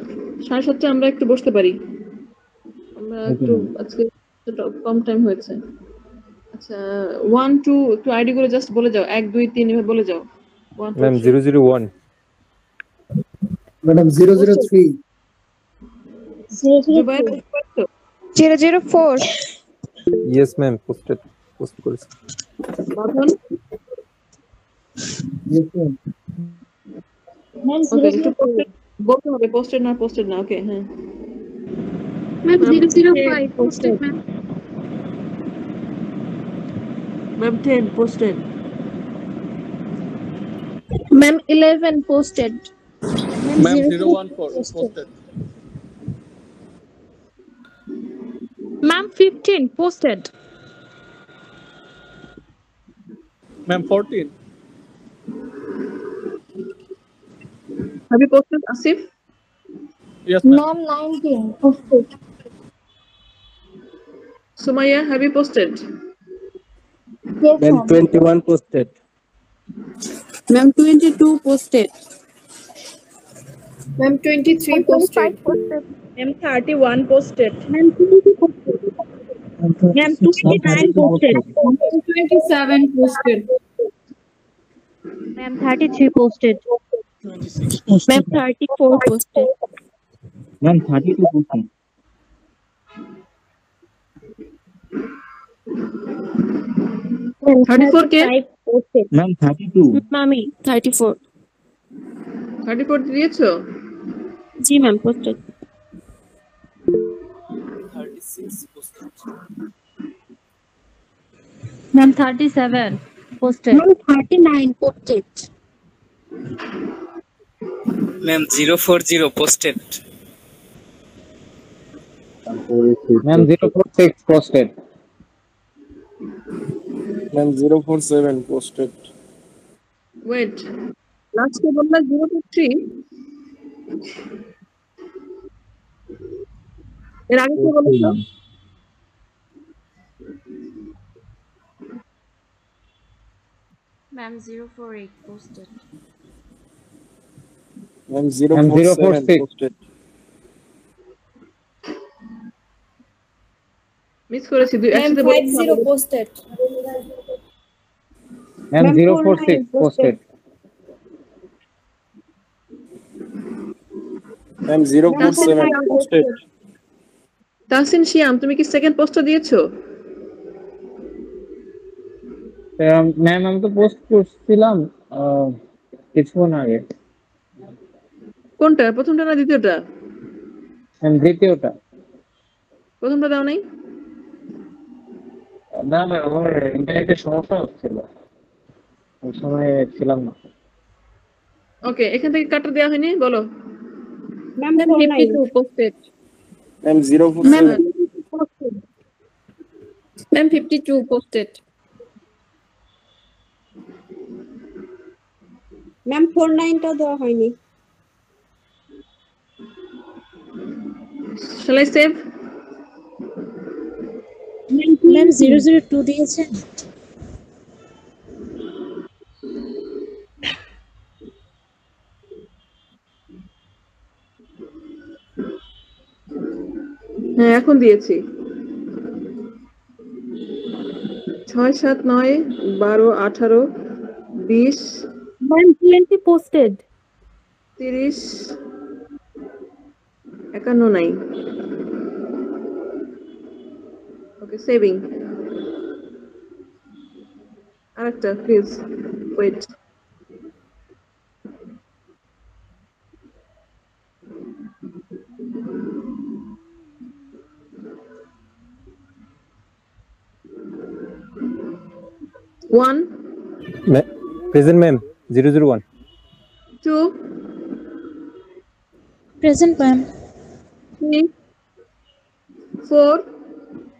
7:30 আমরা একটু বসতে পারি। আমরা একটু আজকে কম টাইম হয়েছে। আচ্ছা, 1 2 একটু আইডি করে জাস্ট বলে যাও, 1 2 3 এভাবে বলে যাও। Ma'am 001 madam 003 Zubair 004 yes ma'am post করেছি। বাঁধন ম্যাম ওকে, একটু বলতে হবে পোস্টেড না ওকে। হ্যাঁ ma'am 005 posted ma'am. Ma'am 10 posted. Ma'am 11 posted ma'am 014 posted ma'am 15 posted ma'am 14 Have you posted, Asif? yes ma'am ma'am 19 posted Sumaya, have you posted? yes Ma'am, ma'am 21 posted. Ma'am, 22 posted. Ma'am 23 posted Ma'am, 31 posted. Ma'am 20 posted Ma'am 29 posted 27 posted. Ma'am 33 posted 26 posted Ma'am 34 posted ma'am 32 posted. 34 K? 35 posted ma'am 32 Mami 34 34 দিয়েছো? জি ma'am posted 36 posted Ma'am 37 posted Ma'am 39 posted Ma'am 040 posted. Ma'am 046 posted. ma'am 047 posted Wait, last কে বললা 023? এর আগে কে বলেছো? Ma'am 048 posted ma'am 046 posted miss করেছি, দুই একসাথে বলতে হবে। posted. Ma'am 046 posted. ma'am 047 posted Tahsin Siam, তুমি কি সেকেন্ড পোস্টটা দিয়েছো? ম্যাম আমি তো পোস্ট করছিলাম কিছুক্ষণ আগে। কোনটা, প্রথমটা না দ্বিতীয়টা? ম্যাম দ্বিতীয়টা। প্রথমটা দাও নাই? না ম্যাম আমার ইন্টারনেটের সমস্যা হচ্ছিল। ওই সময় ছিলাম না। ওকে, এখান থেকে কাটা দেওয়া হয়নি, বলো। Ma'am, 52 posted. Ma'am 047. Ma'am, 52 posted. Ma'am, 49 টা দেওয়া হয়নি। Shall I save? ম্যাম 002 দিয়েছেন। হ্যাঁ, এখন দিয়েছি। 6, 7, 9, 12, 18, 20, ম্যাম 20 পোস্টেড। 30, 51 নাই। Okay, saving. আরেকটা please wait. One, Present ma'am 001. 2, present ma'am. 3, 4,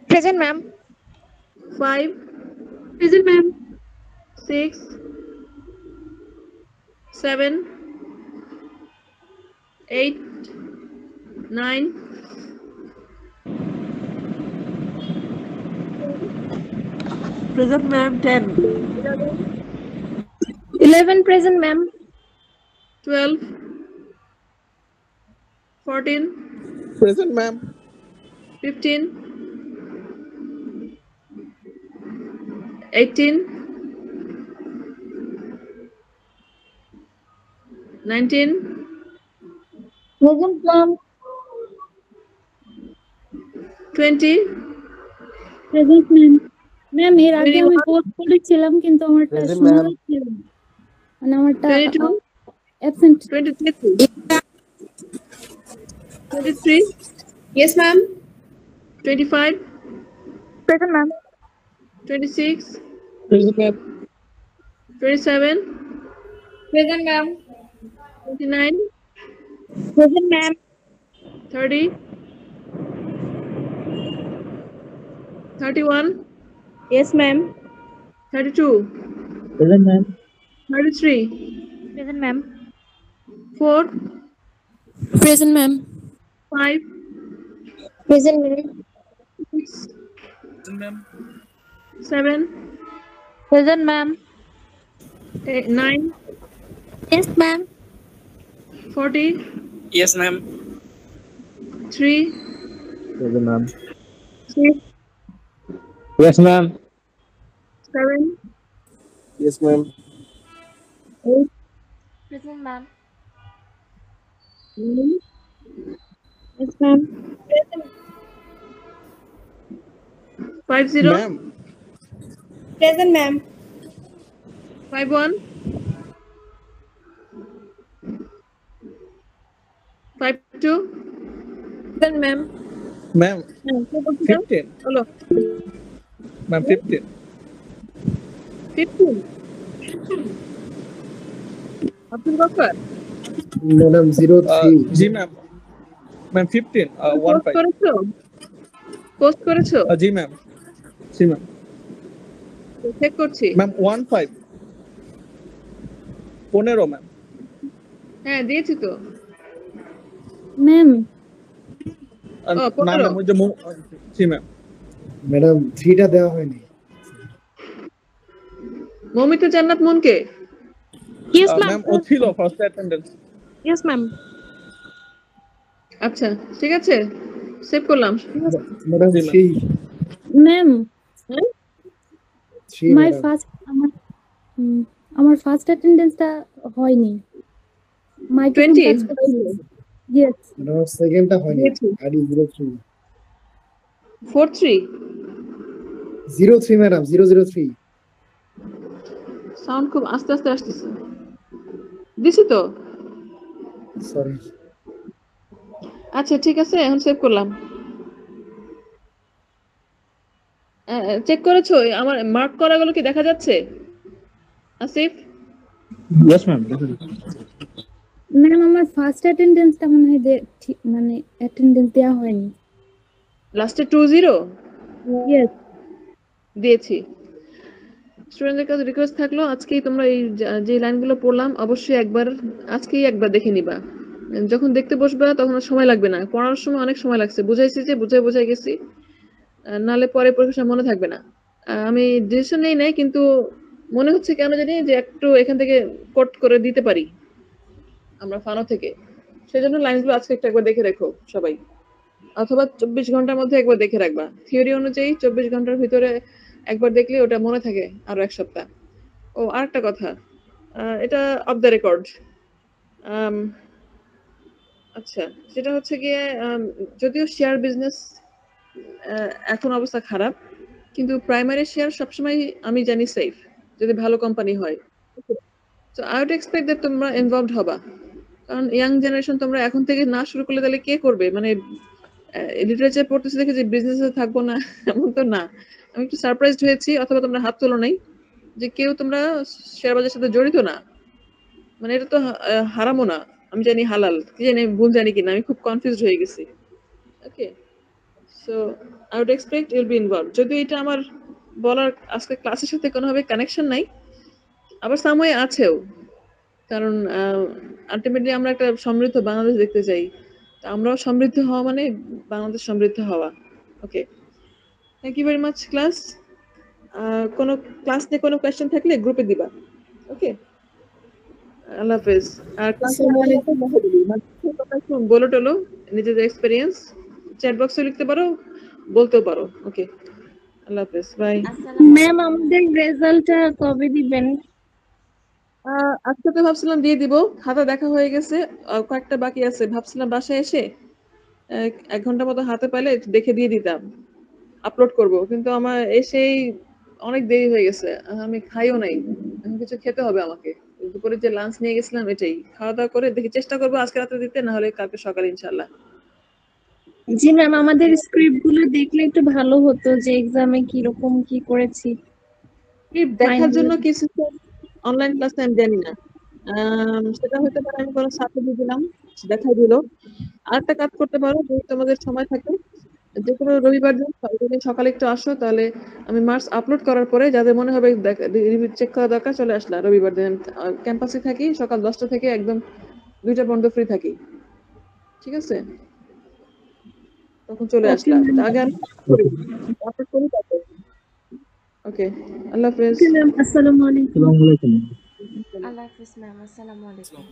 present ma'am. 5, present ma'am. 6, 7, 8, 9, Present ma'am 10. 11 present ma'am. 12, 14, Present ma'am. 15, 18, 19, present ma'am. 20, present ma'am. Ma'am এর আগে আমি পোস্ট করেছিলাম কিন্তু আমারটা Present সময় ma'am. ছিল না। মানে আমারটা 22, absent. 23, 23, Yes, ma'am. 25, present ma'am. 26, Present ma'am. 27, Present, ma'am. 29, present ma'am. 30, 31, Yes, ma'am. 32, present ma'am. 33, present ma'am. 4, Present, ma'am. 5, present ma'am. 6, 7, present ma'am. 8, 9, yes ma'am. 40, Yes, ma'am. 3, Present ma'am. 6, Yes ma'am. 7, Yes ma'am. 8, present ma'am. 9, yes ma'am. 50, Ma'am. Present, ma'am. 51, 52, Present, ma'am. Ma'am 15. বলো। Ma'am 15. 15, Abdul Gaffar Madam 03. Ji ma'am. Ma'am 15. Post করেছো? পোস্ট করেছো? Ji ma'am. Ji ma'am. Check করছি। Ma'am 15. 15 ma'am. হ্যাঁ, দিয়েছি তো। ম্যাম And Oh, না 15 ma'am ওই যে জি ma'am. ম্যাডাম 3টা দেওয়া হয়নি। মমিতা জান্নাত মুনকে। Yes ma'am. Ma'am ও ছিল ফার্স্ট অ্যাটেন্ডেন্স। Yes ma'am. আচ্ছা, ঠিক আছে, সেভ করলাম। ম্যাডাম জি, 3 ম্যাম হ্যাঁ? 3 মাই ম্যাডাম। ফার্স্ট আমার ফার্স্ট অ্যাটেন্ডেন্সটা হয়নি। মাই 20? ইয়েস। ম্যাডাম সেকেন্ডটা হয়নি। দিয়েছি। আইডি 03 43, 03 ম্যাডাম 003 সাউন্ড খুব আস্তে আস্তে আসতেছে। দিছি তো। সরি। আচ্ছা, ঠিক আছে, এখন সেভ করলাম। চেক করেছো? আমার মার্ক করাগুলো কি দেখা যাচ্ছে? আসিফ? Yes, ma'am. ম্যাম আমার ফার্স্ট অ্যাটেন্ডেন্সটা মনে হয় মানে অ্যাটেন্ডেন্স দেওয়া হয়নি। লাস্টে 20 ইয়েস। দিয়েছি। স্টুডেন্টদের কাছে রিকোয়েস্ট থাকলো আজকেই তোমরা এই যে লাইনগুলো পড়লাম অবশ্যই আজকেই একবার দেখে নিবা। যখন দেখতে বসবা তখন আর সময় লাগবে না, পড়ার সময় অনেক সময় লাগছে, বুঝাইছি যে বুঝাই গেছি, নাহলে পরে পরীক্ষার সময় মনে থাকবে না। আমি ডিসিশন নেই কিন্তু মনে হচ্ছে কেন জানি যে একটু এখান থেকে কোট করে দিতে পারি আমরা ফানো থেকে, সেজন্য লাইনগুলো আজকে একবার দেখে রেখো সবাই, অথবা 24 ঘন্টার মধ্যে একবার দেখে রাখবা। থিওরি অনুযায়ী 24 ঘন্টার ভিতরে একবার দেখলে ওটা মনে থাকে আরো এক সপ্তাহ। ও আরেকটা কথা, এটা অফ দ্য রেকর্ড, আচ্ছা সেটা হচ্ছে গিয়ে যদিও শেয়ার বিজনেস এখন অবস্থা খারাপ, কিন্তু প্রাইমারি শেয়ার সবসময় আমি জানি সেফ যদি ভালো কোম্পানি হয়। তো আই উড এক্সপেক্ট দ্যাট তোমরা ইনভলভড হবা, কারণ ইয়াং জেনারেশন তোমরা এখন থেকে না শুরু করলে তাহলে কে করবে? মানে লিটারেচার পড়তেছি দেখে যে বিজনেসে থাকবো না এমন তো না। আমি একটু সারপ্রাইজড হয়েছি, অথবা তোমরা হাত তোলো নাই যে কেউ তোমরা শেয়ার বাজারের সাথে জড়িত না। মানে এটা তো হারামও না, আমি জানি হালাল, কি জানি ভুল জানি কিনা, আমি খুব কনফিউজড হয়ে গেছি। Okay, so I would expect you'll be involve. যদিও এটা আমার বলার আজকে ক্লাসের সাথে কোনোভাবে কানেকশন নাই, আবার সামওয়ে আছেও, কারণ আলটিমেটলি আমরা একটা সমৃদ্ধ বাংলাদেশ দেখতে চাই। আমরাও সমৃদ্ধ হওয়া মানে বাংলাদেশ সমৃদ্ধ হওয়া। Okay, thank you very much class. কোনো ক্লাস নিয়ে কোনো কোয়েশ্চেন থাকলে গ্রুপে দিবা। ওকে, আল্লাহ হাফেজ। আর বলো টলো নিজেদের এক্সপেরিয়েন্স চ্যাট বক্সে লিখতে পারো, বলতেও পারো। ওকে, আল্লাহ হাফেজ, বাই। ম্যাম আমাদের রেজাল্টটা কবে দিবেন? আজকে তো ভাবছিলাম দিয়ে দিব, খাতা দেখা হয়ে গেছে, কয়েকটা বাকি আছে, ভাবছিলাম বাসায় এসে 1 ঘন্টা মতো হাতে পাইলে দেখে দিয়ে দিতাম, আপলোড করব, কিন্তু আমার এসেই অনেক দেরি হয়ে গেছে, আমি খাইও নাই, এখন কিছু খেতে হবে আমাকে। দুপুরে যে লাঞ্চ নিয়ে গেছিলাম এটাই খাওয়া দাওয়া করে দেখি, চেষ্টা করবো আজকে রাতে দিতে, না হলে কালকে সকালে ইনশাল্লাহ। জি ম্যাম, আমাদের স্ক্রিপ্ট গুলো দেখলে একটু ভালো হতো যে এক্সামে কিরকম কি করেছি। দেখার জন্য কিছু অনলাইন ক্লাসে আমি জানি না, সেটা হতে পারে আমি কোনো ছাত্র দিয়ে দিলাম, দেখাই দিল। আরেকটা কাজ করতে পারো, যদি তোমাদের সময় থাকে, যে কোনো রবিবার দিন সকালে একটু আসো, তাহলে আমি মার্কস আপলোড করার পরে যাদের মনে হবে চেক করা দরকার চলে আসলা, রবিবার দিন ক্যাম্পাসে থাকি, সকাল 10টা থেকে একদম 2টা পর্যন্ত ফ্রি থাকি, ঠিক আছে? তখন চলে আসলা, আগে আমি আপলোড করি তারপর। ওকে, আল্লাহ হাফেজ। আসসালামু আলাইকুম। আল্লাহ হাফেজ ম্যাম, আসসালামু আলাইকুম।